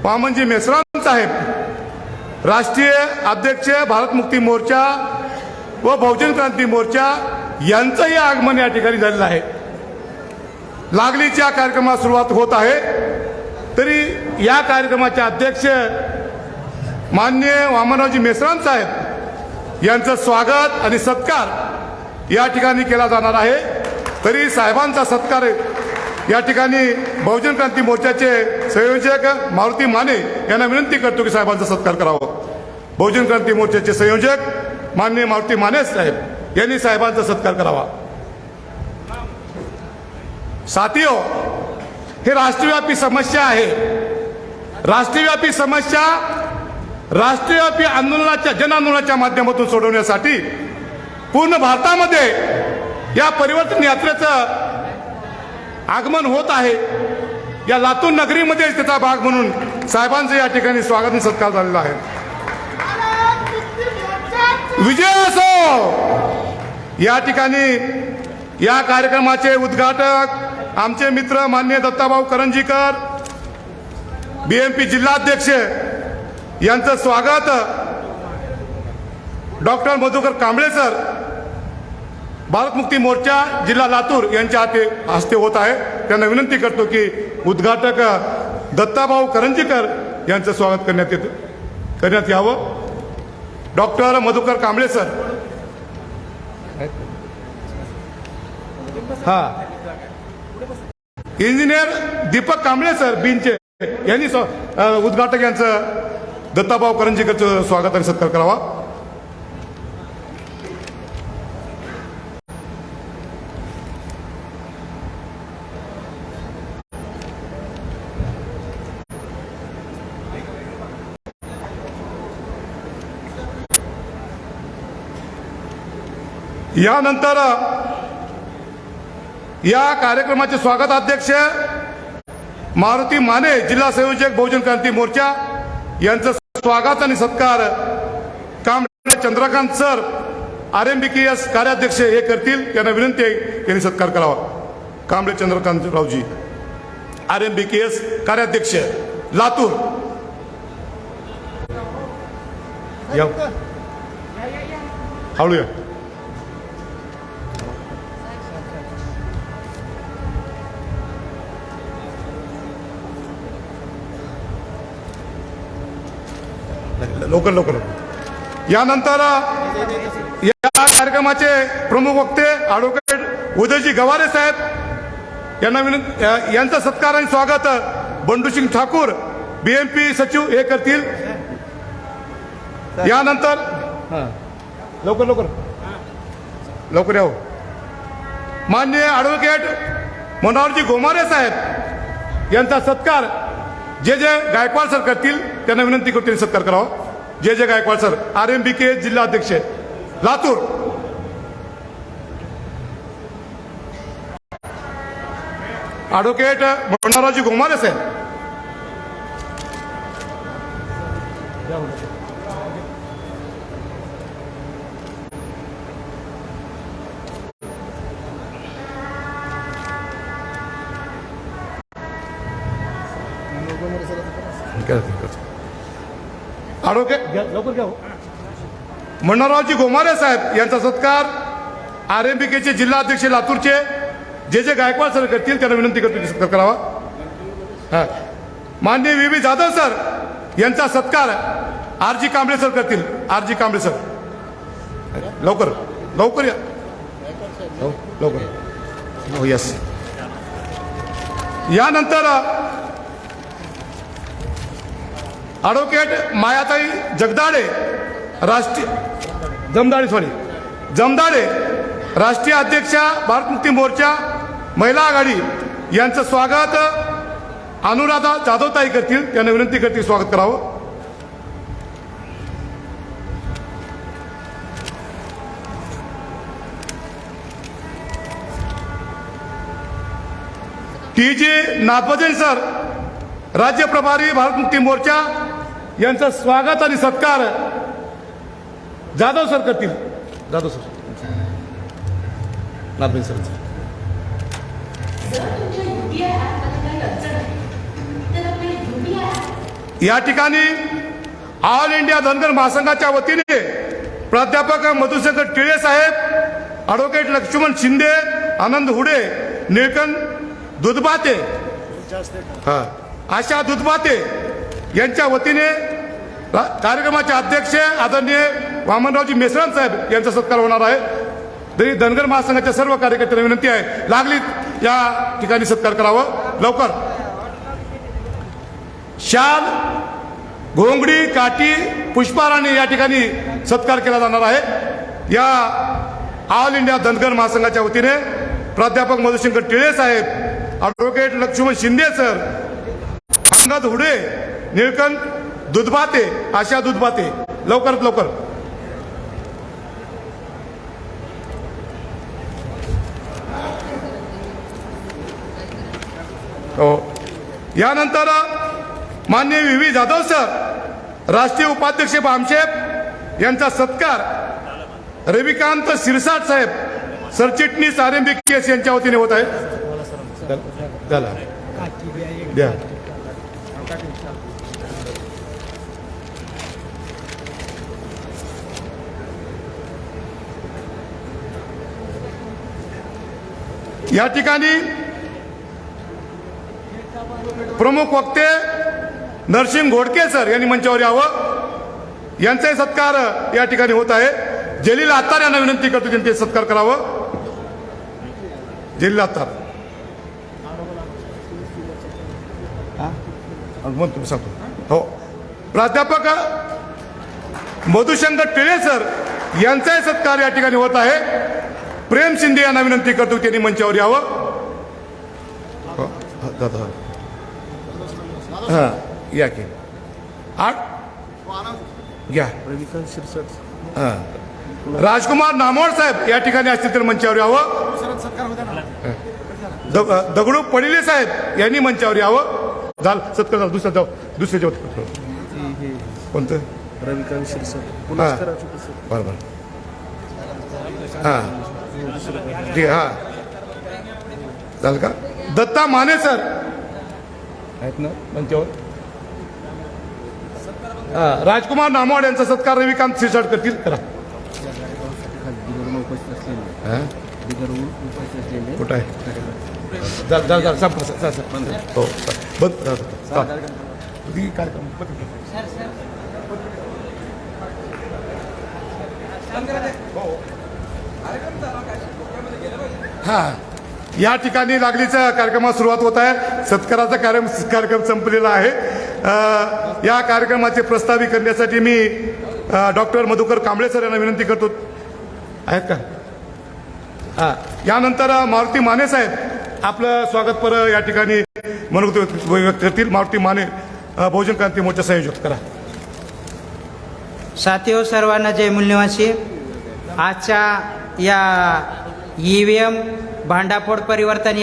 वामनजी मेश्राम साहेब, राष्ट्रीय अध्यक्ष भारत मुक्ती मोर्चा व बहुजन क्रांती मोर्चा यांचंही आगमन या ठिकाणी झालेलं आहे। लागलीच्या कार्यक्रमास सुरुवात होत आहे, तरी या कार्यक्रमाचे अध्यक्ष माननीय वामनरावजी मेश्राम साहेब यांचं स्वागत आणि सत्कार या ठिकाणी केला जाणार आहे। तरी साहेबांचा सत्कार या ठिकाणी बहुजन क्रांती मोर्चाचे संयोजक मारुती माने यांना विनंती करतो की साहेबांचा सत्कार करावा। बहुजन क्रांती मोर्चाचे संयोजक माननीय मारुती माने साहेब यांनी साहेबांचा सत्कार करावा। साथियो, हे राष्ट्रव्यापी समस्या आहे। राष्ट्रव्यापी समस्या राष्ट्रव्यापी आंदोलनाच्या जन आंदोलनाच्या माध्यमातून सोडवण्यासाठी पूर्ण भारतामध्ये या परिवर्तन यात्रेचं आगमन होत आहे। या लातूर नगरीमध्ये त्याचा भाग म्हणून साहेबांचं या ठिकाणी स्वागत आणि सत्कार झालेला आहे। विजय असो। या ठिकाणी या कार्यक्रमाचे उद्घाटक आमचे मित्र माननीय दत्ताभाऊ करंजीकर, बीएमपी जिल्हाध्यक्ष यांचं स्वागत डॉक्टर मधुकर कांबळे सर, भारत मुक्ती मोर्चा जिल्हा लातूर यांच्या हस्ते होत आहे। त्यांना विनंती करतो की उद्घाटक दत्ताभाऊ करंजीकर यांचं स्वागत करण्यात यावं। Doctor Madhukar Kamble sir, engineer Deepak Kamble sir बीनचे यांनी उद्घाटक यांचं दत्ताभाऊ करंजीकरचं स्वागत आणि सत्कार करावा। यानंतर या कार्यक्रमाचे स्वागताध्यक्ष मारुती माने, जिल्हा संयोजक बहुजन क्रांती मोर्चा यांचं स्वागत आणि सत्कार कांबळे चंद्रकांत सर, RMBKS कार्याध्यक्ष हे करतील। त्यांना विनंती आहे त्यांनी सत्कार करावा। कांबळे चंद्रकांत रावजी, RMBKS कार्याध्यक्ष लातूर। या हळूया। लवकर लवकर। यानंतर या कार्यक्रमाचे प्रमुख वक्ते ॲडव्होकेट उदयजी गवारे साहेब यांचा सत्कार आणि स्वागत बंडूसिंग ठाकूर, BMP सचिव हे करतील। यानंतर लवकर लवकर लवकर यावं। माननीय ॲडव्होकेट मनोहरजी गोमारे साहेब यांचा सत्कार जे गायकवाड सर करतील। त्यांना विनंती करतो त्यांनी सत्कार करावा। जे गायकवाड सर, RMBKS जिल्हा अध्यक्ष लातूर। ॲडव्होकेट मनोहरजी गोमारे साहेब, मनोहरजी गोमारे साहेब यांचा सत्कार RMBKचे जिल्हा अध्यक्ष लातूरचे जे गायकवाड सर करतील। त्यांना विनंती करतो सत्कार करावा। माननीय VB जाधव सर यांचा सत्कार RG कांबळे सर करतील। RG कांबळे सर, लवकर लवकर या, लवकर। हो यस। यानंतर ॲडव्होकेट मायाताई जगदाळे, जमदाडे राष्ट्रीय अध्यक्षा भारत मुक्ती मोर्चा महिला आघाडी यांचं स्वागत अनुराधा जाधवताई करतील। त्यांना विनंती करतील स्वागत करावं। TG नाथभजन सर, राज्य प्रभारी भारत मुक्ती मोर्चा यांचं स्वागत आणि सत्कार जाधव सर करतील। जाधव सर, नाथभजन सर। या ठिकाणी ऑल इंडिया धनगर महासंघाच्या वतीने प्राध्यापक मधुशंकर टिळे साहेब, ॲडव्होकेट लक्ष्मण शिंदे, आनंद हुडे, निळकंठ दुधबाते, आशा दुधबाते यांच्या वतीने कार्यक्रमाचे अध्यक्ष आदरणीय वामनरावजी मेश्राम साहेब यांचा सत्कार होणार आहे. तरी धनगर महासंघाच्या सर्व कार्यकर्त्यांना विनंती आहे, लागलीच या ठिकाणी सत्कार करावं लवकर. शाल, घोंगडी, काठी, पुष्पहाराने या ठिकाणी सत्कार केला जाणार आहे. या ऑल इंडिया धनगर महासंघाच्या वतीने प्राध्यापक मधुशंकर टिळे साहेब, ॲडव्होकेट लक्ष्मण शिंदे सर, आनंद हुडे, निळकंठ दुधबाते, आशा दुधबाते, लवकरात लवकर. हो. यानंतर माननीय व्ही जाधव सर, राष्ट्रीय उपाध्यक्ष बामशेप यांचा सत्कार रविकांत शिरसाट साहेब, सरचिटणीस आरएमबी केस यांच्या वतीने होत आहे. चला द्या. या ठिकाणी प्रमुख वक्ते नरसिंग घोडके सर यांनी मंचावर यावं. यांचाही सत्कार या ठिकाणी होत आहे. जलील अत्तार यांना विनंती करतो त्यांचे सत्कार करावं. जलील अत्तार सांगतो. हो. प्राध्यापक मधुशंकर टिळे सर यांचाही सत्कार या ठिकाणी होत आहे. प्रेम शिंदे यांना विनंती करतो त्यांनी मंचावर यावं. हा या की आठ घ्या. राजकुमार नामोड साहेब या ठिकाणी असतील तर मंचावर यावं. दगडू पडिले साहेब यांनी मंचावर यावं. झालं सत्कार झालं. दुसऱ्या जाऊ दुसऱ्या कोणतं रविकांत शिरसाट बरोबर. हां ठीक आहे. हां झालं का. दत्ता माने सर आहेत ना मंचावर. राजकुमार नामोड यांचा सत्कार रविकांत शिरसाट करतील. करा. कुठं आहे. हो बंद कार्यक्रम. हां या ठिकाणी लागलीचा कार्यक्रमास सुरुवात होत आहे. सत्काराचा कार्यक्रम संपलेला आहे. या कार्यक्रमाचे प्रस्तावित करण्यासाठी मी डॉक्टर मधुकर कांबळे सर यांना विनंती करतो. आहेत का. हां यानंतर मारुती माने साहेब आपलं स्वागतपर या ठिकाणी मनोगत व्यक्त करतील. मारुती माने बहुजन क्रांती मोर्चा संयोजक. करा. साथियो, सर्वांना जय मूल्यवासी. आजच्या या EVM भांडाफोड परिवर्तन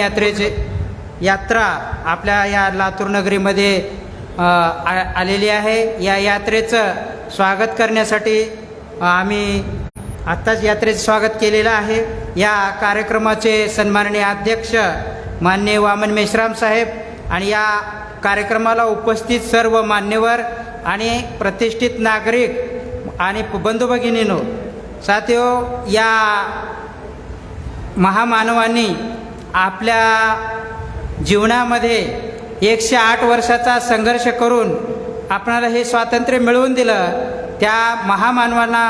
यात्रा आपल्या या लातूर नगरीमध्ये आलेली आहे. या यात्रेचं स्वागत करण्यासाठी आम्ही आत्ताच यात्रेचं स्वागत केलेलं आहे. या कार्यक्रमाचे सन्माननीय अध्यक्ष माननीय वामन मेश्राम साहेब आणि या कार्यक्रमाला उपस्थित सर्व मान्यवर आणि प्रतिष्ठित नागरिक आणि बंधू भगिनींनो, साथियो, या महामानवांनी आपल्या जीवनामध्ये 108 वर्षाचा संघर्ष करून आपणाला हे स्वातंत्र्य मिळवून दिलं. त्या महामानवांना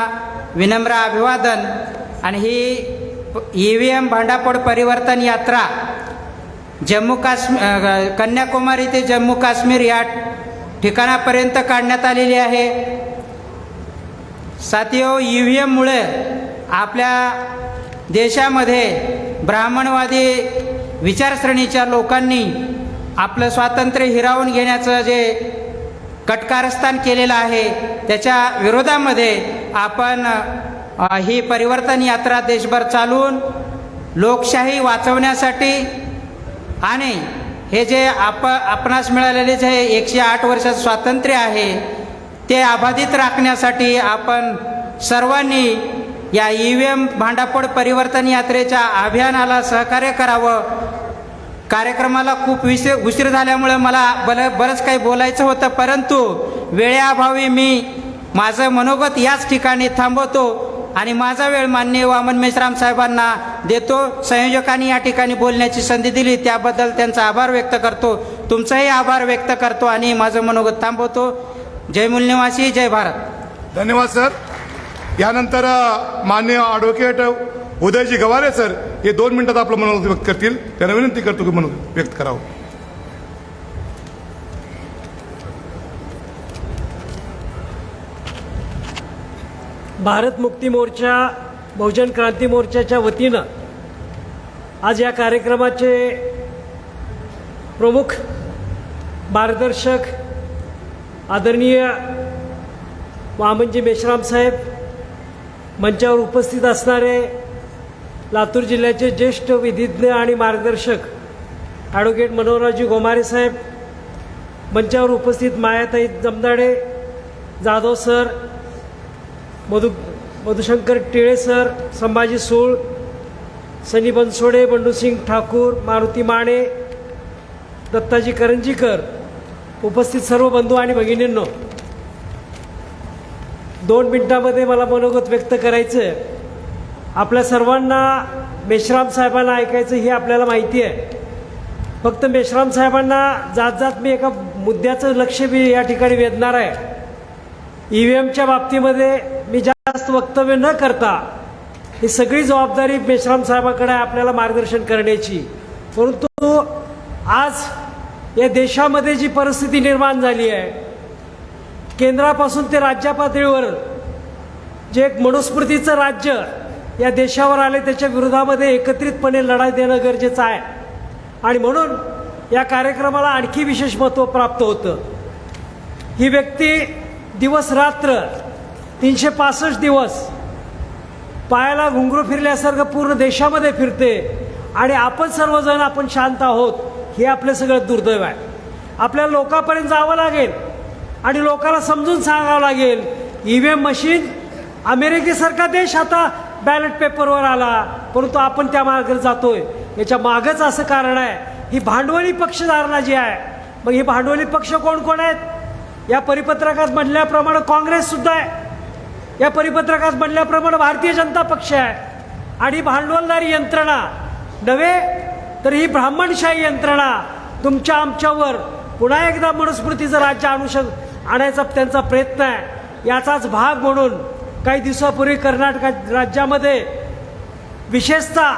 विनम्र अभिवादन. आणि ही EVM भांडाफोड परिवर्तन यात्रा कन्याकुमारी ते जम्मू काश्मीर या ठिकाणापर्यंत काढण्यात आलेली आहे. साथियो, EVM मुळे आपल्या देशामध्ये ब्राह्मणवादी विचारसरणीच्या लोकांनी आपलं स्वातंत्र्य हिरावून घेण्याचं जे कटकारस्थान केलेलं आहे त्याच्या विरोधामध्ये आपण ही परिवर्तन यात्रा देशभर चालवून लोकशाही वाचवण्यासाठी आणि हे जे आपणास मिळालेले जे 108 वर्षाचं स्वातंत्र्य आहे ते अबाधित राखण्यासाठी आपण सर्वांनी या EVM भांडाफोड परिवर्तन यात्रेच्या अभियानाला सहकार्य करावं. कार्यक्रमाला खूप उशीर झाल्यामुळे मला बरंच काही बोलायचं होतं, परंतु वेळेअभावी मी माझं मनोगत याच ठिकाणी थांबवतो आणि माझा वेळ माननीय वामन मेश्राम साहेबांना देतो. संयोजकांनी या ठिकाणी बोलण्याची संधी दिली त्याबद्दल त्यांचा आभार व्यक्त करतो. तुमचाही आभार व्यक्त करतो आणि माझं मनोगत थांबवतो. जय मूलनिवासी, जय भारत. धन्यवाद सर. यानंतर माननीय ॲडव्होकेट उदयजी गवारे सर हे 2 मिनिटात आपलं मनोगत व्यक्त करतील. त्यांना विनंती करतो की मनोगत व्यक्त करावं. भारत मुक्ती मोर्चा बहुजन क्रांती मोर्चाच्या वतीनं आज या कार्यक्रमाचे प्रमुख मार्गदर्शक आदरणीय वामनजी मेश्राम साहेब, मंचावर उपस्थित असणारे लातूर जिल्ह्याचे ज्येष्ठ विधिज्ञ आणि मार्गदर्शक ॲडव्होकेट मनोहररावजी गोमारे साहेब, मंचावर उपस्थित मायाताई जमदाडे, जाधव सर, मधुशंकर टिळे सर, संभाजी सूळ, सनी बनसोडे, बंडूसिंग ठाकूर, मारुती माने, दत्ताजी करंजीकर, उपस्थित सर्व बंधू आणि भगिनींनो, 2 मिनिटांमध्ये मला मनोगत व्यक्त करायचं आहे. आपल्या सर्वांना मेश्राम साहेबांना ऐकायचं ही आपल्याला माहिती आहे. फक्त मेश्राम साहेबांना जात जात मी एका मुद्द्याचं लक्ष मी या ठिकाणी वेधणार आहे. EVMच्या बाबतीमध्ये मी जास्त वक्तव्य न करता ही सगळी जबाबदारी मेश्राम साहेबांकडे आपल्याला मार्गदर्शन करण्याची. परंतु आज या देशामध्ये जी परिस्थिती निर्माण झाली आहे, केंद्रापासून ते राज्य पातळीवर जे एक मनुस्मृतीचं राज्य या देशावर आले, त्याच्या विरोधामध्ये एकत्रितपणे लढा देणं गरजेचं आहे. आणि म्हणून या कार्यक्रमाला आणखी विशेष महत्त्व प्राप्त होतं. ही व्यक्ती दिवस रात्र 365 दिवस पायाला घुंगरू फिरल्यासारखं पूर्ण देशामध्ये फिरते आणि आपण सर्वजण आपण शांत आहोत, हे आपलं सगळं दुर्दैव आहे. आपल्याला लोकांपर्यंत जावं लागेल आणि लोकांना समजून सांगावं लागेल. EVM मशीन अमेरिकेसारखा देश आता बॅलेट पेपरवर आला, परंतु आपण त्या मार्गावर जातोय. याच्या मागच असं कारण आहे, ही भांडवली पक्षधारणा जी आहे. मग ही भांडवली पक्ष कोण कोण आहेत? या परिपत्रकात म्हटल्याप्रमाणे काँग्रेस सुद्धा आहे, या परिपत्रकात म्हटल्याप्रमाणे भारतीय जनता पक्ष आहे. आणि भांडवलदारी यंत्रणा नव्हे तर ही ब्राह्मणशाही यंत्रणा तुमच्या आमच्यावर पुन्हा एकदा मनुस्मृतीचं राज्य आणायचा त्यांचा प्रयत्न आहे. याचाच भाग म्हणून काही दिवसापूर्वी कर्नाटक राज्यामध्ये विशेषतः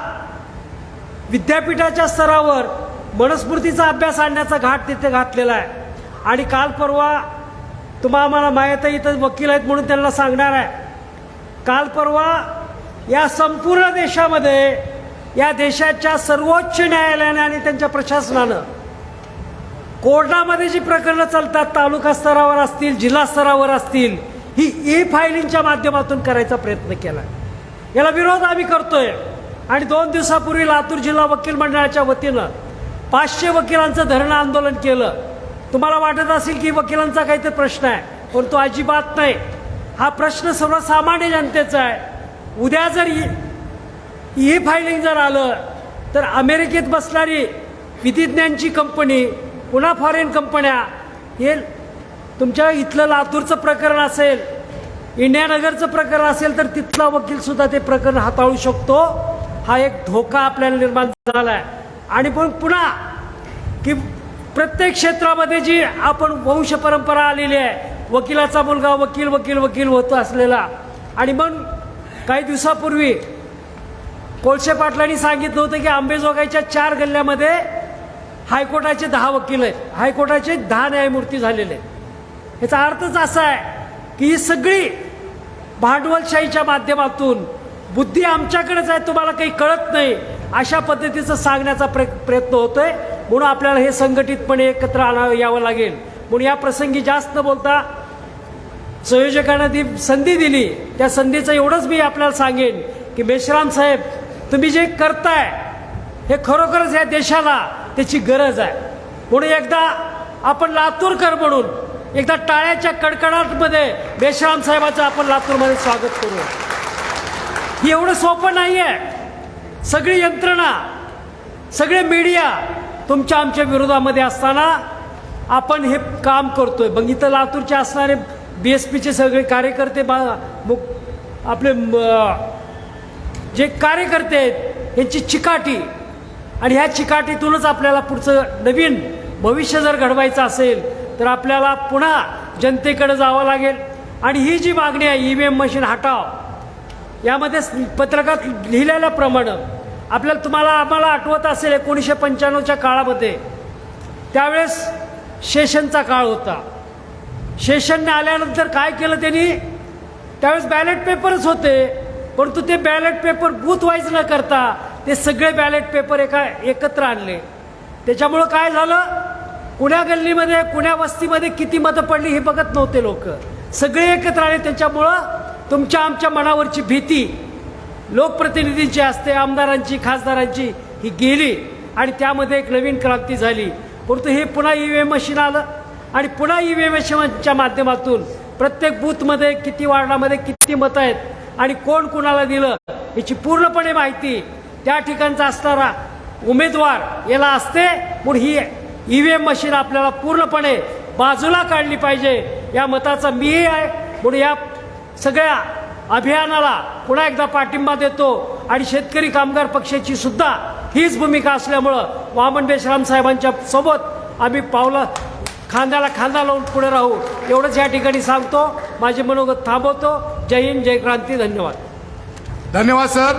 विद्यापीठाच्या स्तरावर मनुस्मृतीचा अभ्यास आणण्याचा घाट तिथे घातलेला आहे. आणि काल परवा तुम्हाला माहिती इथं वकील आहेत म्हणून त्यांना सांगणार आहे, काल परवा या संपूर्ण देशामध्ये या देशाच्या सर्वोच्च न्यायालयाने आणि त्यांच्या प्रशासनानं कोर्टामध्ये जी प्रकरणं चालतात, तालुका स्तरावर असतील, जिल्हा स्तरावर असतील, ही फायलिंगच्या माध्यमातून करायचा प्रयत्न केला. याला विरोध आम्ही करतोय. आणि 2 दिवसापूर्वी लातूर जिल्हा वकील मंडळाच्या वतीनं 500 वकिलांचं धरणं आंदोलन केलं. तुम्हाला वाटत असेल की वकिलांचा काहीतरी प्रश्न आहे, पण तो अजिबात नाही. हा प्रश्न सर्वसामान्य जनतेचा आहे. उद्या जर ही फायलिंग जर आलं तर अमेरिकेत बसणारी विधिज्ञांची कंपनी, पुन्हा फॉरेन कंपन्या, हे तुमच्या इथलं लातूरचं प्रकरण असेल, इंडियानगरचं प्रकरण असेल तर तिथला वकीलसुद्धा ते प्रकरण हाताळू शकतो. हा एक धोका आपल्याला निर्माण झाला आहे. आणि पण पुन्हा की प्रत्येक क्षेत्रामध्ये जी आपण वंश परंपरा आलेली आहे, वकिलाचा मुलगा वकील वकील वकील होत असलेला. आणि मग काही दिवसापूर्वी कोळसे पाटलांनी सांगितलं होतं की आंबेजोगाईच्या 4 गल्ल्यामध्ये हायकोर्टाचे 10 वकील आहेत, हायकोर्टाचे 10 न्यायमूर्ती झालेले आहेत. याचा अर्थच असा आहे की ही सगळी भांडवलशाहीच्या माध्यमातून बुद्धी आमच्याकडेच आहे, तुम्हाला काही कळत नाही, अशा पद्धतीचं सांगण्याचा प्रयत्न होतोय. म्हणून आपल्याला हे संघटितपणे एकत्र यावं लागेल. म्हणून या प्रसंगी जास्त न बोलता संयोजकांना ती संधी दिली, त्या संधीचं एवढंच मी आपल्याला सांगेन की मेश्राम साहेब, तुम्ही जे करताय हे खरोखरच या देशाला त्याची गरज आहे. म्हणून एकदा आपण लातूरकर म्हणून एकदा टाळ्याच्या कडकडाटमध्ये मेश्राम साहेबाचं आपण लातूरमध्ये स्वागत करू. ही एवढं सोपं नाही आहे. सगळी यंत्रणा, सगळे मीडिया, तुमच्या आमच्या विरोधामध्ये असताना आपण हे काम करतोय. मग इथं लातूरचे असणारे BSPचे सगळे कार्यकर्ते आपले जे कार्यकर्ते आहेत यांची चिकाटी, आणि ह्या चिकाटीतूनच आपल्याला पुढचं नवीन भविष्य जर घडवायचं असेल तर आपल्याला पुन्हा जनतेकडे जावं लागेल. आणि ही जी मागणी आहे EVM मशीन हटाव, यामध्ये पत्रकात लिहिलेल्याप्रमाणे आम्हाला आठवत असेल 1995च्या काळामध्ये त्यावेळेस शेषनचा काळ होता. शेषनने आल्यानंतर काय केलं त्यांनी, त्यावेळेस बॅलेट पेपरच होते, परंतु ते बॅलेट पेपर बूथ वाईज न करता ते सगळे बॅलेट पेपर एकत्र आणले. त्याच्यामुळं काय झालं, कुण्या गल्लीमध्ये कुण्या वस्तीमध्ये किती मतं पडली हे बघत नव्हते लोक, सगळे एकत्र आले. त्याच्यामुळं तुमच्या आमच्या मनावरची भीती लोकप्रतिनिधींची असते, आमदारांची खासदारांची, ही गेली आणि त्यामध्ये एक नवीन क्रांती झाली. परंतु हे पुन्हा EVM मशीन आलं आणि पुन्हा EVM मशीनच्या माध्यमातून प्रत्येक बूथमध्ये किती वार्डामध्ये किती मतं आहेत आणि कोण कुणाला दिलं याची पूर्णपणे माहिती त्या ठिकाणचा असणारा उमेदवार याला असते. म्हणून ही EVM मशीन आपल्याला पूर्णपणे बाजूला काढली पाहिजे, या मताचा मीही आहे. म्हणून या सगळ्या अभियानाला पुन्हा एकदा पाठिंबा देतो आणि शेतकरी कामगार पक्षाची सुद्धा हीच भूमिका असल्यामुळं वामन मेश्राम साहेबांच्या सोबत आम्ही खांद्याला खांदा लावून पुढे राहू, एवढंच या ठिकाणी सांगतो. माझे मनोगत थांबवतो. जय हिंद, जय क्रांती. धन्यवाद. धन्यवाद सर.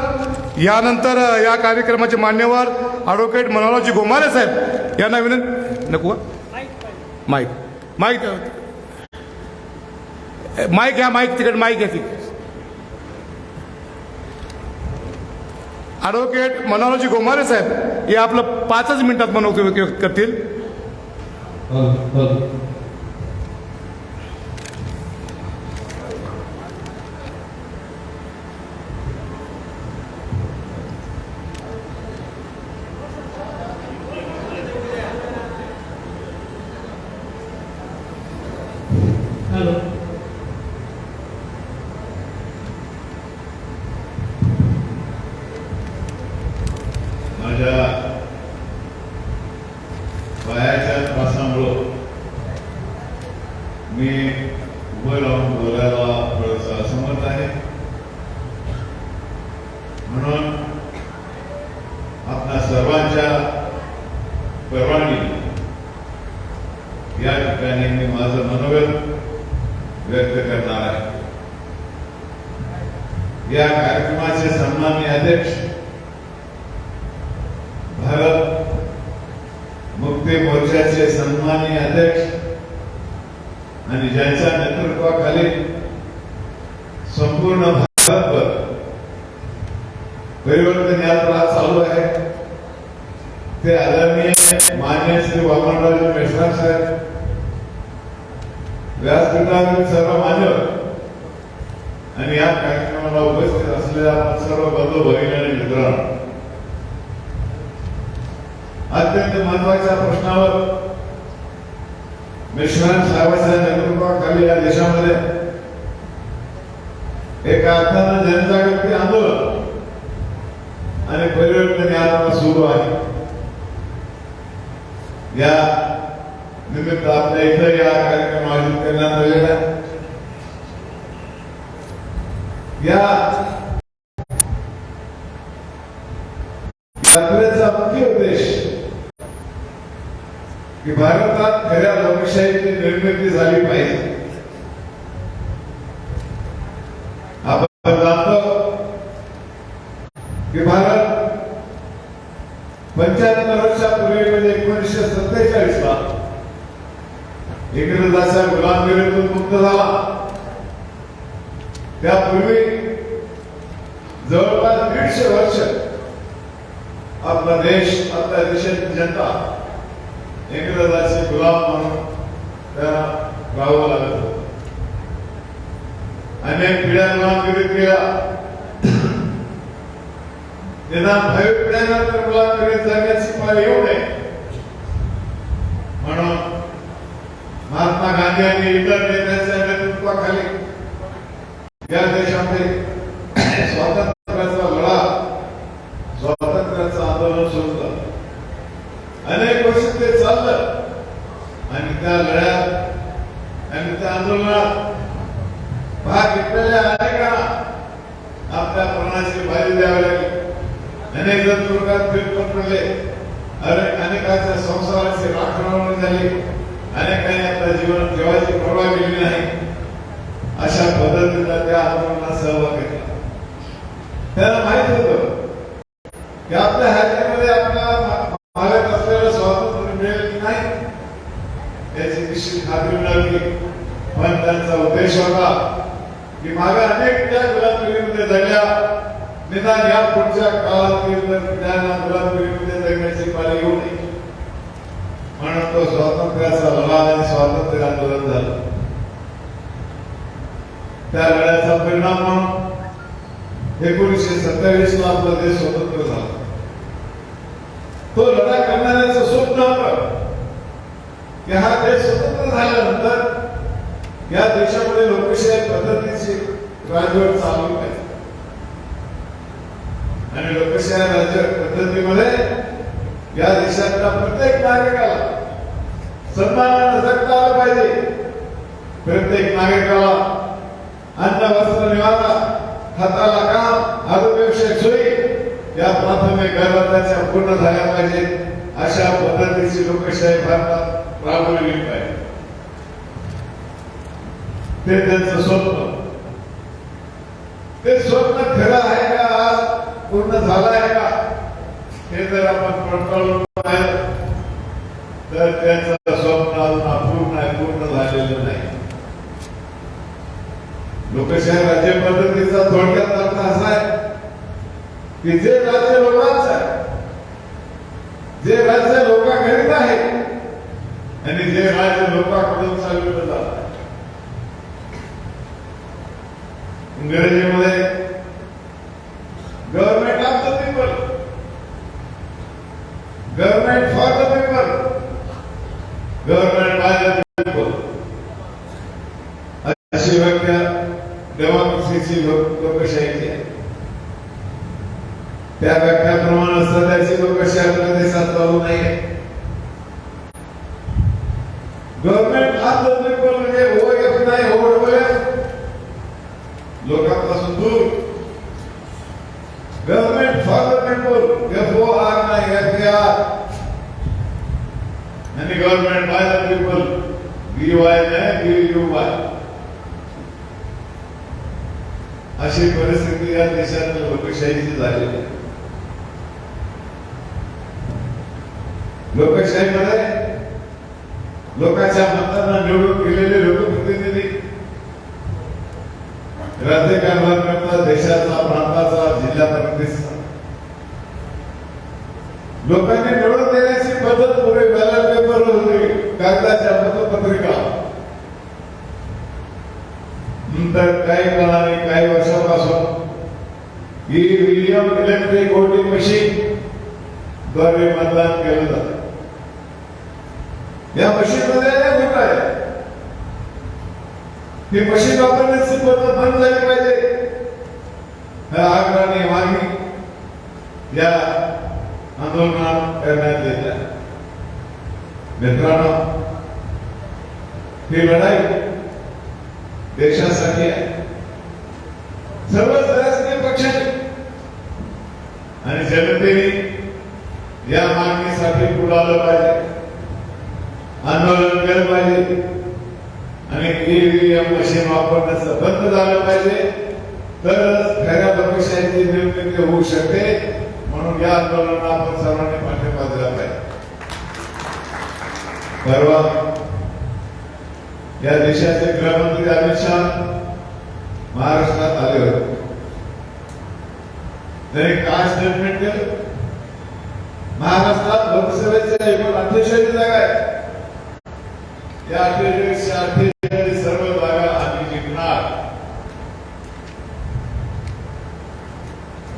यानंतर या कार्यक्रमाचे मान्यवर ॲडव्होकेट मनोहरजी गोमारे साहेब यांना विनंती. नको माईक माईक माईक घ्या, माईक तिकडे माईक घ्या. ती ॲडव्होकेट मनोहरजी गोमारे साहेब हे आपलं 5 मिनिटात मनोगत व्यक्त करतील. माझ्या वयाच्या त्रासामुळं मी उभं राहून बोलायला थोडंसं असमर्थ आहे. म्हणून आपल्या सर्वांच्या परवानगी या ठिकाणी मी माझं मनोगत व्यक्त करणार आहे. या कार्यक्रमाचे सन्माननीय अध्यक्ष भारत मुक्ती मोर्चाचे सन्माननीय अध्यक्ष आणि ज्यांच्या नेतृत्वाखाली संपूर्ण भारतभर परिवर्तन यात्रा चालू आहे, ते आदरणीय मान्य श्री वामनरावजी मेश्राम साहेब, व्यासपीठावरील सर्व मान्यवर आणि या कार्यक्रमाला उपस्थित असलेल्या सर्व बंधू भगिनी आणि मित्रांनो, अत्यंत महत्वाच्या प्रश्नावर मेश्राम साहेबांच्या नेतृत्वाखाली या देशामध्ये एका अर्थानं जनजागृती आंदोलन आणि परिवर्तन यात्रा सुरू आहे. या निमित्त आपल्या इथं या कार्यक्रम आयोजित करण्यात आलेला आहे. या यात्रेचा मुख्य उद्देश की भारतात खऱ्या लोकशाहीची निर्मिती झाली पाहिजे. आपण जाणतो की भारत 75 वर्षापूर्वी म्हणजे 1947ला इंग्रजांच्या गुलामगिरीतून मुक्त झाला. त्यापूर्वी जवळपास 150 वर्ष आपला देश, आपल्या देशाची जनता इंग्रजांचे गुलाम म्हणून त्याला राहावं लागत होतं. अनेक पिढ्या गुलामगिरीत केल्या, निदान 5 पिढ्यांनंतर गुलामगिरीत जगण्याची पाळी येऊ नये म्हणून महात्मा गांधी आणि इतर नेत्यांच्या नेतृत्वाखाली या देशामध्ये स्वातंत्र्याचा लढा, स्वातंत्र्याचं आंदोलन सुरू झालं. अनेक आंदोलनात भाग घेतलेल्या अनेकांना आपल्या प्राणाची बाजी द्यावी लागली. अनेक जण तुरुंगात फिरकत पडले, अनेकांच्या संसाराची राखणवाणी झाली, अनेकांनी आपल्या जीवाची पर्वा केली नाही. अशा पद्धतीने त्या आंदोलनात सहभाग घेतला. त्यांना माहित होतं की आपल्या हातामध्ये आपल्याला मागत असलेलं स्वातंत्र्य मिळेल की नाही याची निश्चित खात्री नव्हती. पण त्यांचा उद्देश होता की मागे अनेक त्या गुलामगिरीमध्ये जगल्या, निदान या पुढच्या काळात त्यांना गुलामगिरीमध्ये जगण्याची पाळी येऊ नये म्हणून तो स्वातंत्र्याचा लढा आणि स्वातंत्र्य आंदोलन झालं. त्या लढ्याचा परिणाम म्हणून 1927 ला आपला देश स्वतंत्र झाला. तो लढा करणाऱ्याचं स्वप्न होतं की हा देश स्वतंत्र झाल्यानंतर या देशामध्ये लोकशाही पद्धतीची राजवट चालवली पाहिजे आणि लोकशाही राज्य पद्धतीमध्ये या देशातल्या प्रत्येक नागरिकाला सन्मानाने जगता आलं पाहिजे. प्रत्येक नागरिकाला अन्न, वस्त्र, निवारा, हाताला काम, आरोग्यविषयक सोयी या प्राथमिक गरजा त्याच्या पूर्ण झाल्या पाहिजे. अशा पद्धतीची लोकशाही भारतात राबवली पाहिजे. ते त्यांचं स्वप्न, ते स्वप्न खरं आहे का, आज पूर्ण झालं आहे का हे जर आपण पडताळून पाहिलं तर त्यांचं स्वप्न अजून अपूर्ण आहे, पूर्ण झालेलं नाही. लोकशाही राज्य पद्धतीचा थोडक्यात अर्थ असा आहे की जे राज्य लोकांचं आहे, जे राज्य लोकांकरिता आहे आणि जे राज्य लोकांकडून चालवलं जात आहे. इंग्रजीमध्ये government of the people, government for the people, government by the people अशी व्याख्या डेमोक्रेसीची लोकशाहीची आहे. त्या व्याख्याप्रमाणे सध्याची लोकशाही आपल्या देशात चालू नाहीये. गव्हर्नमेंट ऑफ द पीपल म्हणजे OF नाही, OF, लोकांपासून दूर. Government for the people, FOR नाही, FAR. आणि government by the people, BY नाही, BUY. अशी परिस्थिती या देशातल्या लोकशाहीची झालेली आहे. लोकशाहीमध्ये लोकांच्या मतांना निवडून गेलेले लोकप्रतिनिधी राज्यकारभार करतात, देशाचा, प्रांताचा, जिल्ह्यापर्यंत लोकांनी निवडून देण्याची पद्धत पुढे बॅलट पेपर होती, कागदाच्या मतपत्रिका. नंतर काही काळाने, काही वर्षापासून EVM इलेक्ट्रिक व्होटिंग मशीन द्वारे मतदान केलं जातं. या मशीन मध्ये अनेक घोटाळे आहेत. ही मशीन वापरण्याची पद्धत बंद झाली पाहिजे, आग्रहाने मागणी या आंदोलनात करण्यात येत आहे. मित्रांनो, ही लढाई देशासाठी आहे, सर्वच राजकीय पक्षांनी आणि जनतेने या मागणीसाठी पुढे आलं पाहिजे, आंदोलन केलं पाहिजे आणि EVM मशीन वापरण्याचं बंद झालं पाहिजे. तरच खऱ्या लोकशाहीची निर्मिती होऊ शकते. म्हणून या आंदोलनाला आपण सर्वांनी पाठिंबा दिला पाहिजे. परवा या देशाचे गृहमंत्री अमित शहा महाराष्ट्रात आले होते. त्यांनी काय स्टेटमेंट केलं? महाराष्ट्रात लोकसभेच्या एकूण 48 जागा आहेत. या 48 सर्व जागा आम्ही जिंकणार.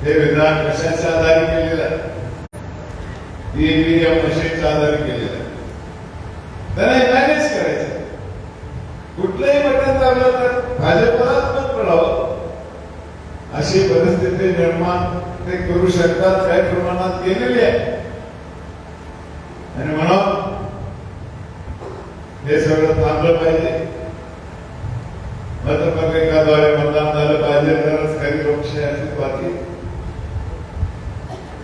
हे विधान कशाच्या आधारे केलेलं आहे? EVM मशीनच्या आधारे केलेलं आहे. त्यांना मॅनेज करायचं. कुठलंही बटन दाबलं तर भाजपलाच मत पडावं अशी परिस्थिती निर्माण ते करू शकतात, काही प्रमाणात केलेली आहे. आणि म्हणून हे सगळं थांबलं पाहिजे. मतपत्रिकाद्वारे मतदान झालं पाहिजे तरच खरी लोकशाही अस्तित्वात येईल.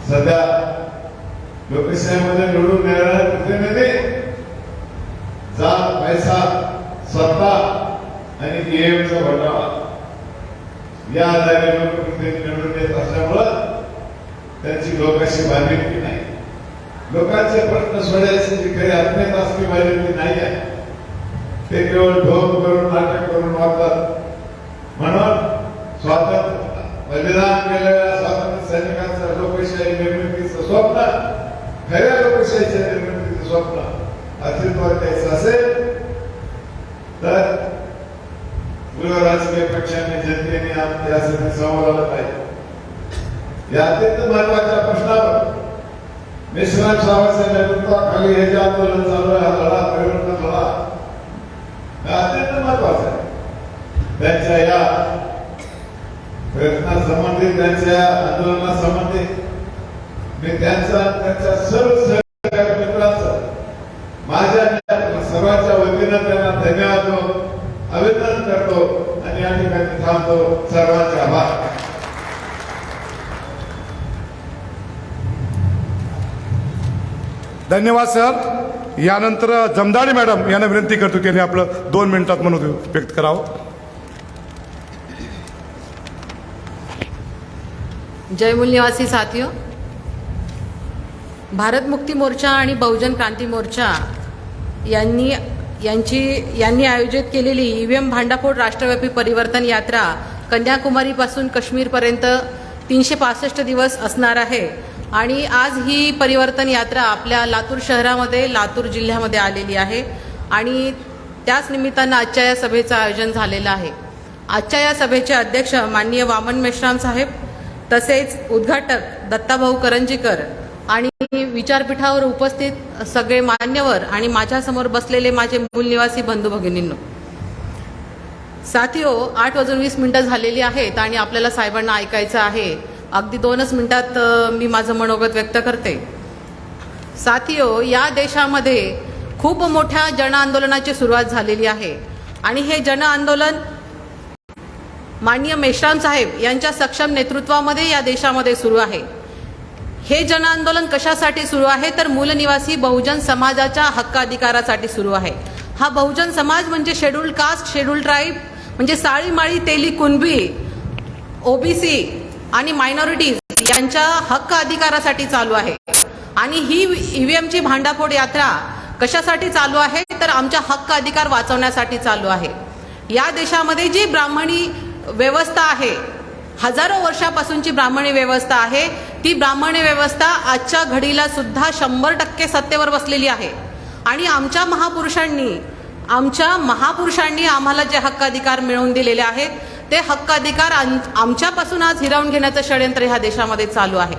सध्या लोकशाहीमध्ये निवडून येणारे प्रतिनिधी जात, पैसा, सत्ता आणि ईएमचा घोटाळा या आधारे लोकप्रतिनिधी निवडून येत असल्यामुळं त्यांची लोकांशी बांधिलकी नाही. लोकांचे प्रश्न सोडवायची जी खरी आत्मीयता असली पाहिजे ती नाही आहे. ते केवळ ढोंग करून नाटक करून वागतात. म्हणून स्वातंत्र्य बलिदान केलेल्या स्वातंत्र्य सैनिकांचं लोकशाही निर्मितीचं स्वप्न, खऱ्या लोकशाहीच्या निर्मितीचं स्वप्न अस्तित्वात यायचं असेल तर सर्व राजकीय पक्षांनी जनतेने यासाठी समोर आलं पाहिजे. या अत्यंत महत्वाच्या प्रश्नावर मेश्राम साहेबांच्या नेतृत्वाखाली हे जे आंदोलन चालू आहे, हा लढा परिवर्तन लढा हा अत्यंत महत्वाचा आहे. त्यांच्या या प्रयत्नासंबंधित, त्यांच्या आंदोलनासंबंधित मी त्यांच्या सर्व सहकारी मित्रांचं माझ्या सर्वांच्या वतीनं त्यांना धन्यवाद अभिनंदन करतो आणि या ठिकाणी थांबतो. सर्वांचे आभार. धन्यवाद सर. यानंतर जमदाडे मॅडम यांना विनंती करतो त्यांनी आपलं 2 मिनिटात म्हणून व्यक्त करावं. जय मूल निवासी साथियों, भारत मुक्ती मोर्चा आणि बहुजन क्रांती मोर्चा यांनी आयोजित केलेली ईव्हीएम भांडाफोड राष्ट्रव्यापी परिवर्तन यात्रा कन्याकुमारीपासून काश्मीरपर्यंत 365 दिवस असणार आहे. आणि आज ही परिवर्तन यात्रा आपल्या लातूर शहरामध्ये, लातूर जिल्ह्यामध्ये आलेली आहे आणि त्याच निमित्तानं आजच्या या सभेचं आयोजन झालेलं आहे. आजच्या या सभेचे अध्यक्ष माननीय वामन मेश्राम साहेब, तसेच उद्घाटक दत्ताभाऊ करंजीकर आणि विचारपीठावर उपस्थित सगळे मान्यवर आणि माझ्यासमोर बसलेले माझे मूल निवासी बंधू भगिनींनो. साथियो, 8:20 झालेली आहेत आणि आपल्याला साहेबांना ऐकायचं आहे. अगदी 2च मिनिटात मी माझं मनोगत व्यक्त करते. साथियो, या देशामध्ये खूप मोठ्या जनआंदोलनाची सुरुवात झालेली आहे आणि हे जनआंदोलन माननीय मेश्राम साहेब यांच्या सक्षम नेतृत्वामध्ये या देशामध्ये सुरू आहे. हे जनआंदोलन कशासाठी सुरू आहे तर मूलनिवासी बहुजन समाजाच्या हक्काधिकारासाठी सुरू आहे. हा बहुजन समाज म्हणजे शेड्यूल्ड कास्ट, शेड्यूल्ड ट्राईब म्हणजे साळी माळी तेली कुणबी, ओबीसी आणि मायनॉरिटीज यांच्या हक्क अधिकारासाठी चालू आहे. आणि ही ईव्हीएमची भांडाफोड यात्रा कशासाठी चालू आहे तर आमच्या हक्क अधिकार वाचवण्यासाठी चालू आहे. या देशामध्ये जी ब्राह्मणी व्यवस्था आहे, हजारो वर्षापासूनची ब्राह्मणी व्यवस्था आहे, ती ब्राह्मणी व्यवस्था आजच्या घडीला सुद्धा 100% सत्तेवर बसलेली आहे. आणि आमच्या महापुरुषांनी आम्हाला जे हक्काधिकार मिळवून दिलेले आहेत ते हक्काधिकार आमच्यापासून आज हिरावून घेण्याचं षडयंत्र ह्या देशामध्ये चालू आहे.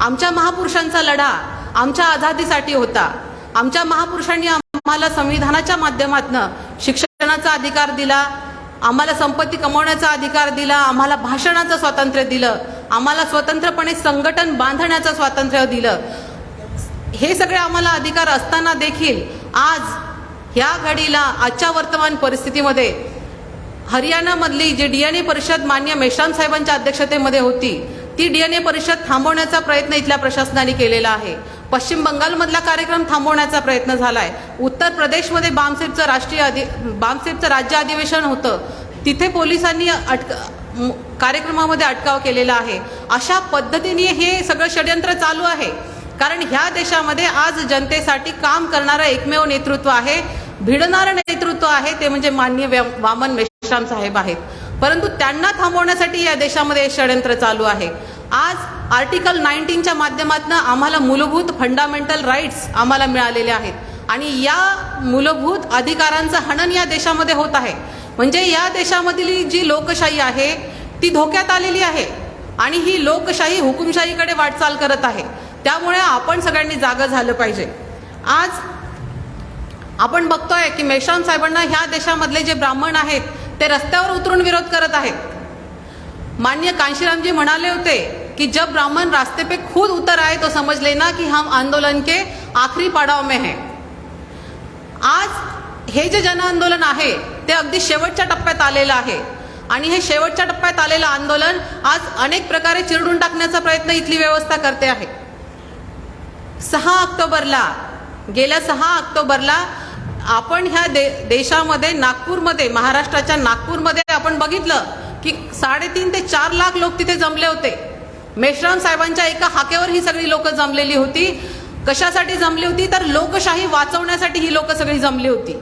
आमच्या महापुरुषांचा लढा आमच्या आझादीसाठी होता. आमच्या महापुरुषांनी आम्हाला संविधानाच्या माध्यमातून शिक्षणाचा अधिकार दिला, आम्हाला संपत्ती कमवण्याचा अधिकार दिला, आम्हाला भाषणाचं स्वातंत्र्य दिलं, आम्हाला स्वतंत्रपणे संघटन बांधण्याचं स्वातंत्र्य दिलं. हे सगळे आम्हाला अधिकार असताना देखील आज ह्या घडीला आजच्या वर्तमान परिस्थितीमध्ये हरियाणामधली जी डीएनए परिषद माननीय मेश्राम साहेबांच्या अध्यक्षतेमध्ये होती, ती डीएनए परिषद थांबवण्याचा प्रयत्न इथल्या प्रशासनाने केलेला आहे. पश्चिम बंगालमधला कार्यक्रम थांबवण्याचा प्रयत्न झालाय. उत्तर प्रदेशमध्ये बामसेफचं राज्य अधिवेशन होतं, तिथे पोलिसांनी कार्यक्रमामध्ये अटकाव केलेला आहे. अशा पद्धतीने हे सगळं षडयंत्र चालू आहे. कारण ह्या देशामध्ये आज जनतेसाठी काम करणारं एकमेव नेतृत्व आहे, भिडणारं नेतृत्व आहे, ते म्हणजे माननीय वामन मेश्राम साहेब आहेत. परंतु त्यांना थांबवण्यासाठी या देशामध्ये षडयंत्र चालू आहे. आज आर्टिकल 19च्या माध्यमातून आम्हाला मूलभूत फंडामेंटल राईट्स आम्हाला मिळालेले आहेत आणि या मूलभूत अधिकारांचं हनन या देशामध्ये होत आहे. म्हणजे या देशामधली जी लोकशाही आहे ती धोक्यात आलेली आहे आणि ही लोकशाही हुकुमशाहीकडे वाटचाल करत आहे. त्यामुळे आपण सगळ्यांनी जागं झालं पाहिजे. आज आपण बघतोय की मेश्राम साहेबांना ह्या देशामधले जे ब्राह्मण आहेत ते रस्त्यावर उतरून विरोध करत आहेत. माननीय कांशीराम जी म्हणाले होते कि जब ब्राह्मण रास्ते पे खुद उतर आए तो समझ लेना कि हम आंदोलन के आखिरी पड़ाव में हैं. आज हे जे जन आंदोलन आहे ते अगदी शेवटच्या टप्प्यात आलेलं आहे आणि हे शेवटच्या टप्प्यात आलेलं आंदोलन आज अनेक प्रकारे चिरडून टाकण्याचा प्रयत्न इथली व्यवस्था करते आहे. गेल्या 6 ऑक्टोबरला आपण ह्या देशामध्ये नागपूरमध्ये, महाराष्ट्राच्या नागपूरमध्ये आपण बघितलं की 3.5 ते 4 लाख लोक तिथे जमले होते. मेश्राम साहेबांच्या एका हाकेवर ही सगळी लोक जमलेली होती. कशासाठी जमली होती तर लोकशाही वाचवण्यासाठी ही लोक सगळी जमली होती.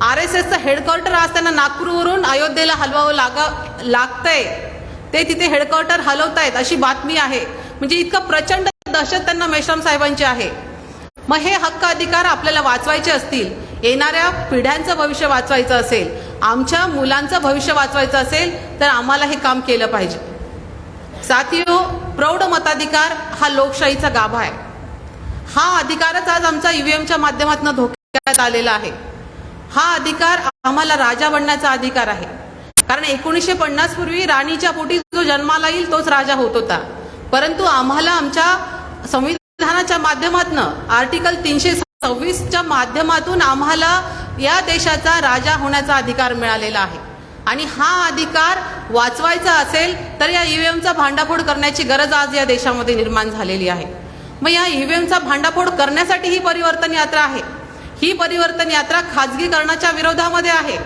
RSSचं हेडक्वार्टर आज त्यांना नागपूरवरून अयोध्येला हलवावं लागतंय. ते तिथे हेडक्वार्टर हलवतायत अशी बातमी आहे. म्हणजे इतकं प्रचंड दहशत त्यांना मेश्राम साहेबांची आहे. मग हे हक्क अधिकार आपल्याला वाचवायचे असतील, येणाऱ्या पिढ्यांचं भविष्य वाचवायचं असेल, आमच्या मुलांचं भविष्य वाचवायचं असेल तर आम्हाला हे काम केलं पाहिजे. साथियो, प्रौढ मताधिकार हा लोकशाहीचा गाभा आहे. हा अधिकारच आज आमचा EVMच्या माध्यमातून धोक्यात आलेला आहे. हा अधिकार आम्हाला राजा बनण्याचा अधिकार आहे. कारण 1950 पूर्वी राणीच्या पोटी जो जन्माला येईल तोच राजा होत होता. परंतु आम्हाला आमच्या संविधानाच्या माध्यमातून आर्टिकल 326च्या माध्यमातून आम्हाला या देशाचा राजा होण्याचा अधिकार मिळालेला आहे. आणि हा अधिकार वाचवायचा असेल तर या EVMचा भांडाफोड करण्याची गरज आज या देशामध्ये निर्माण झालेली आहे. मग या EVMचा भांडाफोड करण्यासाठी ही परिवर्तन यात्रा आहे. ही परिवर्तन यात्रा खाजगीकरणाच्या विरोधामध्ये आहे.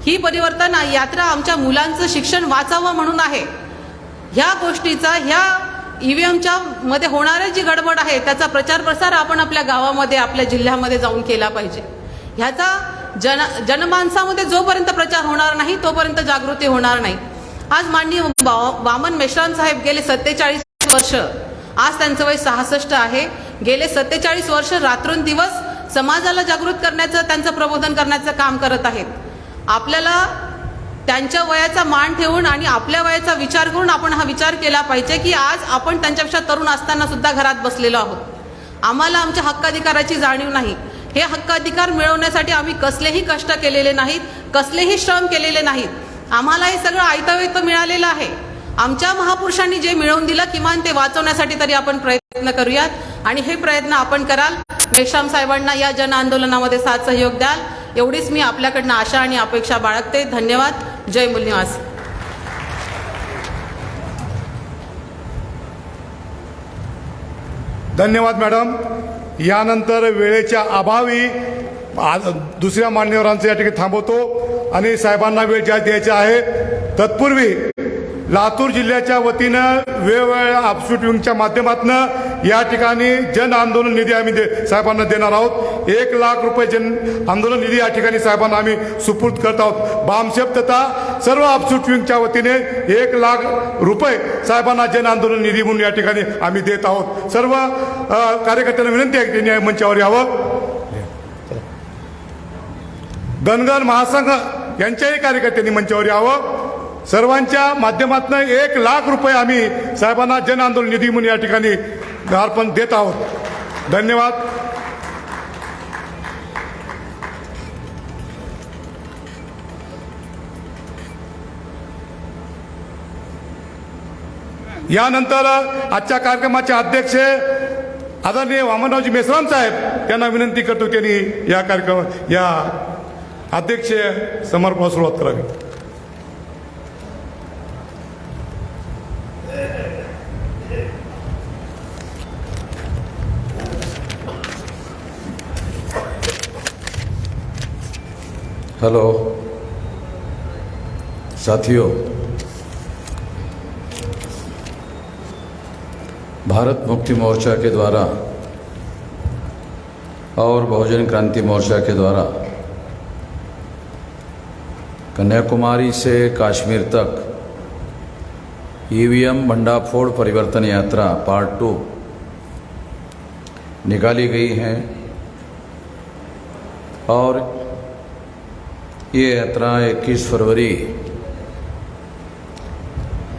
ही परिवर्तन यात्रा आमच्या मुलांचं शिक्षण वाचावं म्हणून आहे. ह्या गोष्टीचा, ह्या EVMच्या मध्ये होणारी जी गडबड आहे त्याचा प्रचार प्रसार आपण आपल्या गावामध्ये, आपल्या जिल्ह्यामध्ये जाऊन केला पाहिजे. ह्याचा जनमानसामध्ये जोपर्यंत प्रचार होणार नाही तोपर्यंत जागृती होणार नाही. आज माननीय वामन मेश्राम साहेब गेले 47 वर्ष, आज त्यांचं वय 66 आहे, गेले 47 वर्ष रात्रंदिवस समाजाला जागृत करण्याचं, त्यांचं प्रबोधन करण्याचं काम करत आहेत. आपल्याला त्यांच्या वयाचा मान ठेवून आणि आपल्या वयाचा विचार करून आपण हा विचार केला पाहिजे की आज आपण त्यांच्यापेक्षा तरुण असताना सुद्धा घरात बसलेलो आहोत. आम्हाला आमच्या हक्काधिकाराची जाणीव नाही. हे हक्काधिकार मिळवण्यासाठी आम्ही कसलेही कष्ट केलेले नाहीत, कसलेही श्रम केलेले नाहीत. आम्हाला हे सगळं आयतं मिळालेलं आहे. आमच्या महापुरुषांनी जे मिळवून दिलं किमान ते वाचवण्यासाठी तरी आपण प्रयत्न करूयात आणि हे प्रयत्न आपण कराल. मेश्राम साहेबांना या जन आंदोलनामध्ये साथ सहयोग द्याल एवढीच मी आपल्याकडनं आशा आणि अपेक्षा बाळगते. धन्यवाद. जय मूल्यवास. धन्यवाद मॅडम. यानंतर वेळेच्या अभावी दुसऱ्या मान्यवरांचं या ठिकाणी थांबवतो आणि साहेबांना वेळ ज्या द्यायचा आहे. तत्पूर्वी लातूर जिल्ह्याच्या वतीनं वेगवेगळ्या ऑफशूट विंगच्या माध्यमातून या ठिकाणी जन आंदोलन निधी आम्ही साहेबांना देणार आहोत. 1 लाख रुपये जन आंदोलन निधी या ठिकाणी साहेबांना आम्ही सुपूर्द करत आहोत. बामशेप तथा सर्व ऑफशूट विंगच्या वतीने 1 लाख रुपये साहेबांना जन आंदोलन निधी म्हणून या ठिकाणी आम्ही देत आहोत. सर्व कार्यकर्त्यांना विनंती आहे की त्यांनी मंचावर यावं. धनगर महासंघ यांच्याही कार्यकर्त्यांनी मंचावर यावं. सर्वांच्या माध्यमातून 1 लाख रुपये आम्ही साहेबांना जन आंदोलन निधी म्हणून या ठिकाणी अर्पण देत आहोत. धन्यवाद. यानंतर आजच्या कार्यक्रमाचे अध्यक्ष आदरणीय वामनरावजी मेश्राम साहेब यांना विनंती करतो त्यांनी या अध्यक्ष समारोपाला सुरुवात करावी. हेलो साथियों, भारत मुक्ति मोर्चा के द्वारा और बहुजन क्रांति मोर्चा के द्वारा कन्याकुमारी से कश्मीर तक EVM भंडाफोड़ परिवर्तन यात्रा पार्ट 2 निकाली गई है और ये यात्रा 21 फरवरी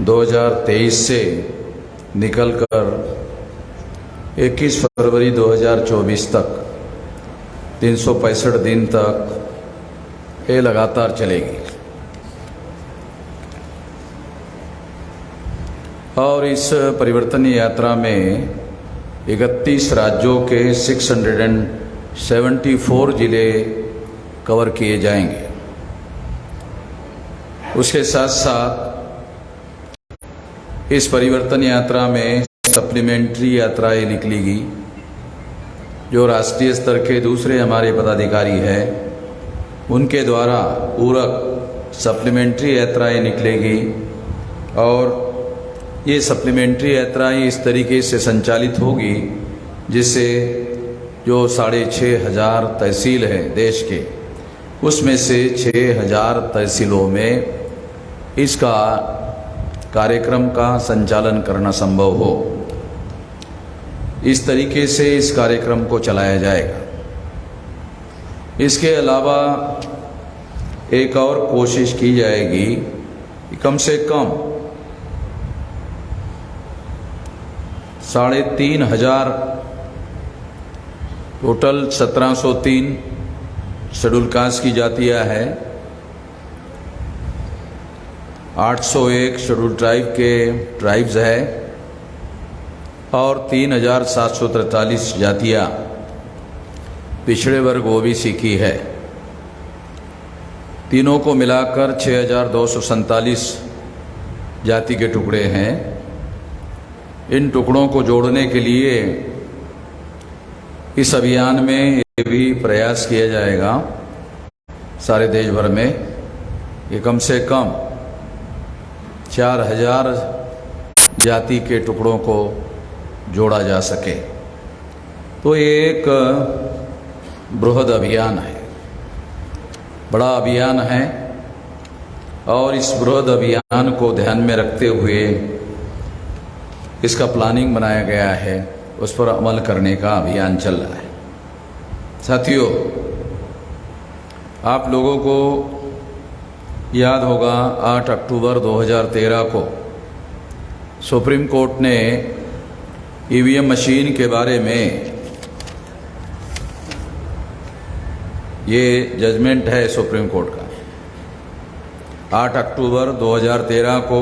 2023 से निकलकर 21 फरवरी 2024 तक 365 दिन तक ये लगातार चलेगी. और इस परिवर्तन यात्रा में 31 राज्यों के 674 जिले कवर किए जाएंगे. उसके साथ साथ इस परिवर्तन यात्रा में सप्लीमेंट्री यात्राएं निकलेगी। जो राष्ट्रीय स्तर के दूसरे हमारे पदाधिकारी हैं उनके द्वारा पूरक सप्लीमेंट्री यात्राएं निकलेगी और ये सप्लीमेंट्री यात्राएं इस तरीके से संचालित होगी जिससे जो 6,500 तहसील है देश के, उसमें से 6,000 तहसीलों में इसका कार्यक्रम का संचालन करना संभव हो। इस तरीके से इस कार्यक्रम को चलाया जाएगा। इसके अलावा एक और कोशिश की जाएगी कि कम से कम 3,500 टोटल 1703 शेड्यूल कास्ट की जातियां हैं, 801 शेड्यूल ट्राइब के ट्राइब्स है और 3,743 जातियां पिछड़े वर्ग ओबीसी की है। तीनों को मिलाकर 6,247 जाति के टुकड़े हैं। इन टुकड़ों को जोड़ने के लिए इस अभियान में ये भी प्रयास किया जाएगा सारे देश भर में कि कम से कम 4,000 जाति के टुकड़ों को जोड़ा जा सके। तो ये एक बृहद अभियान है, बड़ा अभियान है और इस बृहद अभियान को ध्यान में रखते हुए इसका प्लानिंग बनाया गया है, उस पर अमल करने का अभियान चल रहा है। साथियों, आप लोगों को याद होगा 8 अक्टूबर 2013 को सुप्रीम कोर्ट ने ईवीएम मशीन के बारे में, ये जजमेंट है सुप्रीम कोर्ट का, 8 अक्टूबर 2013 को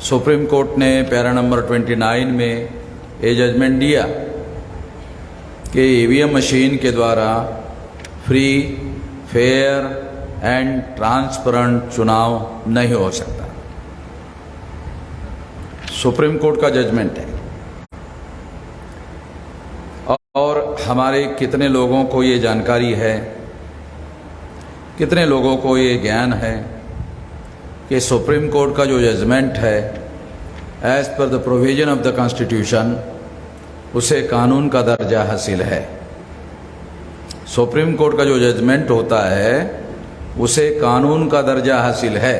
सुप्रीम कोर्ट ने पैरा नंबर 29 में ये जजमेंट दिया कि ईवीएम मशीन के द्वारा फ्री, फेयर एंड ट्रांसपेरेंट चुनाव नहीं हो सकता। सुप्रीम कोर्ट का जजमेंट है और हमारे कितने लोगों को ये जानकारी है, कितने लोगों को ये ज्ञान है कि सुप्रीम कोर्ट का जो जजमेंट है as per the provision of the constitution उसे कानून का दर्जा हासिल है। सुप्रीम कोर्ट का जो जजमेंट होता है उसे कानून का दर्जा हासिल है,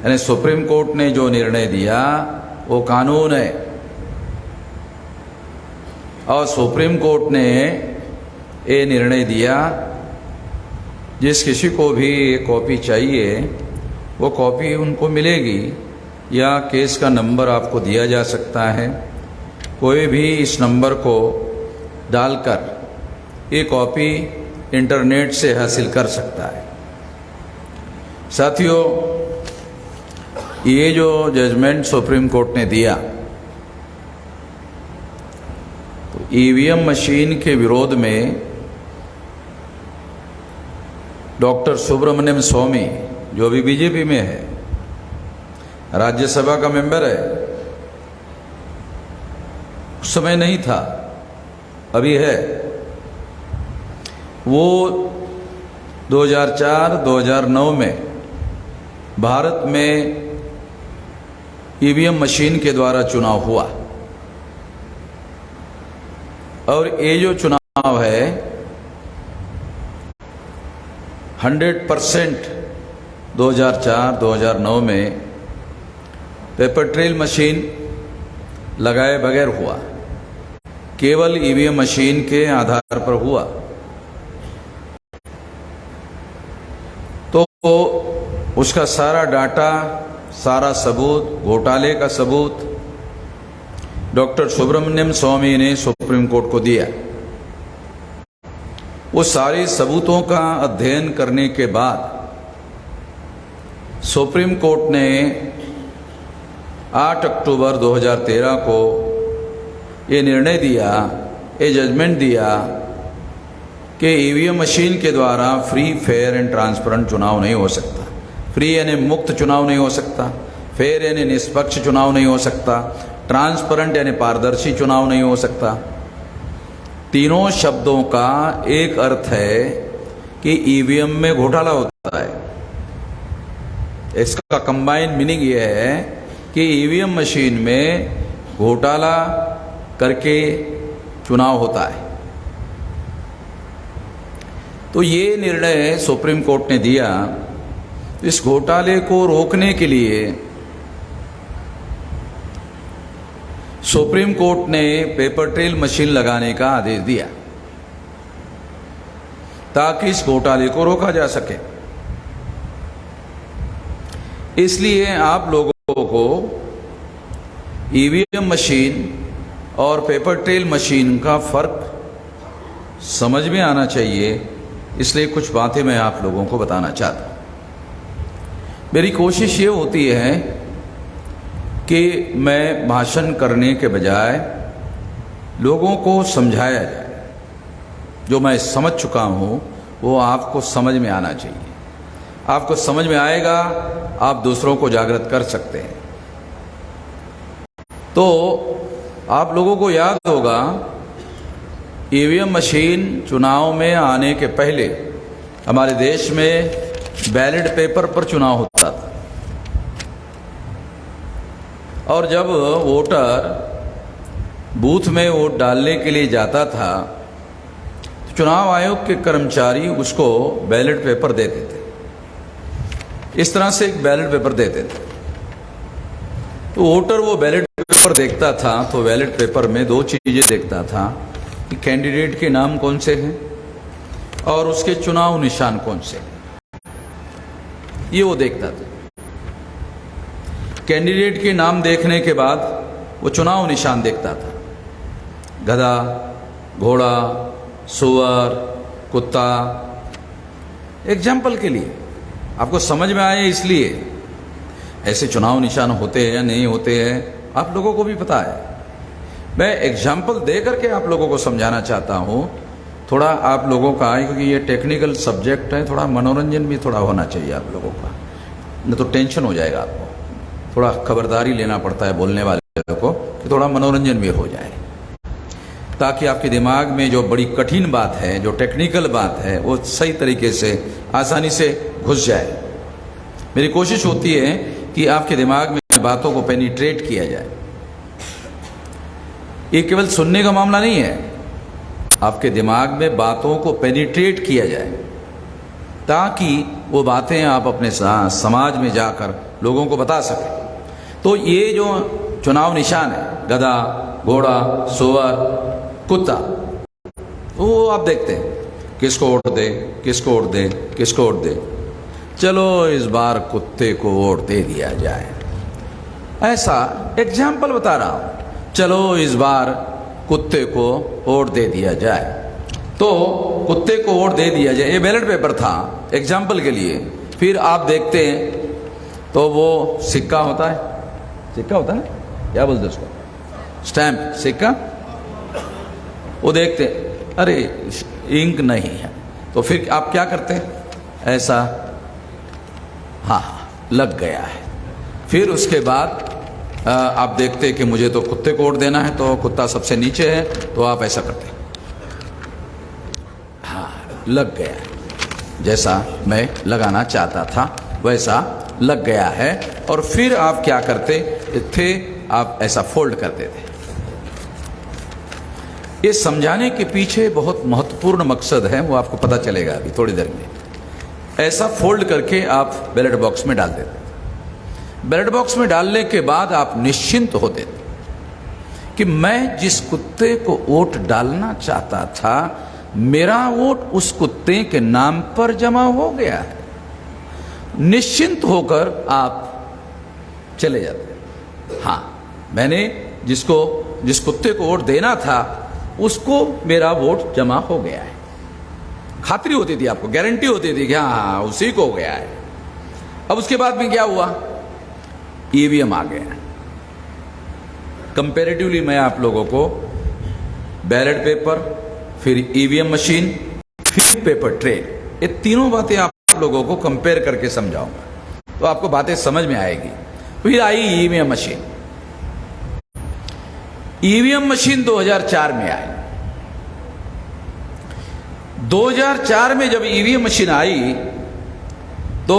यानी सुप्रीम कोर्ट ने जो निर्णय दिया वो कानून है। और सुप्रीम कोर्ट ने ये निर्णय दिया, जिस किसी को भी ये कॉपी चाहिए वो कॉपी उनको मिलेगी या केस का नंबर आपको दिया जा सकता है। कोई भी इस नंबर को डालकर ये कॉपी इंटरनेट से हासिल कर सकता है। साथियों, ये जो जजमेंट सुप्रीम कोर्ट ने दिया तो ईवीएम मशीन के विरोध में डॉक्टर सुब्रमण्यम स्वामी, जो भी बीजेपी में है, राज्यसभा का मेंबर है, उस समय नहीं था, अभी है, वो 2004-2009 में भारत में ईवीएम मशीन के द्वारा चुनाव हुआ और ये जो चुनाव है 100% 2004-2009 में पेपर ट्रेल मशीन लगाए बगैर हुआ, केवल ईवीएम मशीन के आधार पर हुआ। तो उसका सारा डाटा, सारा सबूत, घोटाले का सबूत डॉक्टर सुब्रमण्यम स्वामी ने सुप्रीम कोर्ट को दिया। वो सारे सबूतों का अध्ययन करने के बाद सुप्रीम कोर्ट ने 8 अक्टूबर 2013 को ये निर्णय दिया, ये जजमेंट दिया कि ईवीएम मशीन के द्वारा फ्री, फेयर एंड ट्रांसपेरेंट चुनाव नहीं हो सकता। फ्री यानी मुक्त चुनाव नहीं हो सकता, फेयर यानी निष्पक्ष चुनाव नहीं हो सकता, ट्रांसपेरेंट यानी पारदर्शी चुनाव नहीं हो सकता। तीनों शब्दों का एक अर्थ है कि ईवीएम में घोटाला होता है। इसका कंबाइंड मीनिंग यह है कि ईवीएम मशीन में घोटाला करके चुनाव होता है। तो ये निर्णय सुप्रीम कोर्ट ने दिया। इस घोटाले को रोकने के लिए सुप्रीम कोर्ट ने पेपर ट्रेल मशीन लगाने का आदेश दिया ताकि इस घोटाले को रोका जा सके। इसलिए आप लोगों को ईवीएम मशीन और पेपर ट्रेल मशीन का फर्क समझ में आना चाहिए, इसलिए कुछ बातें मैं आप लोगों को बताना चाहता हूँ। मेरी कोशिश ये होती है कि मैं भाषण करने के बजाय लोगों को समझाया जाए। जो मैं समझ चुका हूँ वो आपको समझ में आना चाहिए। आपको समझ में आएगा, आप दूसरों को जागृत कर सकते हैं। तो आप लोगों को याद होगा, ईवीएम मशीन चुनाव में आने के पहले हमारे देश में बैलेट पेपर पर चुनाव होता था, और जब वोटर बूथ में वोट डालने के लिए जाता था तो चुनाव आयोग के कर्मचारी उसको बैलेट पेपर देते थे। इस तरह से एक बैलेट पेपर देते थे। तो वोटर वो बैलेट पेपर देखता था तो बैलेट पेपर में दो चीजें देखता था कि कैंडिडेट के नाम कौन से हैं और उसके चुनाव निशान कौन से हैं, ये वो देखता था। कैंडिडेट के नाम देखने के बाद वो चुनाव निशान देखता था। गधा, घोड़ा, सुअर, कुत्ता। एग्जाम्पल के लिए आपको समझ में आए, इसलिए ऐसे चुनाव निशान होते हैं या नहीं होते हैं आप लोगों को भी पता है। मैं एग्जाम्पल दे करके आप लोगों को समझाना चाहता हूँ। थोड़ा आप लोगों का, क्योंकि ये टेक्निकल सब्जेक्ट है, थोड़ा मनोरंजन भी थोड़ा होना चाहिए आप लोगों का, नहीं तो टेंशन हो जाएगा आपको। थोड़ा खबरदारी लेना पड़ता है बोलने वाले को कि थोड़ा मनोरंजन भी हो जाए, ताकि आपके दिमाग में जो बड़ी कठिन बात है, जो टेक्निकल बात है, वो सही तरीके से आसानी से घुस जाए। मेरी कोशिश होती है कि आपके दिमाग में बातों को पेनिट्रेट किया जाए। ये केवल सुनने का मामला नहीं है, आपके दिमाग में बातों को पेनिट्रेट किया जाए ताकि वो बातें आप अपने समाज में जाकर लोगों को बता सकें। तो ये जो चुनाव निशान है, गधा, घोड़ा, सुअर, कुत्ता, वो आप देखते हैं किसको वोट दे, किसको वोट दे, किसको वोट दे। चलो इस बार कुत्ते को वोट दे दिया जाए, ऐसा एग्जाम्पल बता रहा हूं। चलो इस बार कुत्ते को वोट दे दिया जाए, तो कुत्ते को वोट दे दिया जाए, ये बैलेट पेपर था एग्जाम्पल के लिए। फिर आप देखते हैं तो वो सिक्का होता है, सिक्का होता है, क्या बोलते उसको, स्टैंप, सिक्का। वो देखते अरे इंक नहीं है, तो फिर आप क्या करते हैं, ऐसा, हाँ लग गया है। फिर उसके बाद आप देखते हैं कि मुझे तो कुत्ते को वोट देना है, तो कुत्ता सबसे नीचे है, तो आप ऐसा करते हैं, हाँ लग गया है, जैसा मैं लगाना चाहता था वैसा लग गया है। और फिर आप क्या करते थे, आप ऐसा फोल्ड करते थे। ये समझाने के पीछे बहुत महत्वपूर्ण मकसद है, वो आपको पता चलेगा अभी थोड़ी देर में। ऐसा फोल्ड करके आप बैलेट बॉक्स में डाल देते। बैलेट बॉक्स में डालने के बाद आप निश्चिंत होते थे कि मैं जिस कुत्ते को वोट डालना चाहता था, मेरा वोट उस कुत्ते के नाम पर जमा हो गया है। निश्चिंत होकर आप चले जाते। हाँ, मैंने जिस कुत्ते को वोट देना था उसको मेरा वोट जमा हो गया है। खातरी होती थी, आपको गारंटी होती थी कि हाँ उसी को हो गया है। अब उसके बाद में क्या हुआ, ईवीएम आ गया। कंपैरेटिवली मैं आप लोगों को बैलेट पेपर, फिर ईवीएम मशीन फिर पेपर ट्रेल, ये तीनों बातें आप लोगों को कंपेयर करके समझाऊंगा तो आपको बातें समझ में आएगी। फिर आई ईवीएम मशीन। ईवीएम मशीन 2004 में आई। 2004 में जब ईवीएम मशीन आई तो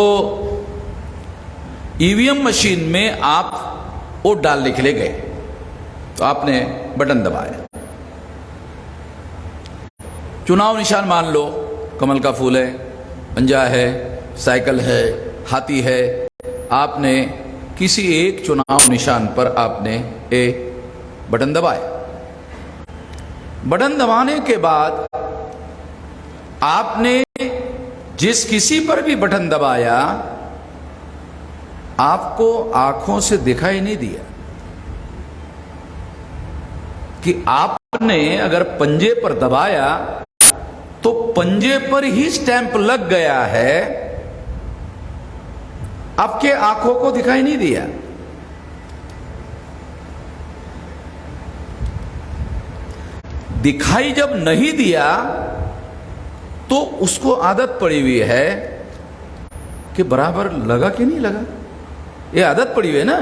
ईवीएम मशीन में आप वोट डालने के लिए गए तो आपने बटन दबाया। चुनाव निशान मान लो कमल का फूल है, पंजा है, साइकिल है, हाथी है। आपने किसी एक चुनाव निशान पर आपने बटन दबाया। बटन दबाने के बाद आपने जिस किसी पर भी बटन दबाया आपको आंखों से दिखाई नहीं दिया कि आपने अगर पंजे पर दबाया तो पंजे पर ही स्टैंप लग गया है, आपके आंखों को दिखाई नहीं दिया। दिखाई जब नहीं दिया तो उसको आदत पड़ी हुई है कि बराबर लगा कि नहीं लगा। ये आदत पड़ी हुई है ना,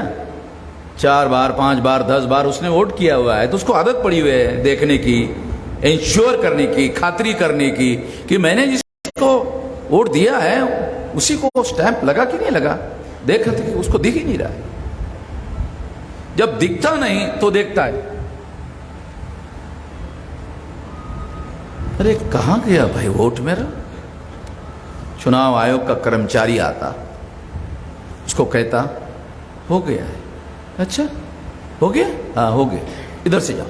4 बार 5 बार 10 बार उसने वोट किया हुआ है तो उसको आदत पड़ी हुई है देखने की, इंश्योर करने की, खातरी करने की कि मैंने जिसको वोट दिया है उसी को स्टैंप लगा कि नहीं लगा। देखा कि उसको दिख ही नहीं रहा है। जब दिखता नहीं तो देखता है, अरे कहां गया भाई वोट मेरा। चुनाव आयोग का कर्मचारी आता, उसको कहता हो गया है। अच्छा हो गया, हाँ हो गया, इधर से जाओ।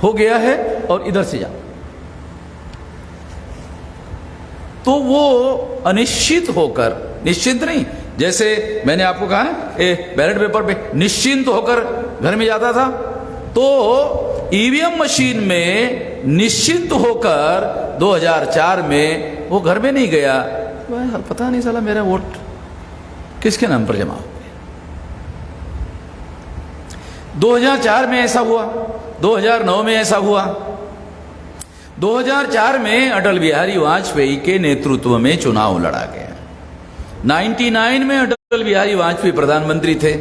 हो गया है और इधर से जाओ। तो वो अनिश्चित होकर, निश्चिंत नहीं, जैसे मैंने आपको कहा ना बैलेट पेपर पे निश्चिंत होकर घर में जाता था, तो ईवीएम मशीन में निश्चिंत होकर 2004 में वो घर में नहीं गया। पता नहीं साला मेरा वोट किसके नाम पर जमा हो गया। 2004 में ऐसा हुआ, 2009 में ऐसा हुआ। 2004 में अटल बिहारी वाजपेयी के नेतृत्व में चुनाव लड़ा गया। 99 में अटल बिहारी वाजपेयी प्रधानमंत्री थे।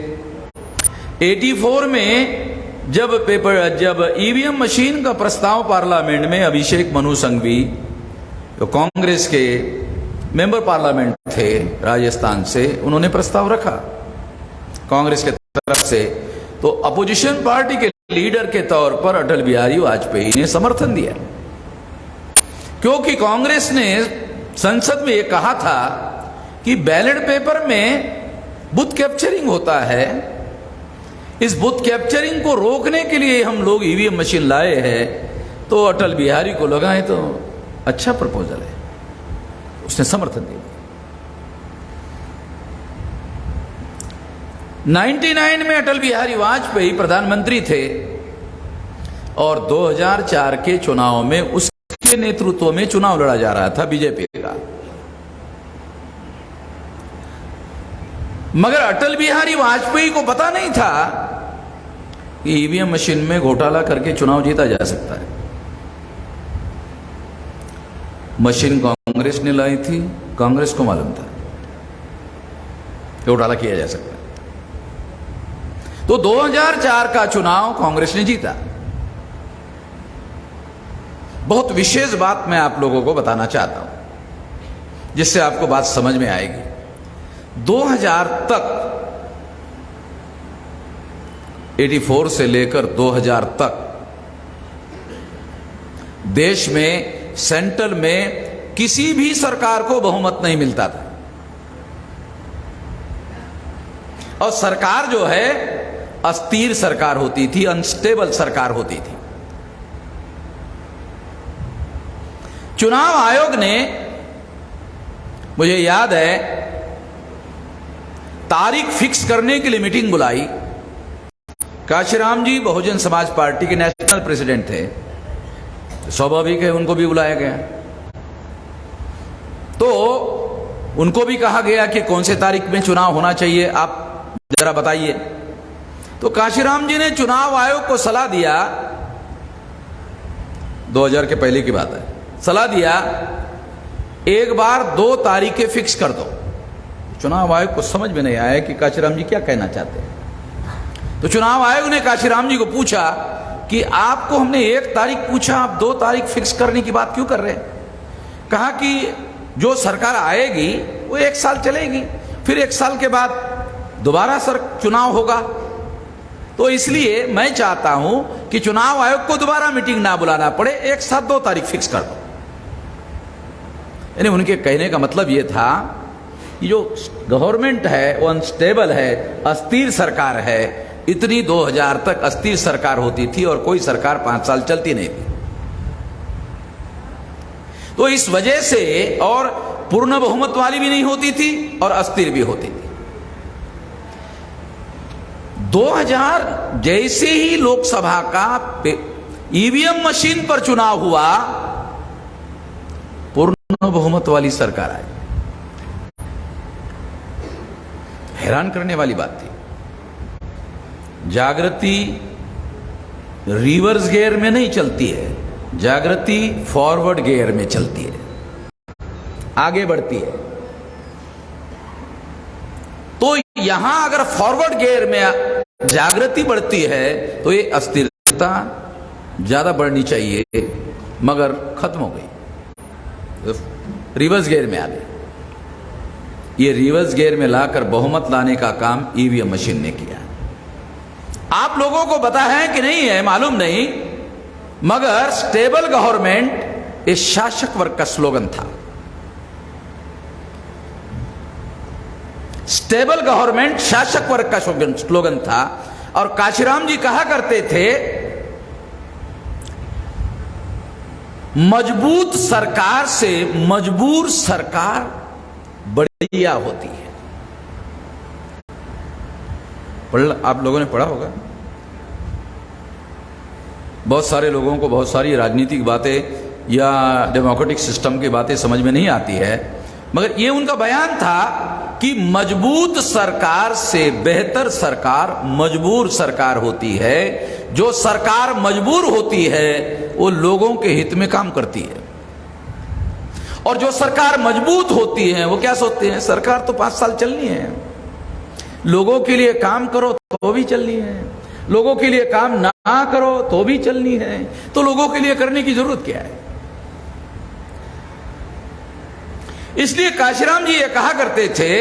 84 में जब ईवीएम मशीन का प्रस्ताव पार्लियामेंट में अभिषेक मनु सिंघवी जो कांग्रेस के मेंबर पार्लियामेंट थे राजस्थान से, उन्होंने प्रस्ताव रखा कांग्रेस के तरफ से, तो अपोजिशन पार्टी के लीडर के तौर पर अटल बिहारी वाजपेयी ने समर्थन दिया, क्योंकि कांग्रेस ने संसद में यह कहा था कि बैलेट पेपर में बूथ कैप्चरिंग होता है, इस बूथ कैप्चरिंग को रोकने के लिए हम लोग ईवीएम मशीन लाए हैं। तो अटल बिहारी को लगा है तो अच्छा प्रपोजल है, उसने समर्थन दिया। 99 में अटल बिहारी वाजपेयी प्रधानमंत्री थे और 2004 के चुनाव में उसके नेतृत्व में चुनाव लड़ा जा रहा था बीजेपी का। मगर अटल बिहारी वाजपेयी को पता नहीं था कि ईवीएम मशीन में घोटाला करके चुनाव जीता जा सकता है। मशीन कांग्रेस ने लाई थी, कांग्रेस को मालूम था घोटाला किया जा सकता है। तो 2004 का चुनाव कांग्रेस ने जीता। बहुत विशेष बात मैं आप लोगों को बताना चाहता हूं जिससे आपको बात समझ में आएगी। 2000 तक 84 से लेकर 2000 तक देश में सेंट्रल में किसी भी सरकार को बहुमत नहीं मिलता था और सरकार जो है अस्थिर सरकार होती थी, अनस्टेबल सरकार होती थी। चुनाव आयोग ने, मुझे याद है, तारीख फिक्स करने के लिए मीटिंग बुलाई। काशीराम जी बहुजन समाज पार्टी के नेशनल प्रेसिडेंट थे, स्वाभाविक है उनको भी बुलाया गया। तो उनको भी कहा गया कि कौन से तारीख में चुनाव होना चाहिए, आप जरा बताइए। तो काशीराम जी ने चुनाव आयोग को सलाह दिया 2000 के पहले की बात है, सलाह दिया एक बार 2 तारीखें फिक्स कर दो। चुनाव आयोग को समझ में नहीं आया कि काशीराम जी क्या कहना चाहते हैं। तो चुनाव आयोग ने काशीराम जी को पूछा कि आपको हमने 1 तारीख पूछा, आप 2 तारीख फिक्स करने की बात क्यों कर रहे हैं? कहा कि जो सरकार आएगी वो 1 साल चलेगी, फिर 1 साल के बाद दोबारा चुनाव होगा, तो इसलिए मैं चाहता हूं कि चुनाव आयोग को दोबारा मीटिंग ना बुलाना पड़े, एक साथ 2 तारीख फिक्स कर दो। यानी उनके कहने का मतलब यह था कि जो गवर्नमेंट है वो अनस्टेबल है, अस्थिर सरकार है। इतनी 2000 तक अस्थिर सरकार होती थी और कोई सरकार 5 साल चलती नहीं थी। तो इस वजह से, और पूर्ण बहुमत वाली भी नहीं होती थी और अस्थिर भी होती थी। 2000 जैसे ही लोकसभा का ईवीएम मशीन पर चुनाव हुआ, पूर्ण बहुमत वाली सरकार आई। हैरान करने वाली बात थी, जागृति रिवर्स गियर में नहीं चलती है, जागृति फॉरवर्ड गियर में चलती है, आगे बढ़ती है। तो यहां अगर फॉरवर्ड गियर में जागृति बढ़ती है तो ये अस्थिरता ज्यादा बढ़नी चाहिए, मगर खत्म हो गई, रिवर्स गियर में आ गई। ये रिवर्स गियर में लाकर बहुमत लाने का काम ईवीएम मशीन ने किया। आप लोगों को पता है कि नहीं है मालूम नहीं, मगर स्टेबल गवर्नमेंट इस शासक वर्ग का स्लोगन था। स्टेबल गवर्नमेंट शासक वर्ग का स्लोगन था। और काशीराम जी कहा करते थे, मजबूत सरकार से मजबूर सरकार बढ़िया होती है। आप लोगों ने पढ़ा होगा, बहुत सारे लोगों को बहुत सारी राजनीतिक बातें या डेमोक्रेटिक सिस्टम की बातें समझ में नहीं आती है, मगर यह उनका बयान था कि मजबूत सरकार से बेहतर सरकार मजबूर सरकार होती है। जो सरकार मजबूर होती है वो लोगों के हित में काम करती है, और जो सरकार मजबूत होती है वो क्या सोचते हैं, सरकार तो 5 साल चलनी है, लोगों के लिए काम करो तो भी चलनी है, लोगों के लिए काम ना करो तो भी चलनी है, तो लोगों के लिए करने की जरूरत क्या है। इसलिए काशीराम जी ये कहा करते थे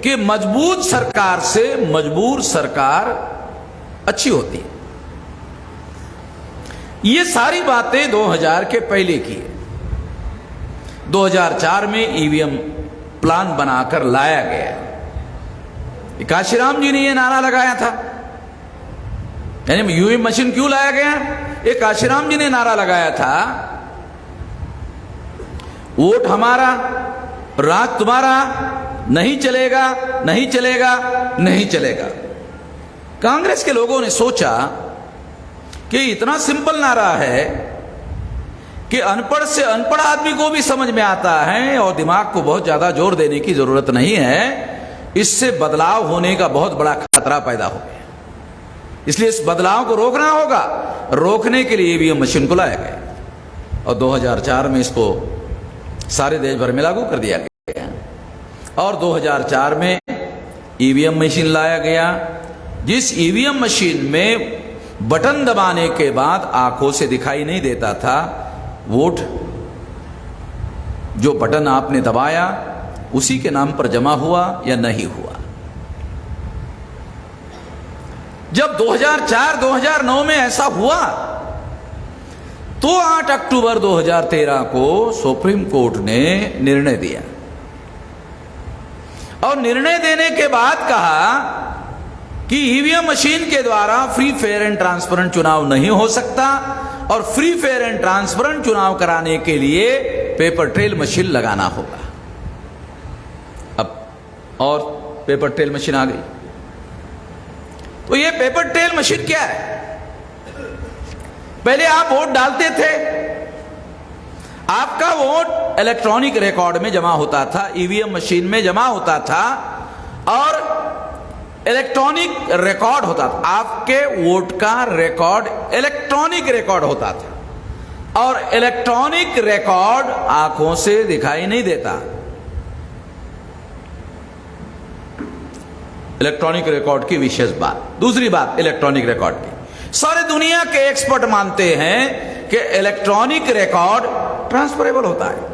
कि मजबूत सरकार से मजबूर सरकार अच्छी होती है। ये सारी बातें 2000 के पहले की है। 2004 में ईवीएम प्लान बनाकर लाया गया। काशीराम जी ने यह नारा लगाया था, यानी ईवीएम मशीन क्यों लाया गया, ये काशीराम जी ने नारा लगाया था, वोट हमारा राज तुम्हारा, नहीं चलेगा नहीं चलेगा नहीं चलेगा। कांग्रेस के लोगों ने सोचा कि इतना सिंपल नारा है कि अनपढ़ से अनपढ़ आदमी को भी समझ में आता है और दिमाग को बहुत ज्यादा जोर देने की जरूरत नहीं है, इससे बदलाव होने का बहुत बड़ा खतरा पैदा हो गया। इसलिए इस बदलाव को रोकना होगा, रोकने के लिए ईवीएम मशीन को लाया गया और 2004 में इसको सारे देश भर में लागू कर दिया गया। और 2004 में ईवीएम मशीन लाया गया, जिस ईवीएम मशीन में बटन दबाने के बाद आंखों से दिखाई नहीं देता था वोट, जो बटन आपने दबाया उसी के नाम पर जमा हुआ या नहीं हुआ। जब 2004-2009 में ऐसा हुआ तो 8 अक्टूबर 2013 को सुप्रीम कोर्ट ने निर्णय दिया और निर्णय देने के बाद कहा कि ईवीएम मशीन के द्वारा फ्री फेयर एंड ट्रांसपेरेंट चुनाव नहीं हो सकता और फ्री फेयर एंड ट्रांसपेरेंट चुनाव कराने के लिए पेपर ट्रेल मशीन लगाना होगा। अब और पेपर ट्रेल मशीन आ गई। तो ये पेपर ट्रेल मशीन क्या है? पहले आप वोट डालते थे, आपका वोट इलेक्ट्रॉनिक रिकॉर्ड में जमा होता था, ईवीएम मशीन में जमा होता था और इलेक्ट्रॉनिक रिकॉर्ड होता था। आपके वोट का रिकॉर्ड इलेक्ट्रॉनिक रिकॉर्ड होता था। और इलेक्ट्रॉनिक रिकॉर्ड आंखों से दिखाई नहीं देता। इलेक्ट्रॉनिक रिकॉर्ड की विशेष बात। दूसरी बात इलेक्ट्रॉनिक रिकॉर्ड की, सारे दुनिया के एक्सपर्ट मानते हैं कि इलेक्ट्रॉनिक रिकॉर्ड ट्रांसफरेबल होता है।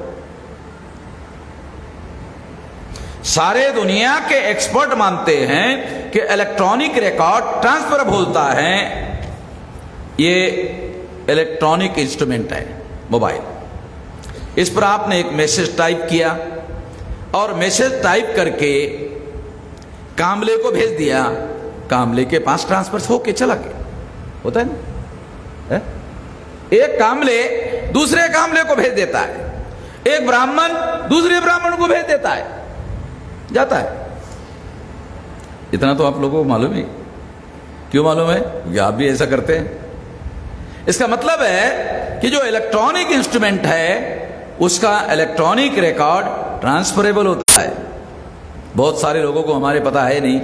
सारे दुनिया के एक्सपर्ट मानते हैं कि इलेक्ट्रॉनिक रिकॉर्ड ट्रांसफरेबल होता है। ये इलेक्ट्रॉनिक इंस्ट्रूमेंट है मोबाइल। इस पर आपने एक मैसेज टाइप किया और मैसेज टाइप करके कामले को भेज दिया, कामले के पास ट्रांसफर होके चला गया। होता है ना? एक कामले दूसरे कामले को भेज देता है, एक ब्राह्मण दूसरे ब्राह्मण को भेज देता है, जाता है। इतना तो आप लोगों को मालूम ही। क्यों मालूम है? कि आप भी ऐसा करते हैं। इसका मतलब है कि जो इलेक्ट्रॉनिक इंस्ट्रूमेंट है उसका इलेक्ट्रॉनिक रिकॉर्ड ट्रांसफरेबल होता है। बहुत सारे लोगों को हमारे पता है नहीं।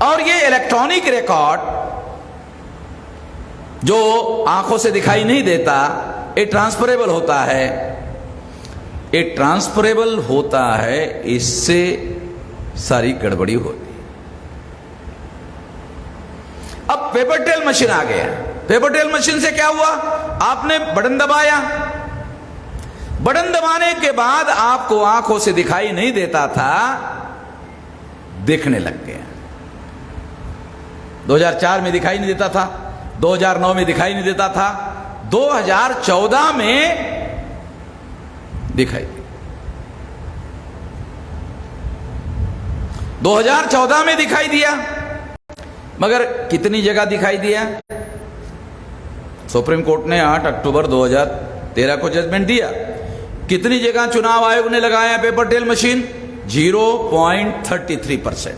और ये इलेक्ट्रॉनिक रिकॉर्ड जो आंखों से दिखाई नहीं देता, ये ट्रांसफरेबल होता है। ये ट्रांसफरेबल होता है, इससे सारी गड़बड़ी होती है। अब पेपर टेल मशीन आ गया। पेपर टेल मशीन से क्या हुआ? आपने बटन दबाया, बटन दबाने के बाद आपको आंखों से दिखाई नहीं देता था, दिखने लग गया। 2004 में दिखाई नहीं देता था, 2009 में दिखाई नहीं देता था, 2014 में दिखाई दिया। 2014 में दिखाई दिया, मगर कितनी जगह दिखाई दिया? सुप्रीम कोर्ट ने 8 अक्टूबर 2013 को जजमेंट दिया। कितनी जगह चुनाव आयोग ने लगाया पेपर टेल मशीन? 0.33%।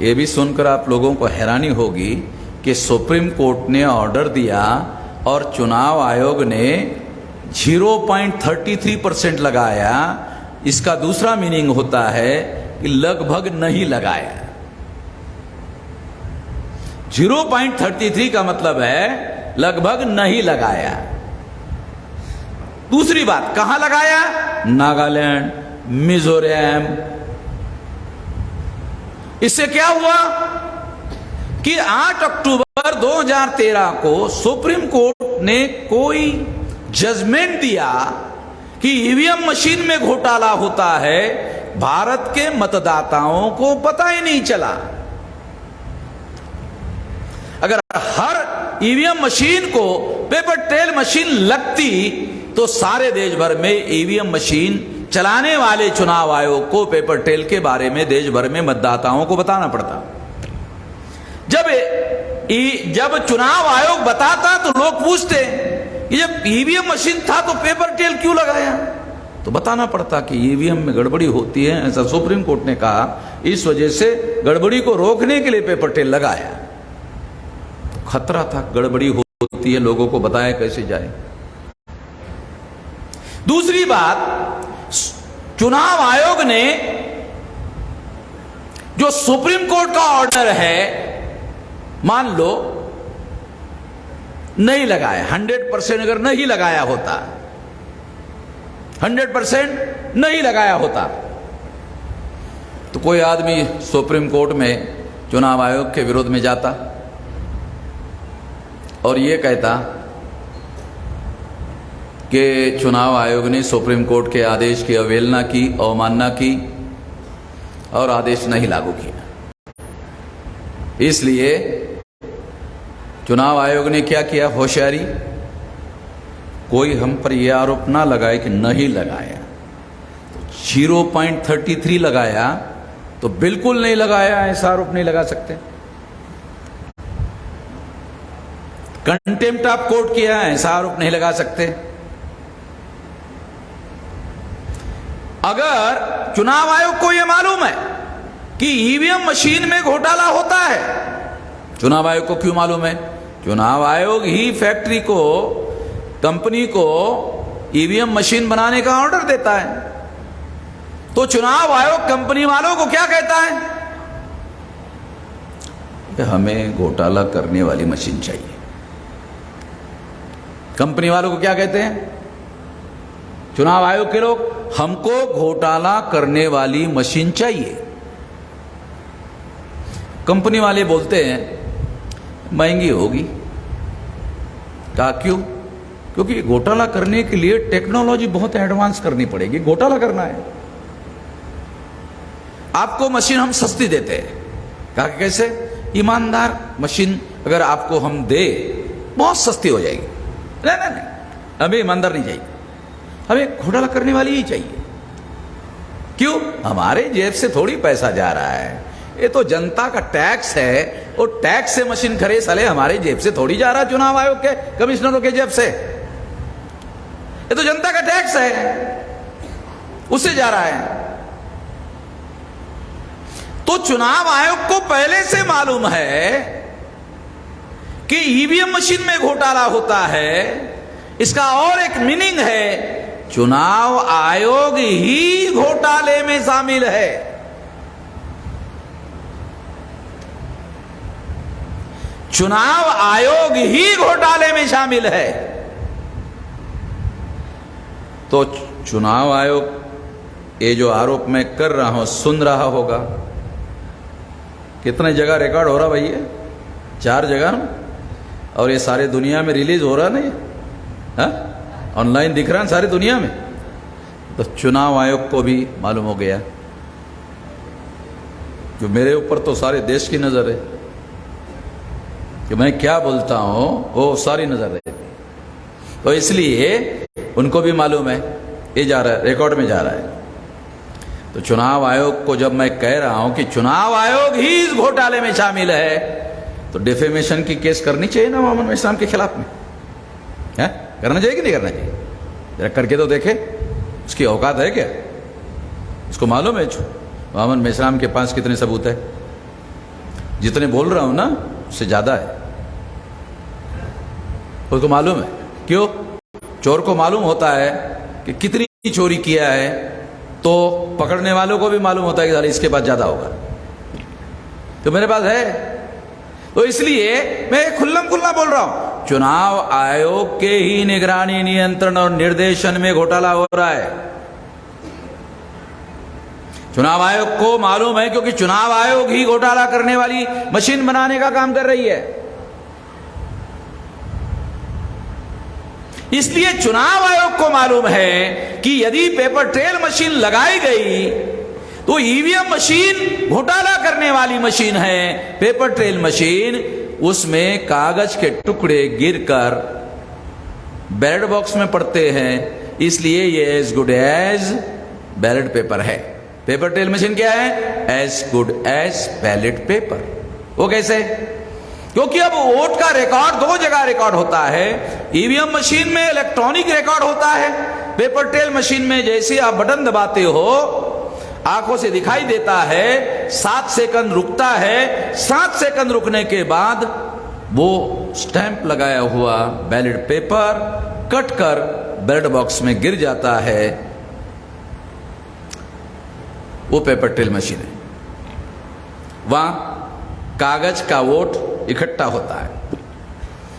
यह भी सुनकर आप लोगों को हैरानी होगी कि सुप्रीम कोर्ट ने ऑर्डर दिया और चुनाव आयोग ने 0.33% लगाया। इसका दूसरा मीनिंग होता है कि लगभग नहीं लगाया। 0.33 का मतलब है लगभग नहीं लगाया। दूसरी बात, कहां लगाया? नागालैंड, मिजोरम। इससे क्या हुआ कि 8 अक्टूबर 2013 को सुप्रीम कोर्ट ने कोई जजमेंट दिया कि ईवीएम मशीन में घोटाला होता है, भारत के मतदाताओं को पता ही नहीं चला। अगर हर ईवीएम मशीन को पेपर टेल मशीन लगती तो सारे देश भर में ईवीएम मशीन चलाने वाले चुनाव आयोग को पेपर टेल के बारे में देश भर में मतदाताओं को बताना पड़ता। जब चुनाव आयोग बताता तो लोग पूछते कि जब ईवीएम मशीन था तो पेपर टेल क्यों लगाया? तो बताना पड़ता कि ईवीएम में गड़बड़ी होती है, ऐसा सुप्रीम कोर्ट ने कहा। इस वजह से गड़बड़ी को रोकने के लिए पेपर टेल लगाया। खतरा था गड़बड़ी होती है, लोगों को बताया कैसे जाए। दूसरी बात, चुनाव आयोग ने जो सुप्रीम कोर्ट का ऑर्डर है, मान लो नहीं लगाया, 100% अगर नहीं लगाया होता, 100% नहीं लगाया होता, तो कोई आदमी सुप्रीम कोर्ट में चुनाव आयोग के विरोध में जाता और यह कहता कि चुनाव आयोग ने सुप्रीम कोर्ट के आदेश की अवहेलना की, अवमानना की और आदेश नहीं लागू किया। इसलिए चुनाव आयोग ने क्या किया? होशियारी, कोई हम पर यह आरोप ना लगाए कि नहीं लगाया। 0.33 लगाया तो बिल्कुल नहीं लगाया, ऐसा आरोप नहीं लगा सकते। कंटेम्प्ट ऑफ कोर्ट किया, ऐसा आरोप नहीं लगा सकते। अगर चुनाव आयोग को यह मालूम है कि ईवीएम मशीन में घोटाला होता है, चुनाव आयोग को क्यों मालूम है? चुनाव आयोग ही फैक्ट्री को, कंपनी को ईवीएम मशीन बनाने का ऑर्डर देता है। तो चुनाव आयोग कंपनी वालों को क्या कहता है कि हमें घोटाला करने वाली मशीन चाहिए। कंपनी वालों को क्या कहते हैं? चुनाव आयोग के लोग, हमको घोटाला करने वाली मशीन चाहिए। कंपनी वाले बोलते हैं महंगी होगी। कहा क्यों? क्योंकि घोटाला करने के लिए टेक्नोलॉजी बहुत एडवांस करनी पड़ेगी। घोटाला करना है, आपको मशीन हम सस्ती देते हैं। कहा कि कैसे? ईमानदार मशीन अगर आपको हम दे बहुत सस्ती हो जाएगी। नहीं, हमें ईमानदार नहीं चाहिए, हमें घोटाला करने वाली ही चाहिए। क्यों? हमारे जेब से थोड़ी पैसा जा रहा है, ये तो जनता का टैक्स है। और टैक्स से मशीन खरीद साले हमारे जेब से थोड़ी जा रहा है, चुनाव आयोग के कमिश्नरों के जेब से। ये तो जनता का टैक्स है, उससे जा रहा है। तो चुनाव आयोग को पहले से मालूम है कि ईवीएम मशीन में घोटाला होता है। इसका और एक मीनिंग है, चुनाव आयोग ही घोटाले में शामिल है। चुनाव आयोग ही घोटाले में शामिल है। तो चुनाव आयोग ये जो आरोप मैं कर रहा हूं सुन रहा होगा। कितने जगह रिकॉर्ड हो रहा भैया? 4 जगह, और ये सारे दुनिया में रिलीज हो रहा नहीं? ऑनलाइन दिख रहा है सारी दुनिया में। तो चुनाव आयोग को भी मालूम हो गया कि मेरे ऊपर तो सारे देश की नजर है, कि मैं क्या बोलता हूं वो सारी नजर है। तो इसलिए उनको भी मालूम है, ये जा रहा है, रिकॉर्ड में जा रहा है। तो चुनाव आयोग को जब मैं कह रहा हूं कि चुनाव आयोग ही इस घोटाले में शामिल है, तो डिफेमेशन की केस करनी चाहिए ना मोहम्मद मेश्राम के खिलाफ में? है करना चाहिए कि नहीं करना चाहिए? जरा करके तो देखे, उसकी औकात है क्या? उसको मालूम है मोहम्मद मेश्राम के पास कितने सबूत है? जितने बोल रहा हूं ना उससे ज्यादा है, उसको मालूम है। क्यों? चोर को मालूम होता है कि कितनी चोरी किया है, तो पकड़ने वालों को भी मालूम होता है कि साले इसके पास ज्यादा होगा, तो मेरे पास है। तो इसलिए मैं खुल्लम खुल्ला बोल रहा हूं, चुनाव आयोग के ही निगरानी, नियंत्रण और निर्देशन में घोटाला हो रहा है। चुनाव आयोग को मालूम है, क्योंकि चुनाव आयोग ही घोटाला करने वाली मशीन बनाने का काम कर रही है। इसलिए चुनाव आयोग को मालूम है कि यदि पेपर ट्रेल मशीन लगाई गई तो ईवीएम मशीन घोटाला करने वाली मशीन है। पेपर ट्रेल मशीन, उसमें कागज के टुकड़े गिरकर बैलेट बॉक्स में पड़ते हैं, इसलिए ये as good as ballot paper है। पेपर ट्रेल मशीन क्या है? As good as ballot paper. वो कैसे? क्योंकि अब वोट का रिकॉर्ड 2 जगह रिकॉर्ड होता है। ईवीएम मशीन में इलेक्ट्रॉनिक रिकॉर्ड होता है, पेपर ट्रेल मशीन में जैसे आप बटन दबाते हो आंखों से दिखाई देता है, 7 सेकंड रुकता है, 7 सेकंड रुकने के बाद वो स्टैंप लगाया हुआ बैलेट पेपर कट कर बैलेट बॉक्स में गिर जाता है। वो पेपर ट्रेल मशीन है। वहां कागज का वोट इकट्ठा होता है।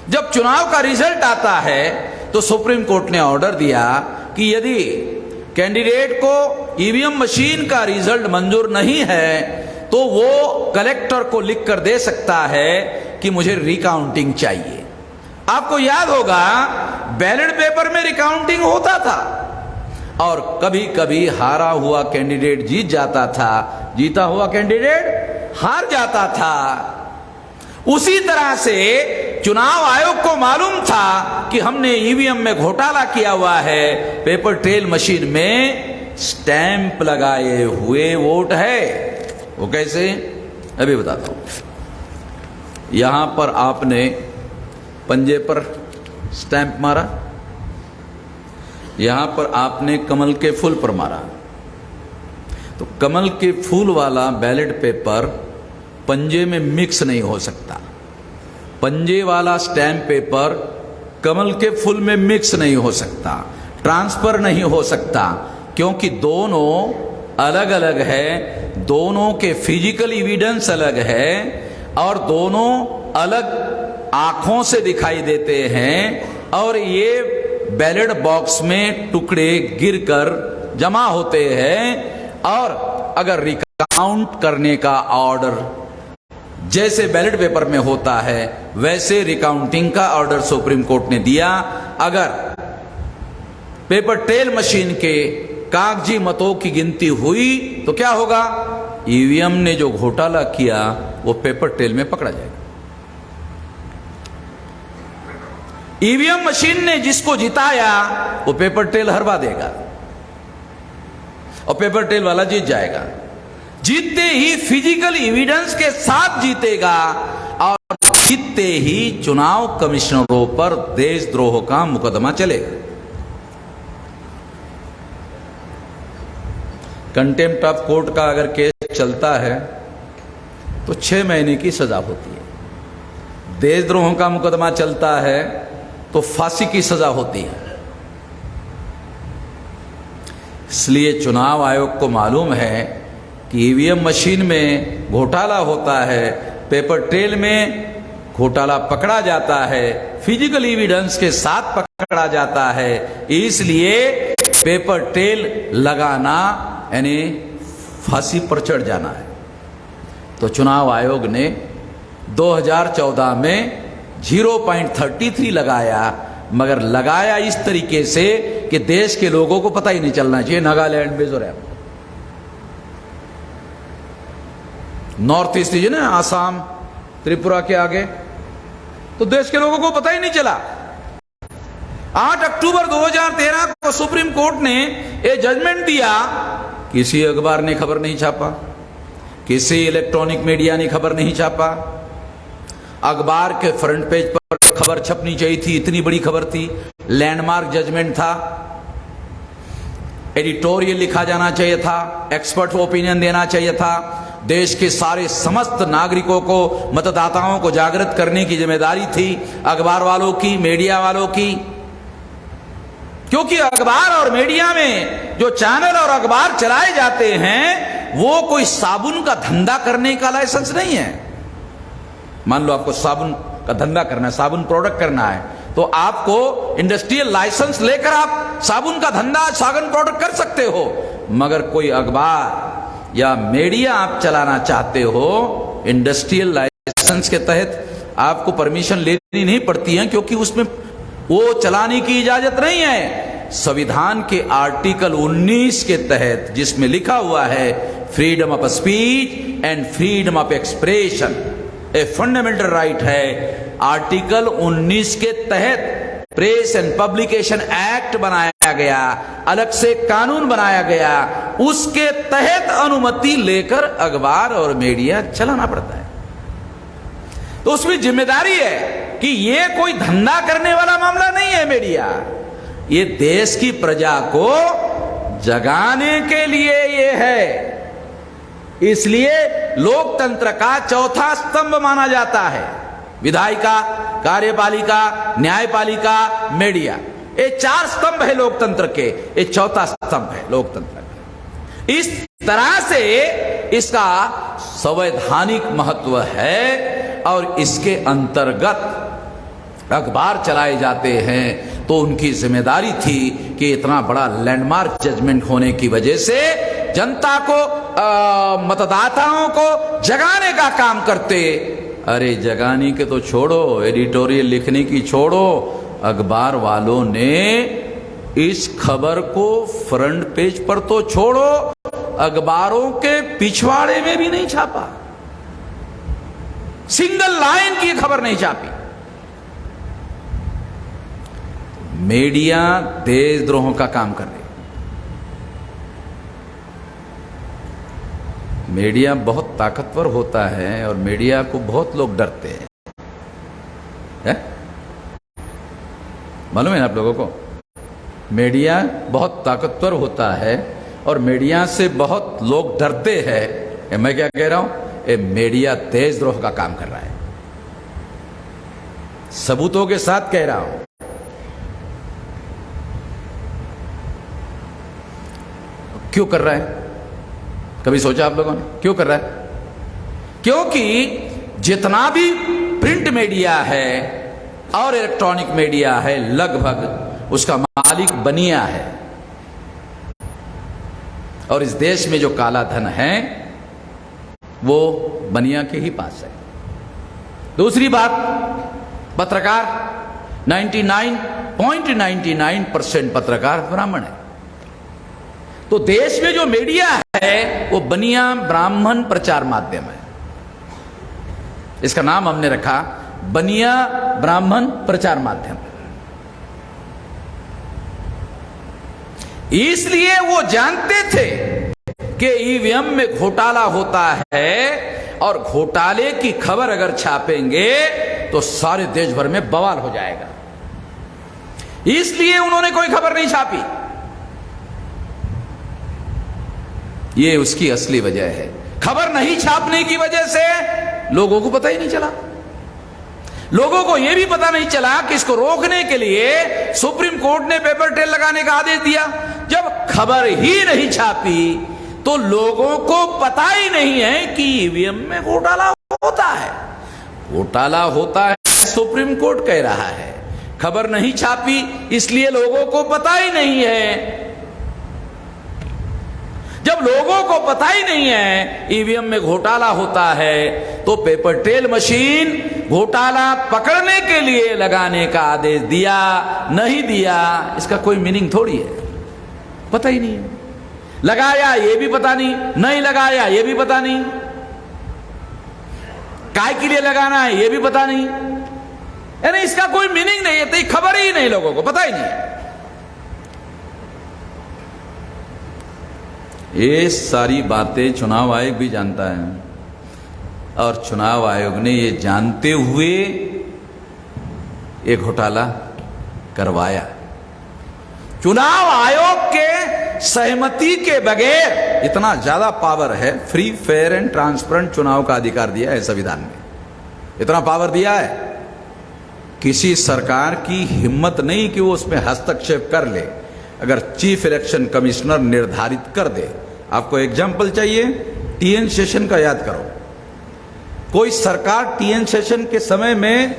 जब चुनाव का रिजल्ट आता है तो सुप्रीम कोर्ट ने ऑर्डर दिया कि यदि कैंडिडेट को ईवीएम मशीन का रिजल्ट मंजूर नहीं है तो वो कलेक्टर को लिख कर दे सकता है कि मुझे रिकाउंटिंग चाहिए। आपको याद होगा बैलेट पेपर में रिकाउंटिंग होता था और कभी कभी हारा हुआ कैंडिडेट जीत जाता था, जीता हुआ कैंडिडेट हार जाता था। उसी तरह से चुनाव आयोग को मालूम था कि हमने ईवीएम में घोटाला किया हुआ है, पेपर ट्रेल मशीन में स्टैंप लगाए हुए वोट है। वो कैसे? अभी बताता हूं। यहां पर आपने पंजे पर स्टैंप मारा, यहां पर आपने कमल के फूल पर मारा, तो कमल के फूल वाला बैलेट पेपर पंजे में मिक्स नहीं हो सकता। पंजे वाला स्टैंप पेपर कमल के फूल में मिक्स नहीं हो सकता, ट्रांसफर नहीं हो सकता, क्योंकि दोनों अलग अलग है, दोनों के फिजिकल एविडेंस अलग है। और दोनों अलग आंखों से दिखाई देते हैं और ये बैलेट बॉक्स में टुकड़े गिरकर जमा होते हैं। और अगर रिकाउंट करने का ऑर्डर जैसे बैलेट पेपर में होता है वैसे रिकाउंटिंग का ऑर्डर सुप्रीम कोर्ट ने दिया। अगर पेपर ट्रेल मशीन के कागजी मतों की गिनती हुई तो क्या होगा? ईवीएम ने जो घोटाला किया वो पेपर ट्रेल में पकड़ा जाएगा। ईवीएम मशीन ने जिसको जिताया वो पेपर ट्रेल हरवा देगा और पेपर ट्रेल वाला जीत जाएगा। जीतते ही फिजिकल एविडेंस के साथ जीतेगा और जीतते ही चुनाव कमिश्नरों पर देशद्रोह का मुकदमा चलेगा। कंटेम्प्ट ऑफ कोर्ट का अगर केस चलता है तो 6 महीने की सजा होती है। देशद्रोह का मुकदमा चलता है तो फांसी की सजा होती है। इसलिए चुनाव आयोग को मालूम है कि ईवीएम मशीन में घोटाला होता है, पेपर ट्रेल में घोटाला पकड़ा जाता है, फिजिकल एविडेंस के साथ पकड़ा जाता है। इसलिए पेपर ट्रेल लगाना यानी फांसी पर चढ़ जाना है। तो चुनाव आयोग ने 2014 में 0.33 लगाया, मगर लगाया इस तरीके से कि देश के लोगों को पता ही नहीं चलना चाहिए नागालैंड, मिजोरम, नॉर्थ ईस्ट है ना, आसाम, त्रिपुरा के आगे, तो देश के लोगों को पता ही नहीं चला। 8 अक्टूबर 2013 को सुप्रीम कोर्ट ने ये जजमेंट दिया। किसी अखबार ने खबर नहीं छापा, किसी इलेक्ट्रॉनिक मीडिया ने खबर नहीं छापा। अखबार के फ्रंट पेज पर खबर छपनी चाहिए थी, इतनी बड़ी खबर थी, लैंडमार्क जजमेंट था। एडिटोरियल लिखा जाना चाहिए था, एक्सपर्ट ओपिनियन देना चाहिए था। देश के सारे समस्त नागरिकों को, मतदाताओं को जागृत करने की जिम्मेदारी थी अखबार वालों की, मीडिया वालों की। क्योंकि अखबार और मीडिया में जो चैनल और अखबार चलाए जाते हैं वो कोई साबुन का धंधा करने का लाइसेंस नहीं है। मान लो आपको साबुन का धंधा करना है, साबुन प्रोडक्ट करना है, तो आपको इंडस्ट्रियल लाइसेंस लेकर आप साबुन का धंधा, साबुन प्रोडक्ट कर सकते हो। मगर कोई अखबार या मीडिया आप चलाना चाहते हो, इंडस्ट्रियल लाइसेंस के तहत आपको परमिशन लेनी नहीं पड़ती है, क्योंकि उसमें वो चलाने की इजाजत नहीं है। संविधान के आर्टिकल 19 के तहत, जिसमें लिखा हुआ है freedom of speech and freedom of expression a fundamental right है। आर्टिकल 19 के तहत प्रेस एंड पब्लिकेशन एक्ट बनाया गया, अलग से कानून बनाया गया, उसके तहत अनुमति लेकर अखबार और मीडिया चलाना पड़ता है। तो उसमें जिम्मेदारी है कि ये कोई धंधा करने वाला मामला नहीं है मीडिया, ये देश की प्रजा को जगाने के लिए ये है। इसलिए लोकतंत्र का चौथा स्तंभ माना जाता है, विधायिका, कार्यपालिका, न्यायपालिका, मीडिया। ये 4 स्तंभ है लोकतंत्र के, ये चौथा स्तंभ है लोकतंत्र का। इस तरह से इसका संवैधानिक महत्व है और इसके अंतर्गत अखबार चलाए जाते हैं। तो उनकी जिम्मेदारी थी कि इतना बड़ा लैंडमार्क जजमेंट होने की वजह से जनता को, मतदाताओं को जगाने का काम करते। अरे जगाने के तो छोड़ो, एडिटोरियल लिखने की छोड़ो, अखबार वालों ने इस खबर को फ्रंट पेज पर तो छोड़ो, अखबारों के पिछवाड़े में भी नहीं छापा, सिंगल लाइन की खबर नहीं छापी। मीडिया देशद्रोह का काम कर रही है। मीडिया बहुत ताकतवर होता है और मीडिया को बहुत लोग डरते हैं, मालूम है आप लोगों को? मीडिया बहुत ताकतवर होता है और मीडिया से बहुत लोग डरते हैं। मैं क्या कह रहा हूं? ये मीडिया देशद्रोह का काम कर रहा है, सबूतों के साथ कह रहा हूं। क्यों कर रहा है? कभी सोचा आप लोगों ने क्यों कर रहा है? क्योंकि जितना भी प्रिंट मीडिया है और इलेक्ट्रॉनिक मीडिया है, लगभग उसका मालिक बनिया है। और इस देश में जो काला धन है वो बनिया के ही पास है। दूसरी बात, पत्रकार 99.99% पत्रकार ब्राह्मण है। तो देश में जो मीडिया है वो बनिया ब्राह्मण प्रचार माध्यम है। इसका नाम हमने रखा बनिया ब्राह्मण प्रचार माध्यम। इसलिए वो जानते थे कि ईवीएम में घोटाला होता है और घोटाले की खबर अगर छापेंगे तो सारे देश भर में बवाल हो जाएगा। इसलिए उन्होंने कोई खबर नहीं छापी। ये उसकी असली वजह है। खबर नहीं छापने की वजह से लोगों को पता ही नहीं चला। लोगों को यह भी पता नहीं चला कि इसको रोकने के लिए सुप्रीम कोर्ट ने पेपर ट्रेल लगाने का आदेश दिया। जब खबर ही नहीं छापी तो लोगों को पता ही नहीं है कि ईवीएम में घोटाला होता है। घोटाला होता है सुप्रीम कोर्ट कह रहा है, खबर नहीं छापी इसलिए लोगों को पता ही नहीं है। जब लोगों को पता ही नहीं है ईवीएम में घोटाला होता है तो पेपर ट्रेल मशीन घोटाला पकड़ने के लिए लगाने का आदेश दिया नहीं दिया इसका कोई मीनिंग थोड़ी है। पता ही नहीं है। लगाया ये भी पता नहीं, नहीं लगाया ये भी पता नहीं, काय के लिए लगाना है ये भी पता नहीं। यानी इसका कोई मीनिंग नहीं है, तो खबर ही नहीं, लोगों को पता ही नहीं है। ये सारी बातें चुनाव आयोग भी जानता है और चुनाव आयोग ने ये जानते हुए ये घोटाला करवाया। चुनाव आयोग के सहमति के बगैर इतना ज्यादा पावर है, फ्री फेयर एंड ट्रांसपेरेंट चुनाव का अधिकार दिया है संविधान में, इतना पावर दिया है। किसी सरकार की हिम्मत नहीं कि वो उसमें हस्तक्षेप कर ले अगर चीफ इलेक्शन कमिश्नर निर्धारित कर दे। आपको एग्जाम्पल चाहिए, टीएन सेशन का याद करो। कोई सरकार टीएन सेशन के समय में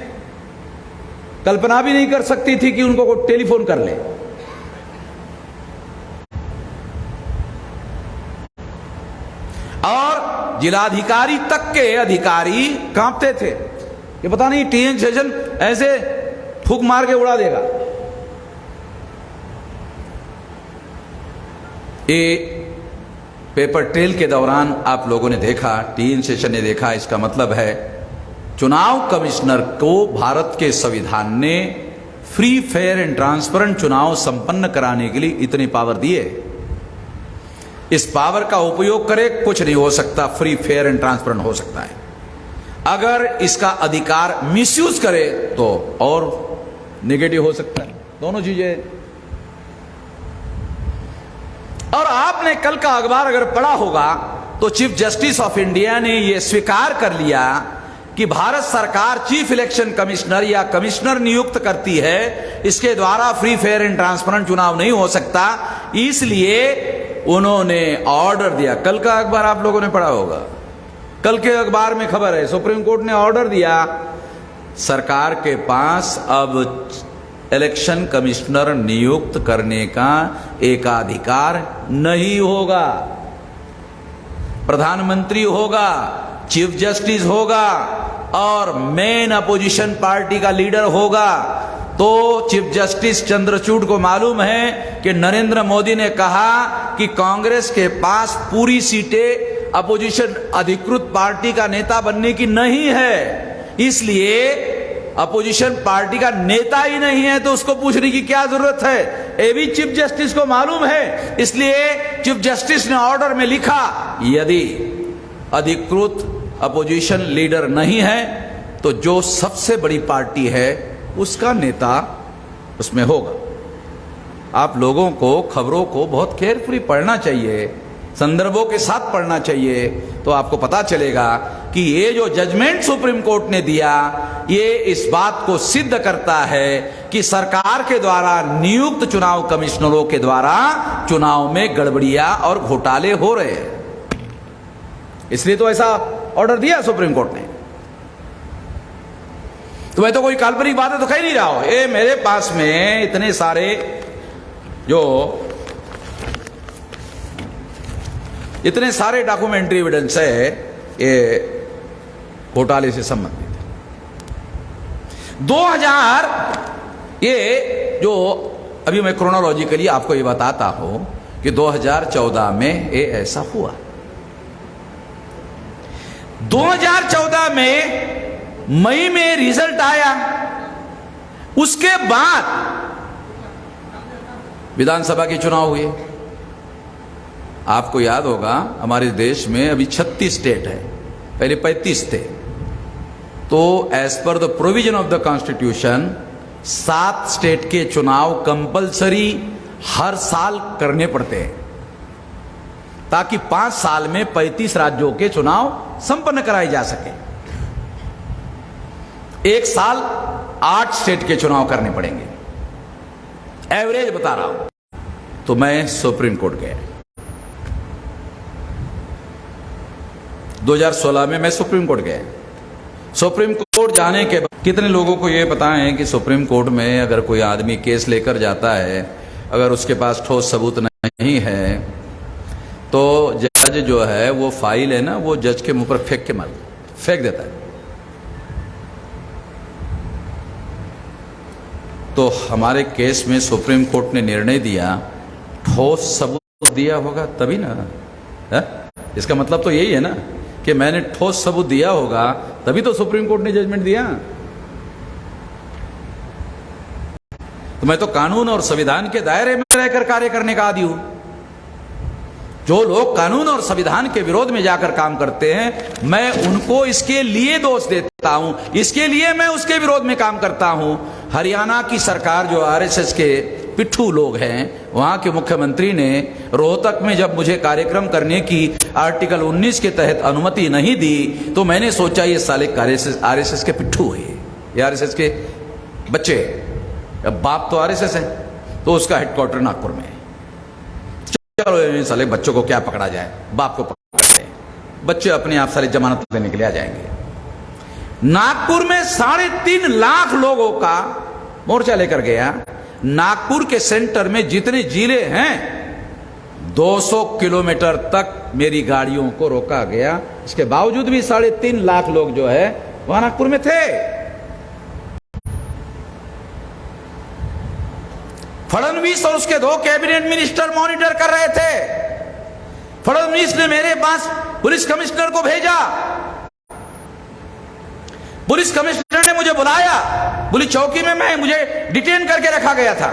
कल्पना भी नहीं कर सकती थी कि उनको कोई टेलीफोन कर ले। और जिलाधिकारी तक के अधिकारी कांपते थे कि पता नहीं टीएन सेशन ऐसे फूंक मार के उड़ा देगा। ये पेपर ट्रेल के दौरान आप लोगों ने देखा, टीएन सेशन ने देखा। इसका मतलब है चुनाव कमिश्नर को भारत के संविधान ने फ्री फेयर एंड ट्रांसपेरेंट चुनाव संपन्न कराने के लिए इतनी पावर दिए। इस पावर का उपयोग करे कुछ नहीं हो सकता, फ्री फेयर एंड ट्रांसपेरेंट हो सकता है। अगर इसका अधिकार मिसयूज करे तो और नेगेटिव हो सकता है। दोनों चीजें। और आपने कल का अखबार अगर पढ़ा होगा तो चीफ जस्टिस ऑफ इंडिया ने यह स्वीकार कर लिया कि भारत सरकार चीफ इलेक्शन कमिश्नर या कमिश्नर नियुक्त करती है, इसके द्वारा फ्री फेयर एंड ट्रांसपेरेंट चुनाव नहीं हो सकता। इसलिए उन्होंने ऑर्डर दिया। कल का अखबार आप लोगों ने पढ़ा होगा, कल के अखबार में खबर है सुप्रीम कोर्ट ने ऑर्डर दिया सरकार के पास अब इलेक्शन कमिश्नर नियुक्त करने का एकाधिकार नहीं होगा। प्रधानमंत्री होगा, चीफ जस्टिस होगा और मेन अपोजिशन पार्टी का लीडर होगा। तो चीफ जस्टिस चंद्रचूड़ को मालूम है कि नरेंद्र मोदी ने कहा कि कांग्रेस के पास पूरी सीटें अपोजिशन अधिकृत पार्टी का नेता बनने की नहीं है, इसलिए अपोजिशन पार्टी का नेता ही नहीं है तो उसको पूछने की क्या जरूरत है। ये भी चीफ जस्टिस को मालूम है, इसलिए चीफ जस्टिस ने ऑर्डर में लिखा यदि अधिकृत अपोजिशन लीडर नहीं है तो जो सबसे बड़ी पार्टी है उसका नेता उसमें होगा। आप लोगों को खबरों को बहुत केयरफुली पढ़ना चाहिए, संदर्भों के साथ पढ़ना चाहिए, तो आपको पता चलेगा कि ये जो जजमेंट सुप्रीम कोर्ट ने दिया ये इस बात को सिद्ध करता है कि सरकार के द्वारा नियुक्त चुनाव कमिश्नरों के द्वारा चुनाव में गड़बड़ियां और घोटाले हो रहे हैं। इसलिए तो ऐसा ऑर्डर दिया सुप्रीम कोर्ट ने। तो मैं तो कोई काल्पनिक बात है तो कह नहीं रहा हूं। ये मेरे पास में इतने सारे डॉक्यूमेंट्री एविडेंस है ये घोटाले से संबंधित। 2000 ये जो अभी मैं क्रोनोलॉजिकली आपको ये बताता हूं कि 2014 में ये ऐसा हुआ। 2014 में मई में रिजल्ट आया, उसके बाद विधानसभा के चुनाव हुए। आपको याद होगा हमारे देश में अभी 36 स्टेट है, पहले 35 थे। तो as per the provision of the constitution 7 state के चुनाव कंपलसरी हर साल करने पड़ते हैं, ताकि 5 साल में 35 राज्यों के चुनाव संपन्न कराए जा सके। एक साल 8 स्टेट के चुनाव करने पड़ेंगे, एवरेज बता रहा हूं। तो मैं सुप्रीम कोर्ट गया 2016 में, मैं सुप्रीम कोर्ट गया। सुप्रीम कोर्ट जाने के बाद कितने लोगों को यह पता है कि सुप्रीम कोर्ट में अगर कोई आदमी केस लेकर जाता है, अगर उसके पास ठोस सबूत नहीं है तो जज जो है वो फाइल है ना, वो जज के मुंह पर फेंक देता है। तो हमारे केस में सुप्रीम कोर्ट ने निर्णय दिया, ठोस सबूत दिया होगा तभी ना है? इसका मतलब तो यही है ना कि मैंने ठोस सबूत दिया होगा तभी तो सुप्रीम कोर्ट ने जजमेंट दिया। तो मैं तो कानून और संविधान के दायरे में रहकर कार्य करने का आदी हूं। जो लोग कानून और संविधान के विरोध में जाकर काम करते हैं, मैं उनको इसके लिए दोष देता हूं, इसके लिए मैं उसके विरोध में काम करता हूं। हरियाणा की सरकार जो आरएसएस के पिट्ठू लोग हैं, वहां के मुख्यमंत्री ने रोहतक में जब मुझे कार्यक्रम करने की आर्टिकल 19 के तहत अनुमति नहीं दी, तो मैंने सोचा ये साले आरएसएस के पिट्ठू है, ये आरएसएस के बच्चे। अब बाप तो आरएसएस है, तो उसका हेडक्वार्टर नागपुर में है। चलो साले बच्चों को क्या पकड़ा जाए, बाप को पकड़ा जाए, बच्चे अपने आप सारे जमानत देने के लिए आ जाएंगे। नागपुर में 3.5 लाख लोगों का मोर्चा लेकर गया। नागपुर के सेंटर में जितने जिले हैं 200 किलोमीटर तक मेरी गाड़ियों को रोका गया। इसके बावजूद भी 3.5 लाख लोग जो है वहां नागपुर में थे। फडणवीस और उसके 2 कैबिनेट मिनिस्टर मॉनिटर कर रहे थे। फडणवीस ने मेरे पास पुलिस कमिश्नर को भेजा। पुलिस कमिश्नर ने मुझे बुलाया, पुलिस चौकी में मुझे डिटेन करके रखा गया था।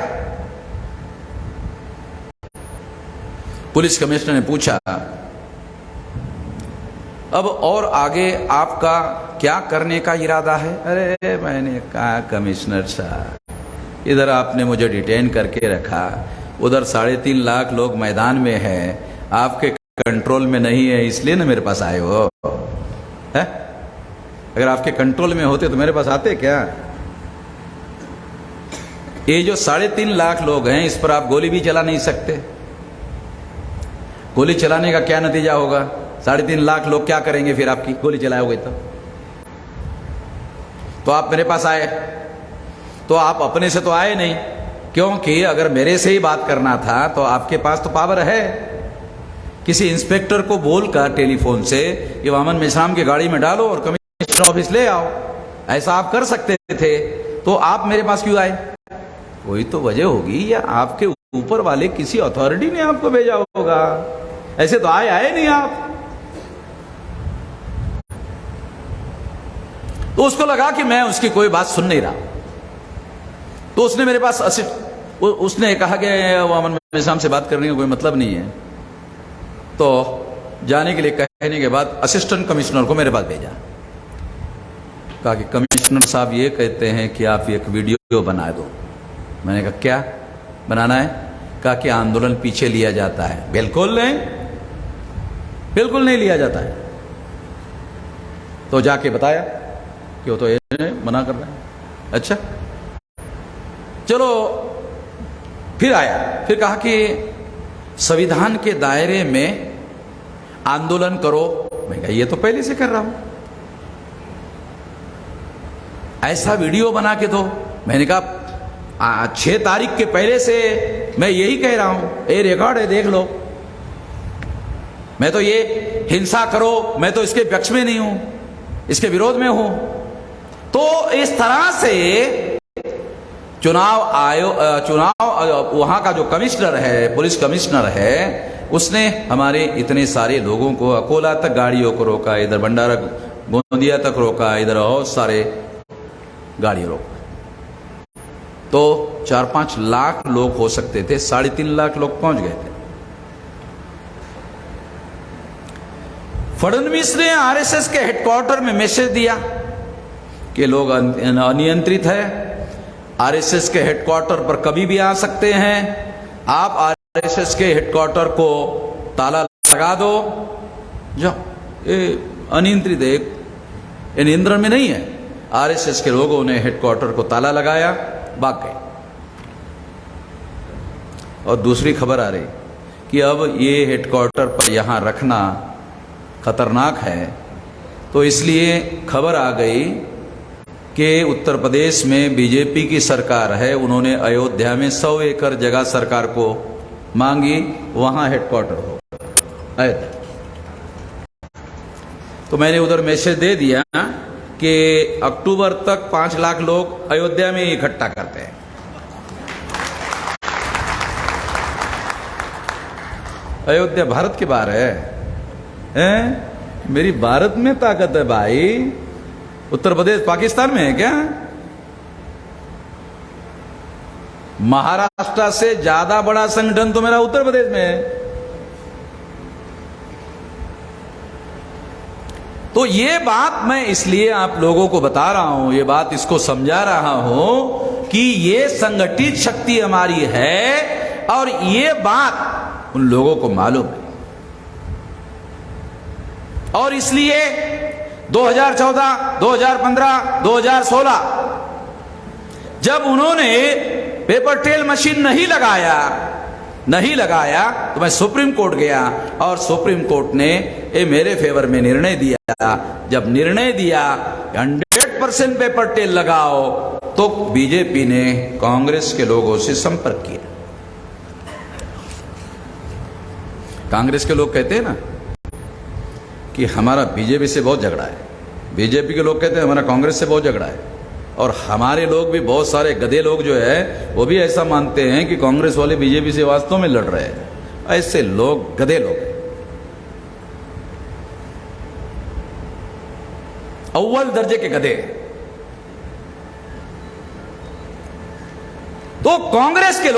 पुलिस कमिश्नर ने पूछा, अब और आगे आपका क्या करने का इरादा है? अरे मैंने कहा कमिश्नर साहब, इधर आपने मुझे डिटेन करके रखा, उधर 3.5 लाख लोग मैदान में हैं, आपके कंट्रोल में नहीं है, इसलिए ना मेरे पास आए हो है? अगर आपके कंट्रोल में होते तो मेरे पास आते क्या? ये जो 3.5 लाख लोग हैं, इस पर आप गोली भी चला नहीं सकते। गोली चलाने का क्या नतीजा होगा? 3.5 लाख लोग क्या करेंगे फिर आपकी गोली चलाओगे तो आप मेरे पास आए, तो आप अपने से तो आए नहीं, क्योंकि अगर मेरे से ही बात करना था तो आपके पास तो पावर है। किसी इंस्पेक्टर को बोलकर टेलीफोन से कि वामन मेश्राम की गाड़ी में डालो और कमिश्नर ऑफिस ले आओ, ऐसा आप कर सकते थे। तो आप मेरे पास क्यों आए? कोई तो वजह होगी, या आपके ऊपर वाले किसी अथॉरिटी ने आपको भेजा होगा। ऐसे तो आए नहीं आप। तो उसको लगा कि मैं उसकी कोई बात सुन नहीं रहा, तो उसने मेरे पास उसने कहा कि वामन मेश्राम से बात करने का कोई मतलब नहीं है। तो जाने के लिए कहने के बाद असिस्टेंट कमिश्नर को मेरे पास भेजा। कहा कि कमिश्नर साहब ये कहते हैं कि आप एक वीडियो बना दो। मैंने कहा क्या बनाना है? कहा कि आंदोलन पीछे लिया जाता है। बिल्कुल नहीं, बिल्कुल नहीं लिया जाता है। तो जाके बताया कि वो तो ये मना कर रहा है। अच्छा चलो, फिर आया, फिर कहा कि संविधान के दायरे में आंदोलन करो। मैं कहा ये तो पहले से कर रहा हूं। ऐसा वीडियो बना के दो। मैंने कहा 6 तारीख के पहले से मैं यही कह रहा हूं, ये रिकॉर्ड है, देख लो। मैं तो ये हिंसा करो, मैं तो इसके पक्ष में नहीं हूं, इसके विरोध में हूं। तो इस तरह से चुनाव वहां का जो कमिश्नर है, पुलिस कमिश्नर है, उसने हमारे इतने सारे लोगों को अकोला तक गाड़ियों को रोका, इधर भंडारा गोंदिया तक रोका, इधर बहुत सारे गाड़ियां रोका। तो 4-5 लाख लोग हो सकते थे, 3.5 लाख लोग पहुंच गए थे। फडणवीस ने आरएसएस के हेडक्वार्टर में मैसेज दिया कि लोग अनियंत्रित है, आरएसएस के हेडक्वार्टर पर कभी भी आ सकते हैं, आप आरएसएस के हेडक्वार्टर को ताला लगा दो। जाओ, ये अनियंत्रित है, ये नियंत्रण में नहीं है। आरएसएस के लोगों ने हेडक्वार्टर को ताला लगाया, भाग गए। और दूसरी खबर आ रही कि अब ये हेडक्वार्टर पर यहां रखना खतरनाक है, तो इसलिए खबर आ गई कि उत्तर प्रदेश में बीजेपी की सरकार है, उन्होंने अयोध्या में 100 एकड़ जगह सरकार को मांगी, वहां हेडक्वार्टर हो अयोध्या। तो मैंने उधर मैसेज दे दिया कि अक्टूबर तक 5 लाख लोग अयोध्या में इकट्ठा करते हैं। अयोध्या भारत के बाहर है? मेरी भारत में ताकत है भाई, उत्तर प्रदेश पाकिस्तान में है क्या? महाराष्ट्र से ज्यादा बड़ा संगठन तो मेरा उत्तर प्रदेश में है। तो ये बात मैं इसलिए आप लोगों को बता रहा हूं, ये बात इसको समझा रहा हूं कि ये संगठित शक्ति हमारी है और ये बात उन लोगों को मालूम है। और इसलिए 2014, 2015, 2016 जब उन्होंने पेपर ट्रेल मशीन नहीं लगाया तो मैं सुप्रीम कोर्ट गया और सुप्रीम कोर्ट ने ये मेरे फेवर में निर्णय दिया। जब निर्णय दिया 100% पेपर ट्रेल लगाओ, तो बीजेपी ने कांग्रेस के लोगों से संपर्क किया। कांग्रेस के लोग कहते हैं ना कि हमारा बीजेपी से बहुत झगड़ा है, बीजेपी के लोग कहते हैं हमारा कांग्रेस से बहुत झगड़ा है, और हमारे लोग भी, बहुत सारे गधे लोग जो है वो भी ऐसा मानते हैं कि कांग्रेस वाले बीजेपी से वास्तव में लड़ रहे हैं। ऐसे लोग गधे लोग हैं, अव्वल दर्जे के गधे। तो कांग्रेस के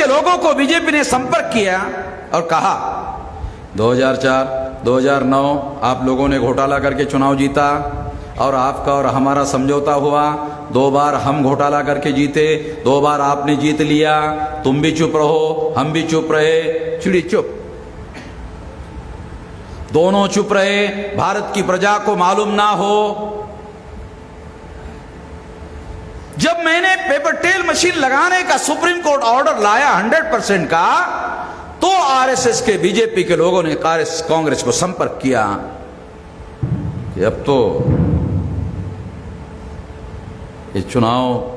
लोगों को बीजेपी ने संपर्क किया और कहा 2004, 2009 आप लोगों ने घोटाला करके चुनाव जीता और आपका और हमारा समझौता हुआ, 2 बार हम घोटाला करके जीते, 2 बार आपने जीत लिया, तुम भी चुप रहो, हम भी चुप रहे, चिड़ी चुप, दोनों चुप रहे, भारत की प्रजा को मालूम ना हो। जब मैंने पेपर ट्रेल मशीन लगाने का सुप्रीम कोर्ट ऑर्डर लाया 100% का, तो आरएसएस के, बीजेपी के लोगों ने कांग्रेस को संपर्क किया कि अब तो ये चुनाव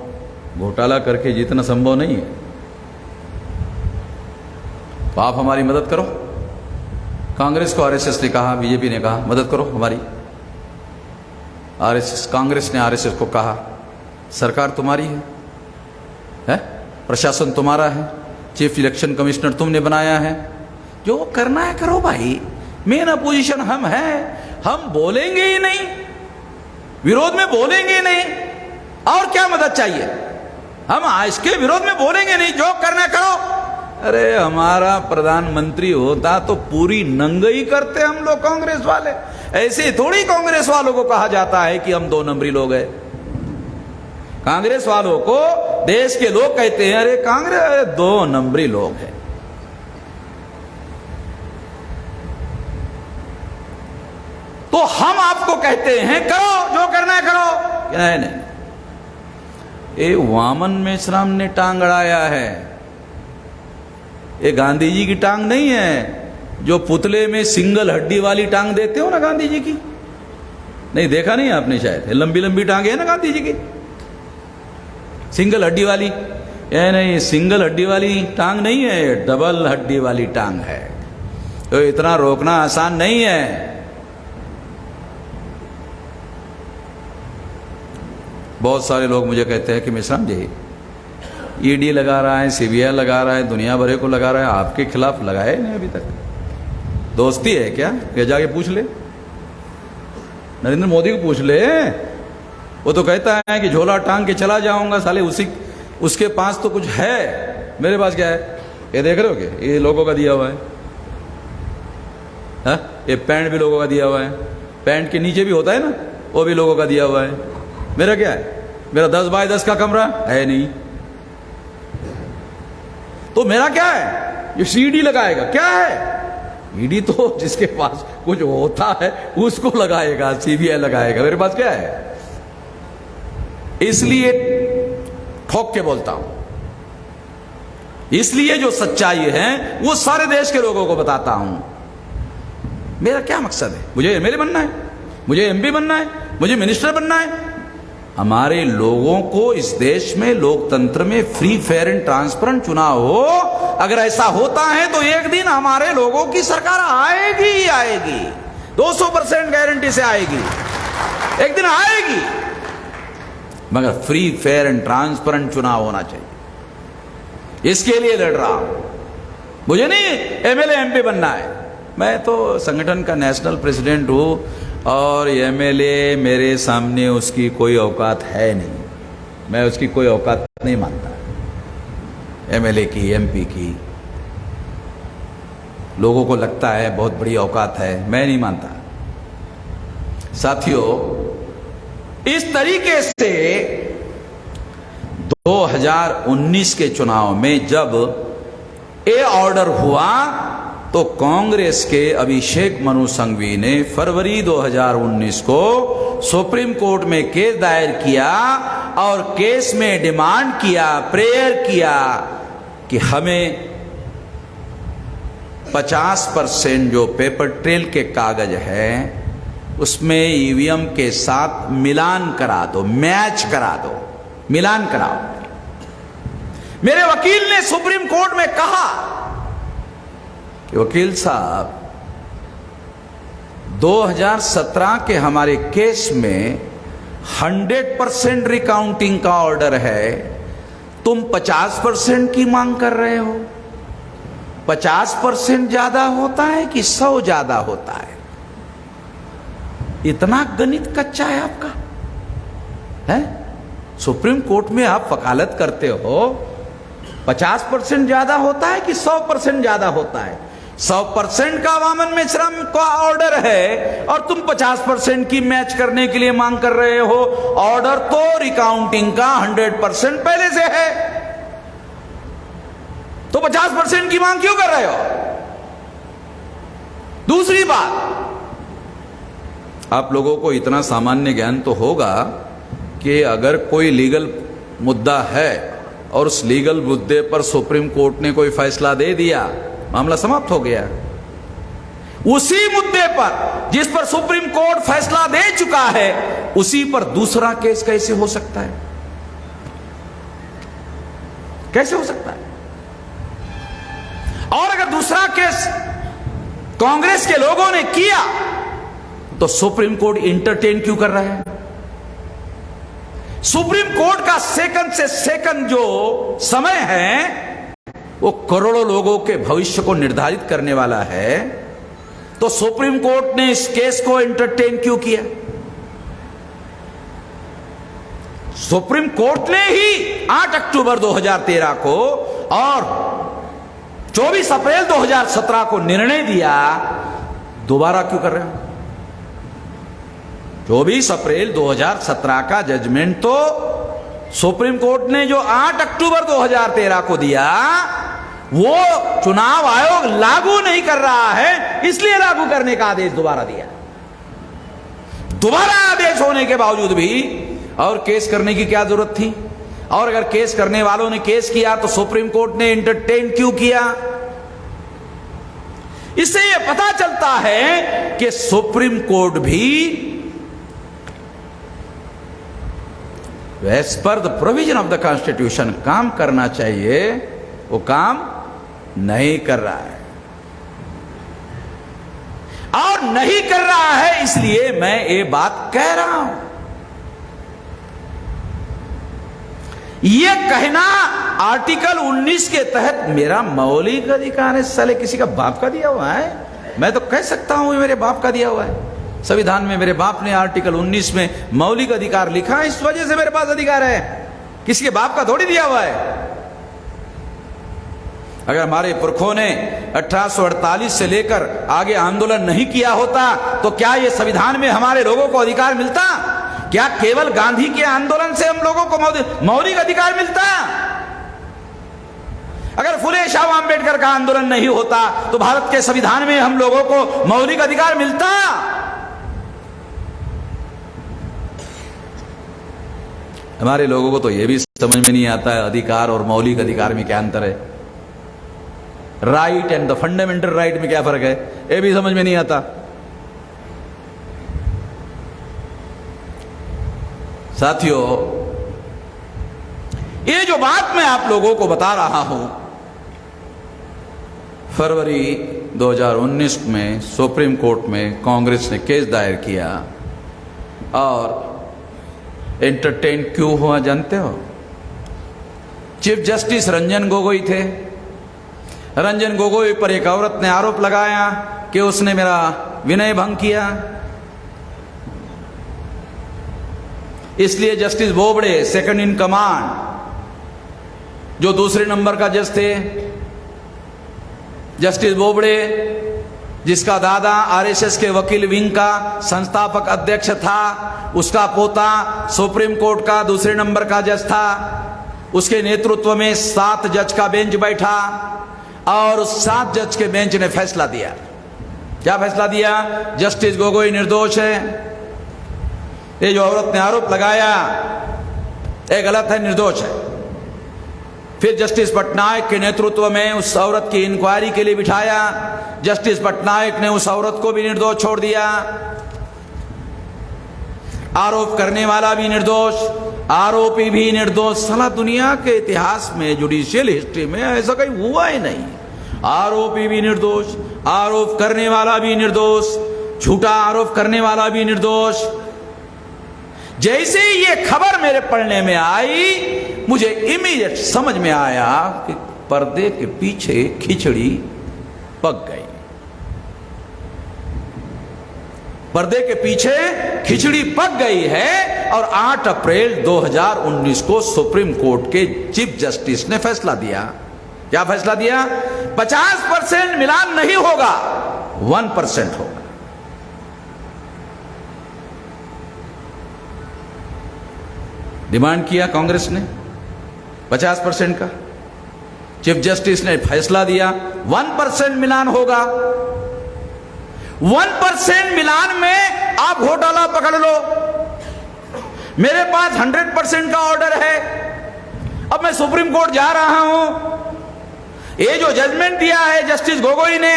घोटाला करके जीतना संभव नहीं है, तो आप हमारी मदद करो। कांग्रेस को आरएसएस ने कहा, बीजेपी ने कहा मदद करो हमारी। कांग्रेस ने आरएसएस को कहा सरकार तुम्हारी है? प्रशासन तुम्हारा है, चीफ इलेक्शन कमिश्नर तुमने बनाया है, जो करना है करो भाई, मेन अपोजिशन हम हैं, हम बोलेंगे ही नहीं, विरोध में बोलेंगे ही नहीं, और क्या मदद चाहिए? हम इसके विरोध में बोलेंगे नहीं, जो करना है करो। अरे हमारा प्रधानमंत्री होता तो पूरी नंगई करते हम लोग कांग्रेस वाले। ऐसे थोड़ी कांग्रेस वालों को कहा जाता है कि हम 2 नंबरी लोग हैं। कांग्रेस वालों को देश के लोग कहते हैं अरे कांग्रेस 2 नंबरी लोग हैं। तो हम आपको कहते हैं करो, जो करना है करो। नहीं, ये वामन मेश्राम ने टांग अड़ाया है, ये गांधी जी की टांग नहीं है, जो पुतले में सिंगल हड्डी वाली टांग देते हो ना गांधी जी की। नहीं देखा नहीं आपने शायद, लंबी लंबी टांगे है ना गांधी जी की, सिंगल हड्डी वाली। ये नहीं, सिंगल हड्डी वाली टांग नहीं है, डबल हड्डी वाली टांग है। तो इतना रोकना आसान नहीं है। बहुत सारे लोग मुझे कहते हैं कि मिश्राम जी ईडी लगा रहा है, सीबीआई लगा रहा है, दुनिया भरे को लगा रहा है, आपके खिलाफ लगाए नहीं अभी तक। दोस्ती है क्या? ये जाके पूछ ले, नरेंद्र मोदी को पूछ ले। वो तो कहता है कि झोला टांग के चला जाऊंगा, साले उसके पास तो कुछ है, मेरे पास क्या है? ये देख रहे हो क्या? ये लोगों का दिया हुआ है, हा? ये पैंट भी लोगों का दिया हुआ है, पैंट के नीचे भी होता है ना, वो भी लोगों का दिया हुआ है। मेरा क्या है? मेरा 10 बाय 10 का कमरा है नहीं, तो मेरा क्या है? ये सीडी लगाएगा क्या है? ईडी तो जिसके पास कुछ होता है उसको लगाएगा, सीबीआई लगाएगा, मेरे पास क्या है? इसलिए ठोक के बोलता हूं, इसलिए जो सच्चाई है वो सारे देश के लोगों को बताता हूं। मेरा क्या मकसद है? मुझे एमएलए बनना है, मुझे एमपी बनना है, मुझे मिनिस्टर बनना है। हमारे लोगों को इस देश में लोकतंत्र में फ्री फेयर एंड ट्रांसपेरेंट चुनाव हो। अगर ऐसा होता है तो एक दिन हमारे लोगों की सरकार आएगी ही आएगी, 200% गारंटी से आएगी, एक दिन आएगी। मगर फ्री फेयर एंड ट्रांसपेरेंट चुनाव होना चाहिए, इसके लिए लड़ रहा हूं। मुझे नहीं एमएलए एमपी बनना है, मैं तो संगठन का नेशनल प्रेसिडेंट हूं और एमएलए मेरे सामने उसकी कोई औकात है नहीं, मैं उसकी कोई औकात नहीं मानता। एमएलए की, एमपी की लोगों को लगता है बहुत बड़ी औकात है, मैं नहीं मानता। साथियों, इस तरीके से 2019 के चुनाव में जब ये ऑर्डर हुआ तो कांग्रेस के अभिषेक मनु संघवी ने फरवरी 2019 को सुप्रीम कोर्ट में केस दायर किया और केस में डिमांड किया, प्रेयर किया कि हमें 50% जो पेपर ट्रेल के कागज है उसमें ईवीएम के साथ मिलान करा दो, मैच करा दो, मिलान कराओ। मेरे वकील ने सुप्रीम कोर्ट में कहा कि वकील साहब 2017 के हमारे केस में 100% रिकाउंटिंग का ऑर्डर है, तुम 50% की मांग कर रहे हो। 50% ज्यादा होता है कि 100 ज्यादा होता है? इतना गणित कच्चा है आपका, है? सुप्रीम कोर्ट में आप वकालत करते हो, 50% ज्यादा होता है कि 100% ज्यादा होता है? 100% का वामन मेश्राम का ऑर्डर है और तुम 50% की मैच करने के लिए मांग कर रहे हो। ऑर्डर तो रिकाउंटिंग का 100% पहले से है, तो 50% की मांग क्यों कर रहे हो? दूसरी बात, आप लोगों को इतना सामान्य ज्ञान तो होगा कि अगर कोई लीगल मुद्दा है और उस लीगल मुद्दे पर सुप्रीम कोर्ट ने कोई फैसला दे दिया, मामला समाप्त हो गया। उसी मुद्दे पर जिस पर सुप्रीम कोर्ट फैसला दे चुका है उसी पर दूसरा केस कैसे हो सकता है? कैसे हो सकता है? और अगर दूसरा केस कांग्रेस के लोगों ने किया तो सुप्रीम कोर्ट इंटरटेन क्यों कर रहा है? सुप्रीम कोर्ट का सेकंड से सेकंड जो समय है वो करोड़ों लोगों के भविष्य को निर्धारित करने वाला है, तो सुप्रीम कोर्ट ने इस केस को एंटरटेन क्यों किया? सुप्रीम कोर्ट ने ही 8 अक्टूबर 2013 को और 24 अप्रैल 2017 को निर्णय दिया, दोबारा क्यों कर रहे हो? 24 अप्रैल 2017 का जजमेंट तो सुप्रीम कोर्ट ने जो 8 अक्टूबर 2013 को दिया वो चुनाव आयोग लागू नहीं कर रहा है, इसलिए लागू करने का आदेश दोबारा दिया। दोबारा आदेश होने के बावजूद भी और केस करने की क्या जरूरत थी? और अगर केस करने वालों ने केस किया तो सुप्रीम कोर्ट ने एंटरटेन क्यों किया? इससे यह पता चलता है कि सुप्रीम कोर्ट भी as per the provision of the constitution काम करना चाहिए, वो काम नहीं कर रहा है, और नहीं कर रहा है, इसलिए मैं ये बात कह रहा हूं। यह कहना आर्टिकल 19 के तहत मेरा मौलिक अधिकार है, साले किसी का बाप का दिया हुआ है? मैं तो कह सकता हूं ये मेरे बाप का दिया हुआ है। संविधान में मेरे बाप ने आर्टिकल 19 में मौलिक अधिकार लिखा है, इस वजह से मेरे पास अधिकार है, किसी के बाप का थोड़ी दिया हुआ है। अगर हमारे पुरखों ने 1848 से लेकर आगे आंदोलन नहीं किया होता तो क्या ये संविधान में हमारे लोगों को अधिकार मिलता? क्या केवल गांधी के आंदोलन से हम लोगों को मौलिक अधिकार मिलता? अगर फुले शाह अम्बेडकर का आंदोलन नहीं होता तो भारत के संविधान में हम लोगों को मौलिक अधिकार मिलता? हमारे लोगों को तो यह भी समझ में नहीं आता है अधिकार और मौलिक अधिकार में क्या अंतर है, right and the fundamental right में क्या फर्क है, ये भी समझ में नहीं आता। साथियों, ये जो बात मैं आप लोगों को बता रहा हूं, फरवरी 2019 में सुप्रीम कोर्ट में कांग्रेस ने केस दायर किया, और एंटरटेन क्यों हुआ जानते हो? चीफ जस्टिस रंजन गोगोई थे। रंजन गोगोई पर एक औरत ने आरोप लगाया कि उसने मेरा विनय भंग किया, इसलिए justice Bobde second in command, जो दूसरे नंबर का जज थे, जस्टिस बोबड़े जिसका दादा आरएसएस के वकील विंग का संस्थापक अध्यक्ष था, उसका पोता सुप्रीम कोर्ट का दूसरे नंबर का जज था, उसके नेतृत्व में 7 जज का बेंच बैठा, और उस 7 जज के बेंच ने फैसला दिया। क्या फैसला दिया? जस्टिस गोगोई निर्दोष है, ये जो औरत ने आरोप लगाया ये गलत है, निर्दोष है। फिर जस्टिस पटनायक के नेतृत्व में उस औरत की इंक्वायरी के लिए बिठाया, जस्टिस पटनायक ने उस औरत को भी निर्दोष छोड़ दिया। आरोप करने वाला भी निर्दोष, आरोपी भी निर्दोष। साला दुनिया के इतिहास में, जुडिशियल हिस्ट्री में ऐसा कहीं हुआ ही नहीं। आरोपी भी निर्दोष, आरोप करने वाला भी निर्दोष, झूठा आरोप करने वाला भी निर्दोष। जैसे ही ये खबर मेरे पढ़ने में आई, मुझे इमीडिएट समझ में आया कि पर्दे के पीछे खिचड़ी पक गई। पर्दे के पीछे खिचड़ी पक गई है, और 8 अप्रैल 2019 को सुप्रीम कोर्ट के चीफ जस्टिस ने फैसला दिया। क्या फैसला दिया? 50% मिलान नहीं होगा, 1% होगा। डिमांड किया कांग्रेस ने 50% का, चीफ जस्टिस ने फैसला दिया 1% मिलान होगा। 1% मिलान में आप घोटाला पकड़ लो। मेरे पास 100% का ऑर्डर है। अब मैं सुप्रीम कोर्ट जा रहा हूं, ये जो जजमेंट दिया है जस्टिस गोगोई ने,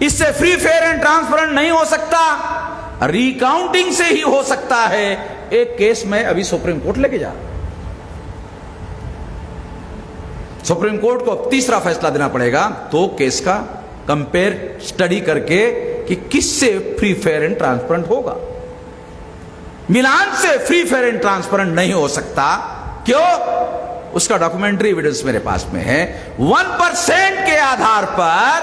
इससे फ्री फेयर एंड ट्रांसपेरेंट नहीं हो सकता, रिकाउंटिंग से ही हो सकता है। एक केस में अभी सुप्रीम कोर्ट लेके जा रहा हूं। सुप्रीम कोर्ट को तीसरा फैसला देना पड़ेगा 2 केस का कंपेयर स्टडी करके कि किससे फ्री फेयर एंड ट्रांसपेरेंट होगा। मिलान से फ्री फेयर एंड ट्रांसपेरेंट नहीं हो सकता। क्यों? उसका डॉक्यूमेंट्री एविडेंस मेरे पास में है। 1% के आधार पर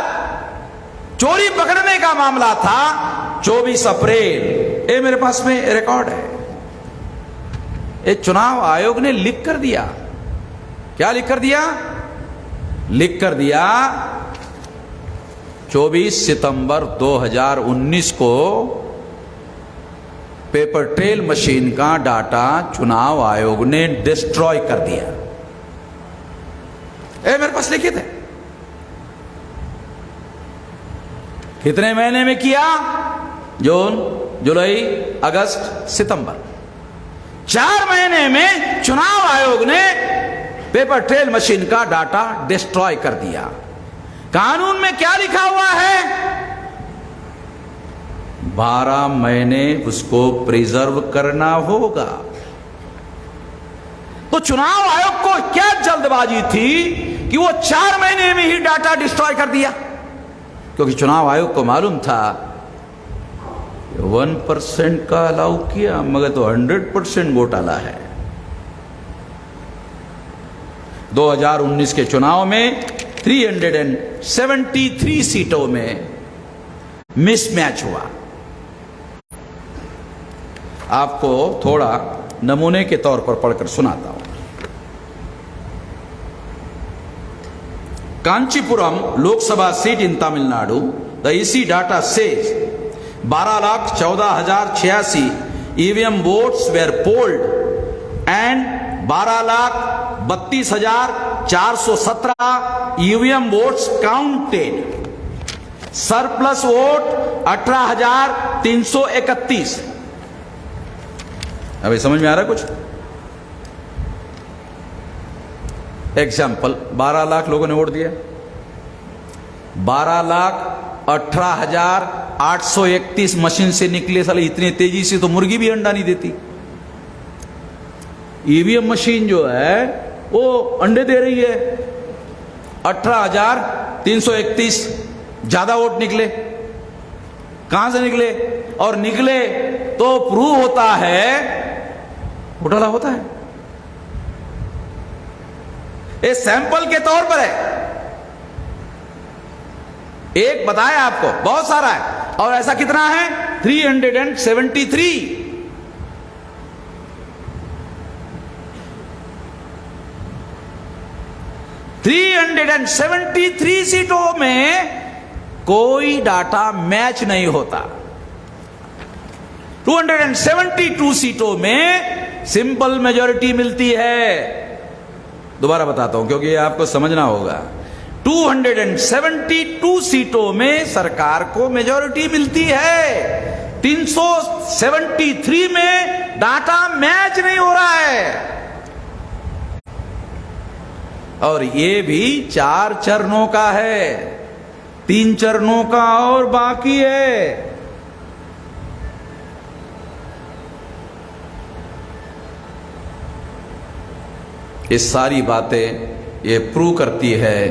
चोरी पकड़ने का मामला था 24 अप्रैल, ये मेरे पास में रिकॉर्ड है। ये चुनाव आयोग ने लिख कर दिया। क्या लिख कर दिया? लिख कर दिया 24 सितंबर 2019 को पेपर ट्रेल मशीन का डाटा चुनाव आयोग ने डिस्ट्रॉय कर दिया। ये मेरे पास लिखित है। कितने महीने में किया? जून, जुलाई, अगस्त, सितंबर। 4 महीने में चुनाव आयोग ने पेपर ट्रेल मशीन का डाटा डिस्ट्रॉय कर दिया। कानून में क्या लिखा हुआ है? 12 महीने उसको प्रिजर्व करना होगा। तो चुनाव आयोग को क्या जल्दबाजी थी कि वो 4 महीने में ही डाटा डिस्ट्रॉय कर दिया, क्योंकि चुनाव आयोग को मालूम था 1% का अलाउ किया मगर तो 100% घोटाला है। 2019 के चुनाव में 373 सीटों में मिसमैच हुआ। आपको थोड़ा नमूने के तौर पर पढ़कर सुनाता हूं। Kanchipuram Lok Sabha seat in Tamil Nadu, the EC data says 12,14,086 EVM votes were polled and 12,32,417 EVM votes counted. Surplus vote 18,331। अभी समझ में आ रहा है कुछ? एग्जाम्पल, 12 लाख लोगों ने वोट दिया, 12,18,831 मशीन से निकले। साले इतनी तेजी से तो मुर्गी भी अंडा नहीं देती। ईवीएम मशीन जो है वो अंडे दे रही है। 18,331 ज्यादा वोट निकले। कहां से निकले? और निकले तो प्रूव होता है घोटाला होता है। ये सैंपल के तौर पर है, एक बताया आपको, बहुत सारा है। और ऐसा कितना है? 373। 373 सीटों में कोई डाटा मैच नहीं होता। 272 सीटों में सिंपल मेजॉरिटी मिलती है। दोबारा बताता हूं क्योंकि आपको समझना होगा। 272 सीटों में सरकार को मेजॉरिटी मिलती है। 373 में डाटा मैच नहीं हो रहा है। और ये भी 4 चरणों का है, 3 चरणों का और बाकी है। ये सारी बातें ये प्रूव करती है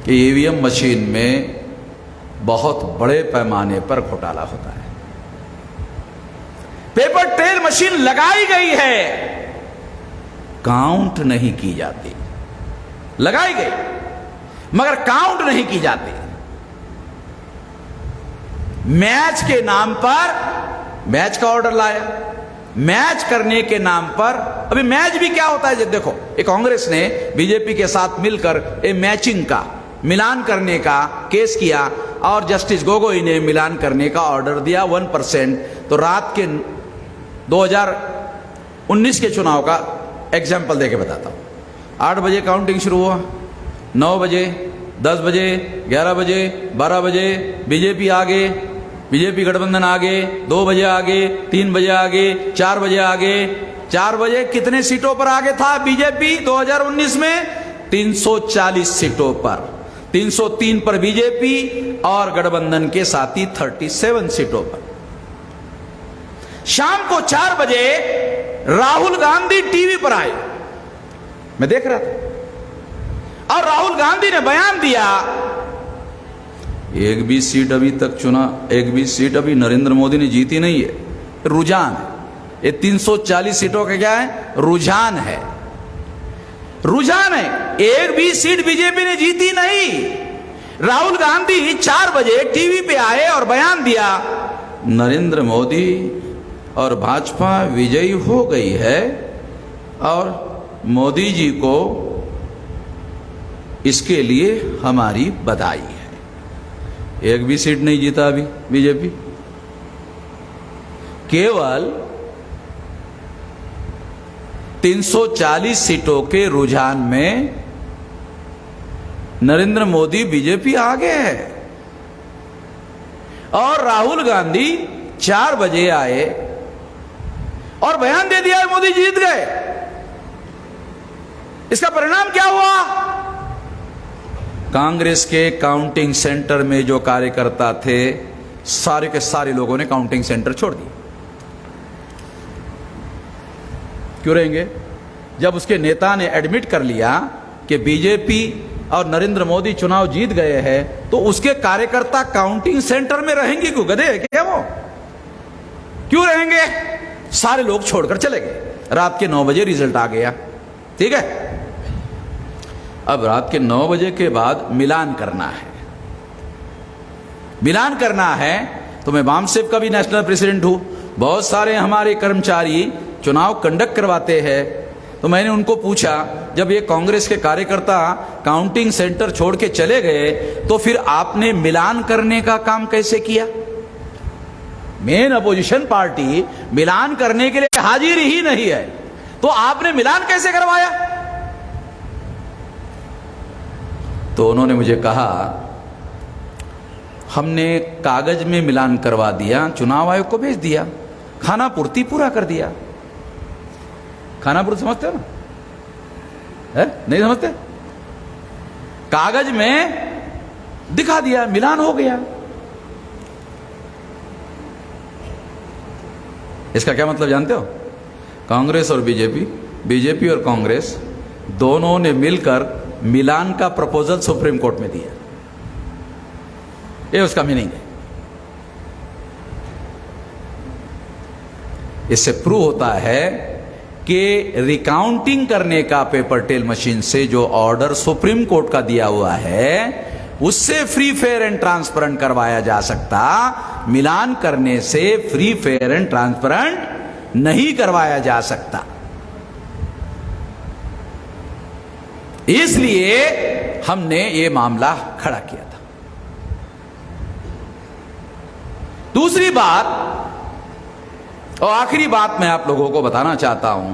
कि ईवीएम मशीन में बहुत बड़े पैमाने पर घोटाला होता है। पेपर ट्रेल मशीन लगाई गई है, काउंट नहीं की जाती। लगाई गई मगर काउंट नहीं की जाती। मैच के नाम पर मैच का ऑर्डर लाया, मैच करने के नाम पर। अभी मैच भी क्या होता है? जब देखो, एक कांग्रेस ने बीजेपी के साथ मिलकर मैचिंग का, मिलान करने का केस किया और जस्टिस गोगोई ने मिलान करने का ऑर्डर दिया 1%। तो रात के 2019 के चुनाव का एग्जाम्पल देके बताता हूं। 8 बजे काउंटिंग शुरू हुआ, 9 बजे, 10 बजे, 11 बजे, 12 बजे बीजेपी आगे, बीजेपी गठबंधन आगे, 2 बजे आगे, 3 बजे आगे, 4 बजे आगे। 4 बजे कितने सीटों पर आगे था बीजेपी 2019 में? 340 सीटों पर। 303 पर बीजेपी और गठबंधन के साथी 37 सीटों पर। शाम को 4 बजे राहुल गांधी टीवी पर आए, मैं देख रहा था, और राहुल गांधी ने बयान दिया, एक भी सीट अभी तक एक भी सीट अभी नरेंद्र मोदी ने जीती नहीं है। रुझान है ये 340 सीटों का, क्या है? रुझान है, रुझान है। एक भी सीट बीजेपी ने जीती नहीं। राहुल गांधी 4 बजे टीवी पे आए और बयान दिया, नरेंद्र मोदी और भाजपा विजयी हो गई है और मोदी जी को इसके लिए हमारी बधाई है। एक भी सीट नहीं जीता अभी बीजेपी। केवल 340 सीटों के रुझान में नरेंद्र मोदी बीजेपी आगे है। और राहुल गांधी 4 बजे आए और बयान दे दिया मोदी जीत गए। इसका परिणाम क्या हुआ? कांग्रेस के काउंटिंग सेंटर में जो कार्यकर्ता थे, सारे के सारे लोगों ने काउंटिंग सेंटर छोड़ दिए। क्यों रहेंगे? जब उसके नेता ने एडमिट कर लिया कि बीजेपी और नरेंद्र मोदी चुनाव जीत गए हैं, तो उसके कार्यकर्ता काउंटिंग सेंटर में रहेंगे क्यों? गधे हैं क्या वो? क्यों रहेंगे? सारे लोग छोड़कर चले गए। रात के 9 बजे रिजल्ट आ गया, ठीक है। अब रात के 9 बजे के बाद मिलान करना है। मिलान करना है तो मैं बामसेफ का भी नेशनल प्रेसिडेंट हूं, बहुत सारे हमारे कर्मचारी चुनाव कंडक्ट करवाते हैं। तो मैंने उनको पूछा, जब ये कांग्रेस के कार्यकर्ता काउंटिंग सेंटर छोड़ के चले गए तो फिर आपने मिलान करने का काम कैसे किया? मेन अपोजिशन पार्टी मिलान करने के लिए हाजिर ही नहीं है, तो आपने मिलान कैसे करवाया? तो उन्होंने मुझे कहा, हमने कागज में मिलान करवा दिया, चुनाव आयोग को भेज दिया, खाना पूर्ति पूरा कर दिया। खाना पूर्ति समझते हो ना? है? नहीं समझते? कागज में दिखा दिया, मिलान हो गया। इसका क्या मतलब जानते हो? कांग्रेस और बीजेपी और कांग्रेस दोनों ने मिलकर मिलान का प्रपोजल सुप्रीम कोर्ट में दिया। ये उसका मीनिंग है। इससे प्रूव होता है कि रिकाउंटिंग करने का पेपर टेल मशीन से जो ऑर्डर सुप्रीम कोर्ट का दिया हुआ है, उससे फ्री फेयर एंड ट्रांसपेरेंट करवाया जा सकता, मिलान करने से फ्री फेयर एंड ट्रांसपेरेंट नहीं करवाया जा सकता। इसलिए हमने ये मामला खड़ा किया था। दूसरी बात और आखिरी बात मैं आप लोगों को बताना चाहता हूं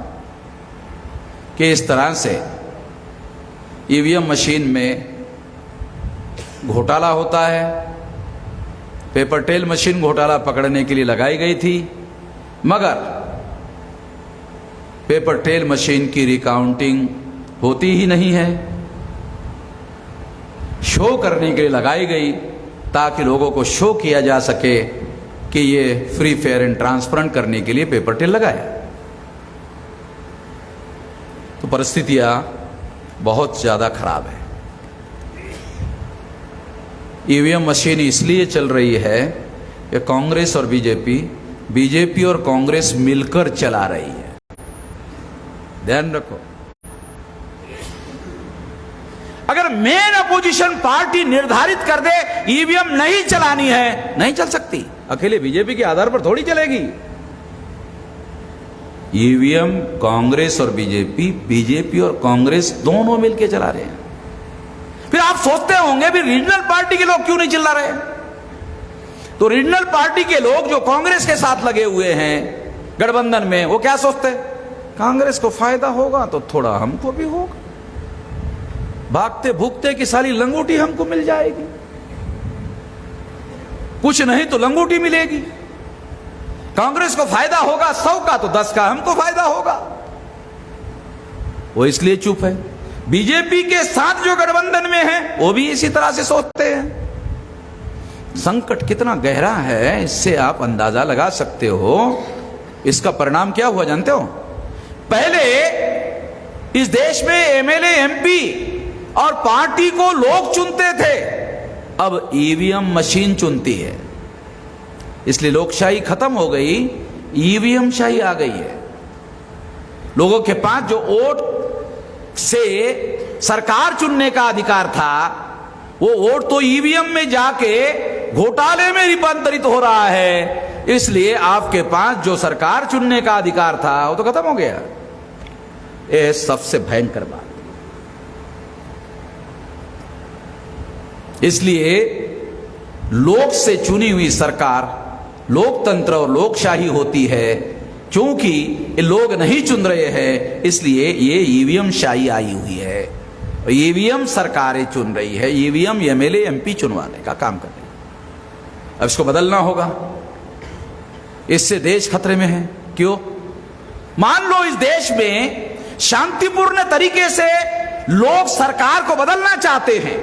कि इस तरह से ईवीएम मशीन में घोटाला होता है। पेपर टेल मशीन घोटाला पकड़ने के लिए लगाई गई थी, मगर पेपर टेल मशीन की रिकाउंटिंग होती ही नहीं है। शो करने के लिए लगाई गई ताकि लोगों को शो किया जा सके कि ये फ्री फेयर एंड ट्रांसपेरेंट करने के लिए पेपर टेल लगाया। तो परिस्थितियां बहुत ज्यादा खराब है। ईवीएम मशीन इसलिए चल रही है कि कांग्रेस और बीजेपी और कांग्रेस मिलकर चला रही है। ध्यान रखो, अगर मेन अपोजिशन पार्टी निर्धारित कर दे ईवीएम नहीं चलानी है, नहीं चल सकती। अकेले बीजेपी के आधार पर थोड़ी चलेगी। ईवीएम कांग्रेस और बीजेपी और कांग्रेस दोनों मिलकर चला रहे हैं। फिर आप सोचते होंगे भी रीजनल पार्टी के लोग क्यों नहीं चिल्ला रहे? तो रीजनल पार्टी के लोग जो कांग्रेस के साथ लगे हुए हैं गठबंधन में, वो क्या सोचते? कांग्रेस को फायदा होगा तो थोड़ा हमको भी होगा, भागते भूखते की साली लंगोटी हमको मिल जाएगी, कुछ नहीं तो लंगोटी मिलेगी। कांग्रेस को फायदा होगा 100 का तो 10 का हमको फायदा होगा। वो इसलिए चुप है। बीजेपी के साथ जो गठबंधन में है वो भी इसी तरह से सोचते हैं। संकट कितना गहरा है इससे आप अंदाजा लगा सकते हो। इसका परिणाम क्या हुआ जानते हो? पहले इस देश में एमएलए एमपी और पार्टी को लोग चुनते थे, अब ईवीएम मशीन चुनती है। इसलिए लोकशाही खत्म हो गई, ईवीएम शाही आ गई है। लोगों के पास जो वोट से सरकार चुनने का अधिकार था, वो वोट तो ईवीएम में जाके घोटाले में रूपांतरित हो रहा है। इसलिए आपके पास जो सरकार चुनने का अधिकार था वो तो खत्म हो गया। यह सबसे भयंकर बात। इसलिए लोक से चुनी हुई सरकार लोकतंत्र और लोकशाही होती है। क्योंकि ये लोग नहीं चुन रहे हैं, इसलिए ये ईवीएम शाही आई हुई है। ईवीएम सरकारें चुन रही है, ईवीएम एमएलए एमपी चुनवाने का काम कर रही है। अब इसको बदलना होगा। इससे देश खतरे में है। क्यों? मान लो इस देश में शांतिपूर्ण तरीके से लोग सरकार को बदलना चाहते हैं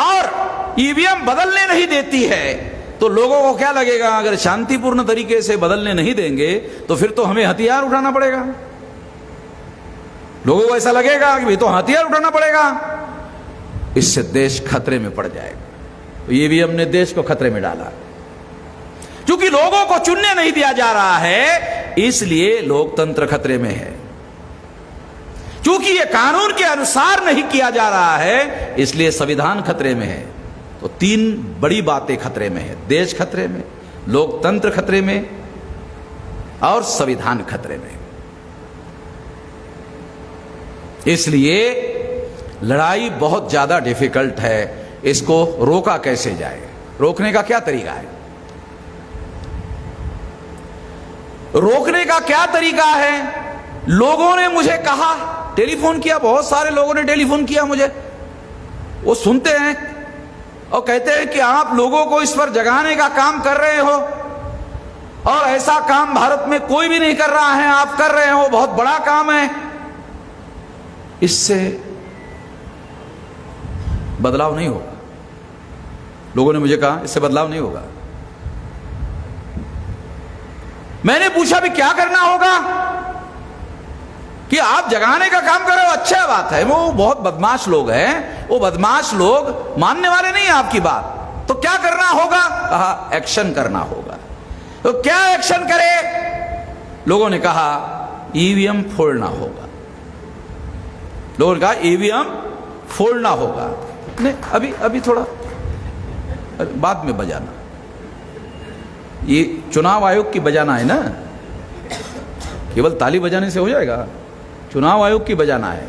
और ईवीएम बदलने नहीं देती है, तो लोगों को क्या लगेगा? अगर शांतिपूर्ण तरीके से बदलने नहीं देंगे तो फिर तो हमें हथियार उठाना पड़ेगा। लोगों को ऐसा लगेगा कि भाई तो हथियार उठाना पड़ेगा, इससे देश खतरे में पड़ जाएगा। तो ये भी हमने देश को खतरे में डाला। क्योंकि लोगों को चुनने नहीं दिया जा रहा है, इसलिए लोकतंत्र खतरे में है। क्योंकि ये कानून के अनुसार नहीं किया जा रहा है, इसलिए संविधान खतरे में है। तो तीन बड़ी बातें खतरे में है, देश खतरे में, लोकतंत्र खतरे में और संविधान खतरे में। इसलिए लड़ाई बहुत ज्यादा डिफिकल्ट है। इसको रोका कैसे जाए, रोकने का क्या तरीका है? रोकने का क्या तरीका है? लोगों ने मुझे कहा, टेलीफोन किया, बहुत सारे लोगों ने टेलीफोन किया मुझे। वो सुनते हैं और कहते हैं कि आप लोगों को इस पर जगाने का काम कर रहे हो और ऐसा काम भारत में कोई भी नहीं कर रहा है, आप कर रहे हो, बहुत बड़ा काम है, इससे बदलाव नहीं होगा। लोगों ने मुझे कहा इससे बदलाव नहीं होगा। मैंने पूछा भी क्या करना होगा? कि आप जगाने का काम कर रहे हो, अच्छा बात है। वो बहुत बदमाश लोग हैं, वो बदमाश लोग मानने वाले नहीं है आपकी बात। तो क्या करना होगा? कहा एक्शन करना होगा। तो क्या एक्शन करे? लोगों ने कहा ईवीएम फोड़ना होगा। लोगों ने कहा ईवीएम फोड़ना होगा। नहीं, अभी थोड़ा बाद में बजाना, ये चुनाव आयोग की बजाना है ना, केवल ताली बजाने से हो जाएगा? चुनाव आयोग की बजाना है।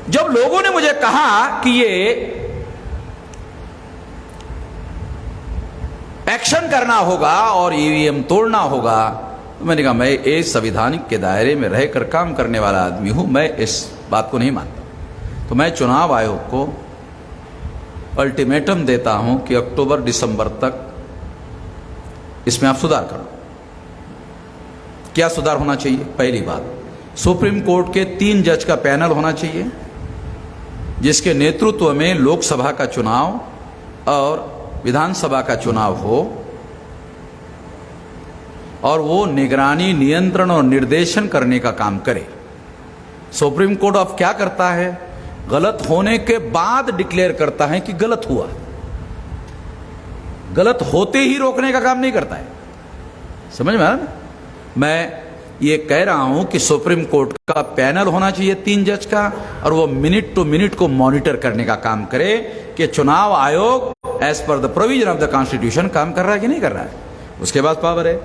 जब लोगों ने मुझे कहा कि ये एक्शन करना होगा और ईवीएम तोड़ना होगा, तो मैंने कहा मैं इस संविधानिक के दायरे में रहकर काम करने वाला आदमी हूं, मैं इस बात को नहीं मानता। तो मैं चुनाव आयोग को अल्टीमेटम देता हूं कि अक्टूबर दिसंबर तक इसमें आप सुधार करो। क्या सुधार होना चाहिए? पहली बात, सुप्रीम कोर्ट के 3 जज का पैनल होना चाहिए, जिसके नेतृत्व में लोकसभा का चुनाव और विधानसभा का चुनाव हो, और वो निगरानी, नियंत्रण और निर्देशन करने का काम करे। सुप्रीम कोर्ट अब क्या करता है? गलत होने के बाद डिक्लेयर करता है कि गलत हुआ, गलत होते ही रोकने का काम नहीं करता है। समझ में आ रहा ना? मैं ये कह रहा हूं कि सुप्रीम कोर्ट का पैनल होना चाहिए 3 जज का, और वो मिनट टू मिनट को मॉनिटर करने का काम करे कि चुनाव आयोग as per the provision of the constitution काम कर रहा है कि नहीं कर रहा है। उसके बाद पावर है।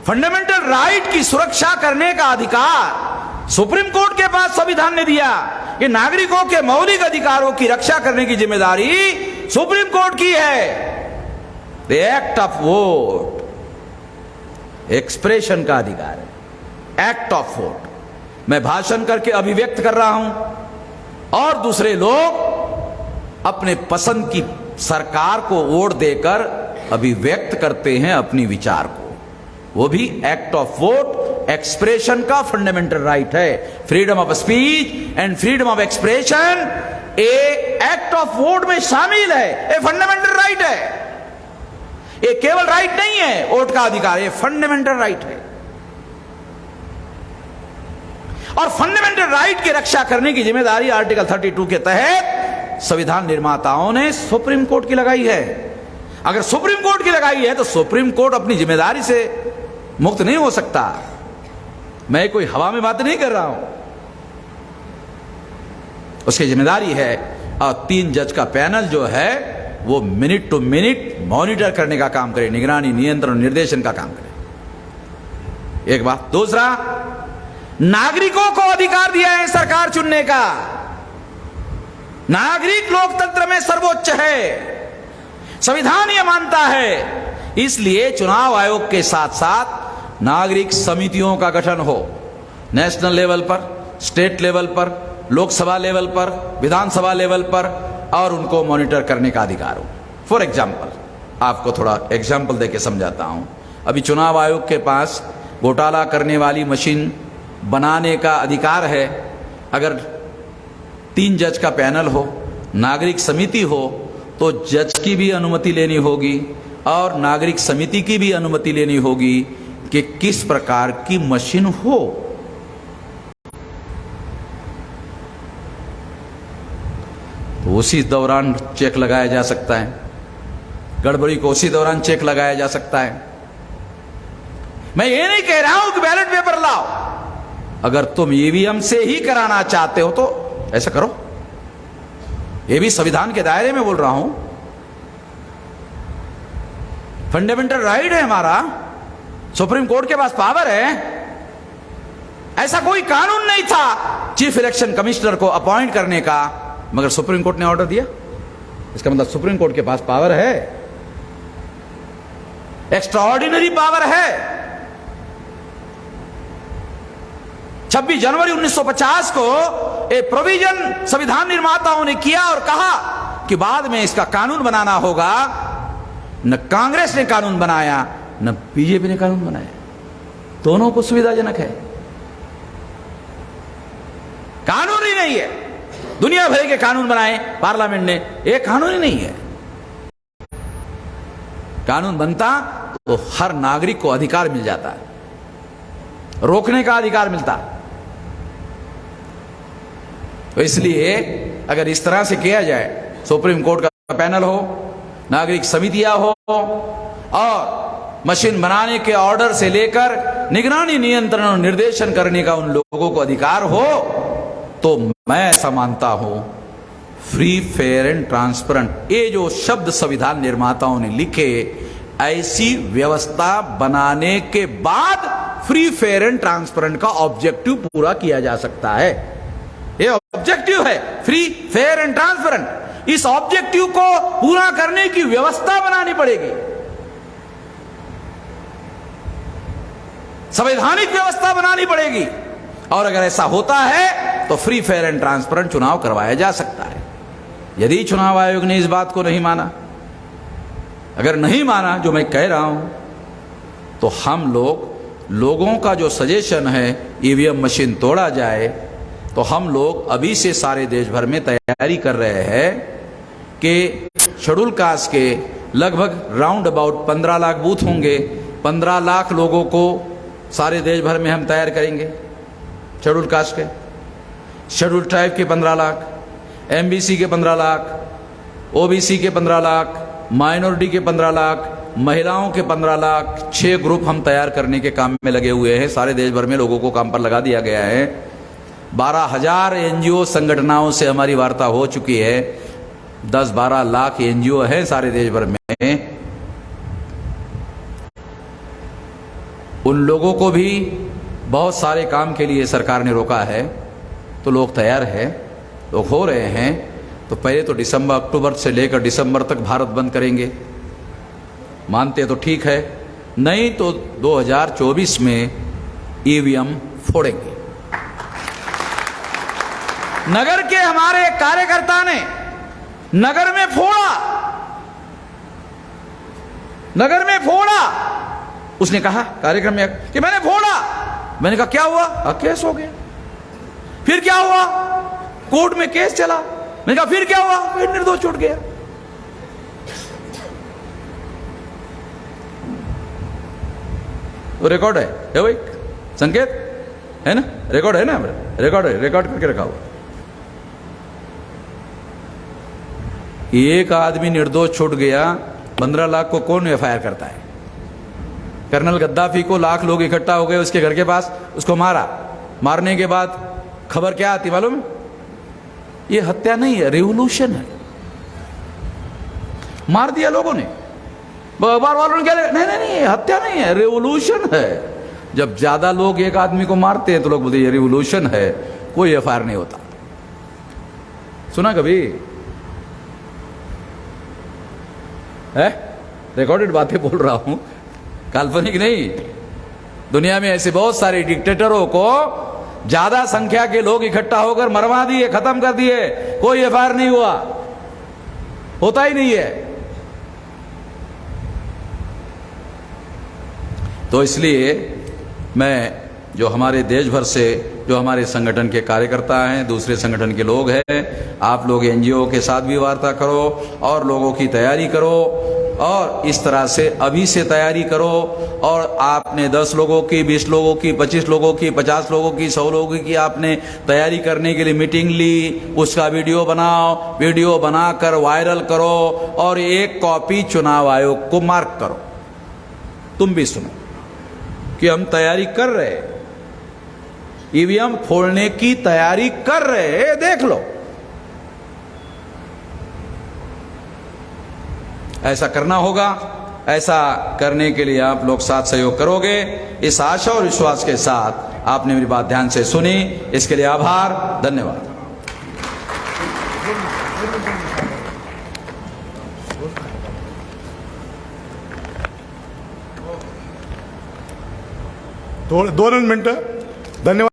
फंडामेंटल राइट की सुरक्षा करने का अधिकार सुप्रीम कोर्ट के पास संविधान ने दिया कि नागरिकों के मौलिक अधिकारों की रक्षा करने की जिम्मेदारी सुप्रीम कोर्ट की है। The act of vote, expression का अधिकार है, एक्ट ऑफ वोट। मैं भाषण करके अभिव्यक्त कर रहा हूं और दूसरे लोग अपने पसंद की सरकार को वोट देकर अभिव्यक्त करते हैं अपनी विचार को, वो भी एक्ट ऑफ वोट, एक्सप्रेशन का फंडामेंटल राइट है। Freedom of speech and freedom of expression a act of vote में शामिल है, ए फंडामेंटल राइट है। ये केवल राइट नहीं है वोट का अधिकार, ये फंडामेंटल राइट है। और फंडामेंटल राइट की रक्षा करने की जिम्मेदारी आर्टिकल 32 के तहत संविधान निर्माताओं ने सुप्रीम कोर्ट की लगाई है। अगर सुप्रीम कोर्ट की लगाई है तो सुप्रीम कोर्ट अपनी जिम्मेदारी से मुक्त नहीं हो सकता। मैं कोई हवा में बात नहीं कर रहा हूं, उसकी जिम्मेदारी है। और 3 जज का पैनल जो है वो मिनट टू मिनट मॉनिटर करने का काम करे, निगरानी, नियंत्रण, निर्देशन का काम करे। एक बात। दूसरा, नागरिकों को अधिकार दिया है सरकार चुनने का। नागरिक लोकतंत्र में सर्वोच्च है, संविधान यह मानता है। इसलिए चुनाव आयोग के साथ साथ नागरिक समितियों का गठन हो, नेशनल लेवल पर, स्टेट लेवल पर, लोकसभा लेवल पर, विधानसभा लेवल पर, और उनको मॉनिटर करने का अधिकार हो। फॉर एग्जाम्पल, आपको थोड़ा एग्जाम्पल देके समझाता हूं। अभी चुनाव आयोग के पास घोटाला करने वाली मशीन बनाने का अधिकार है। अगर 3 जज का पैनल हो, नागरिक समिति हो, तो जज की भी अनुमति लेनी होगी और नागरिक समिति की भी अनुमति लेनी होगी कि किस प्रकार की मशीन हो। तो उसी दौरान चेक लगाया जा सकता है, गड़बड़ी को उसी दौरान चेक लगाया जा सकता है। मैं ये नहीं कह रहा हूं कि बैलेट पेपर लाओ, अगर तुम ईवीएम से ही कराना चाहते हो तो ऐसा करो, ये भी संविधान के दायरे में बोल रहा हूं। फंडामेंटल राइट है हमारा, सुप्रीम कोर्ट के पास पावर है। ऐसा कोई कानून नहीं था चीफ इलेक्शन कमिश्नर को अपॉइंट करने का, मगर सुप्रीम कोर्ट ने ऑर्डर दिया। इसका मतलब सुप्रीम कोर्ट के पास पावर है, एक्स्ट्राऑर्डिनरी पावर है। 26 जनवरी 1950 को एक प्रोविजन संविधान निर्माताओं ने किया और कहा कि बाद में इसका कानून बनाना होगा। न कांग्रेस ने कानून बनाया, न बीजेपी ने कानून बनाया, दोनों को सुविधाजनक है। कानून ही नहीं है, दुनिया भर के कानून बनाए पार्लियामेंट ने, एक कानून ही नहीं है। कानून बनता तो हर नागरिक को अधिकार मिल जाता है, रोकने का अधिकार मिलता। तो इसलिए अगर इस तरह से किया जाए, सुप्रीम कोर्ट का पैनल हो, नागरिक समितियां हो और मशीन बनाने के ऑर्डर से लेकर निगरानी, नियंत्रण और निर्देशन करने का उन लोगों को अधिकार हो, तो मैं ऐसा मानता हूं फ्री, फेयर एंड ट्रांसपेरेंट, ये जो शब्द संविधान निर्माताओं ने लिखे, ऐसी व्यवस्था बनाने के बाद फ्री, फेयर एंड ट्रांसपेरेंट का ऑब्जेक्टिव पूरा किया जा सकता है। ये ऑब्जेक्टिव है, फ्री, फेयर एंड ट्रांसपेरेंट। इस ऑब्जेक्टिव को पूरा करने की व्यवस्था बनानी पड़ेगी, संवैधानिक व्यवस्था बनानी पड़ेगी। और अगर ऐसा होता है तो फ्री, फेयर एंड ट्रांसपेरेंट चुनाव करवाया जा सकता है। यदि चुनाव आयोग ने इस बात को नहीं माना, अगर नहीं माना जो मैं कह रहा हूं, तो हम लोगों का जो सजेशन है ईवीएम मशीन तोड़ा जाए, तो हम लोग अभी से सारे देश भर में तैयारी कर रहे हैं कि शेड्यूल कास्ट के लगभग राउंड अबाउट 15 लाख बूथ होंगे। 15 लाख लोगों को सारे देश भर में हम तैयार करेंगे, शेड्यूल कास्ट के, शेड्यूल ट्राइब के 15 लाख, एमबीसी के 15 लाख, ओबीसी के 15 लाख, माइनॉरिटी के 15 लाख, महिलाओं के 15 लाख। 6 ग्रुप हम तैयार करने के काम में लगे हुए हैं। सारे देश भर में लोगों को काम पर लगा दिया गया है। 12,000 एनजीओ संगठनों से हमारी वार्ता हो चुकी है। 10-12 लाख एनजीओ है सारे देश भर में। उन लोगों को भी बहुत सारे काम के लिए सरकार ने रोका है, तो लोग तैयार हैं, लोग हो रहे हैं। तो पहले तो अक्टूबर से लेकर दिसंबर तक भारत बंद करेंगे, मानते तो ठीक है, नहीं तो 2024 में ईवीएम फोड़ेंगे। नगर के हमारे कार्यकर्ता ने नगर में फोड़ा, उसने कहा कार्यक्रम में कि मैंने फोड़ा। मैंने कहा क्या हुआ? केस हो गया। फिर क्या हुआ? कोर्ट में केस चला। मैंने कहा फिर क्या हुआ? फिर निर्दोष छूट गया। तो रिकॉर्ड है भाई, संकेत है ना, रिकॉर्ड है ना, रिकॉर्ड है, रिकॉर्ड करके रखा हुआ। एक आदमी निर्दोष छूट गया, 15 लाख को कौन एफआईआर करता है? कर्नल गद्दाफी को लाख लोग इकट्ठा हो गए उसके घर के पास, उसको मारा। मारने के बाद खबर क्या आती मालूम है? ये हत्या नहीं है, रिवोल्यूशन है। मार दिया लोगों ने। बार वालों ने क्या, नहीं, हत्या नहीं है, रिवोल्यूशन है। जब ज्यादा लोग एक आदमी को मारते हैं तो लोग बोलते हैं ये रिवोल्यूशन है, कोई एफआईआर नहीं होता। सुना कभी है? रिकॉर्डेड बातें बोल रहा हूं, काल्पनिक नहीं। दुनिया में ऐसे बहुत सारे डिक्टेटरों को ज्यादा संख्या के लोग इकट्ठा होकर मरवा दिए, खत्म कर दिए, कोई एफआईआर नहीं हुआ, होता ही नहीं है। तो इसलिए मैं जो हमारे देश भर से जो हमारे संगठन के कार्यकर्ता हैं, दूसरे संगठन के लोग हैं, आप लोग एनजीओ के साथ भी वार्ता करो और लोगों की तैयारी करो। और इस तरह से अभी से तैयारी करो। और आपने 10 लोगों की, 20 लोगों की, 25 लोगों की, 50 लोगों की, 100 लोगों की आपने तैयारी करने के लिए मीटिंग ली, उसका वीडियो बनाओ, वीडियो बनाकर वायरल करो और एक कॉपी चुनाव आयोग को मार्क करो। तुम भी सुनो कि हम तैयारी कर रहे हैं, ईवीएम फोड़ने की तैयारी कर रहे हैं, देख लो। ऐसा करना होगा। ऐसा करने के लिए आप लोग साथ सहयोग करोगे। इस आशा और विश्वास के साथ आपने मेरी बात ध्यान से सुनी, इसके लिए आभार, धन्यवाद। दोन मिनिटं, धन्यवाद।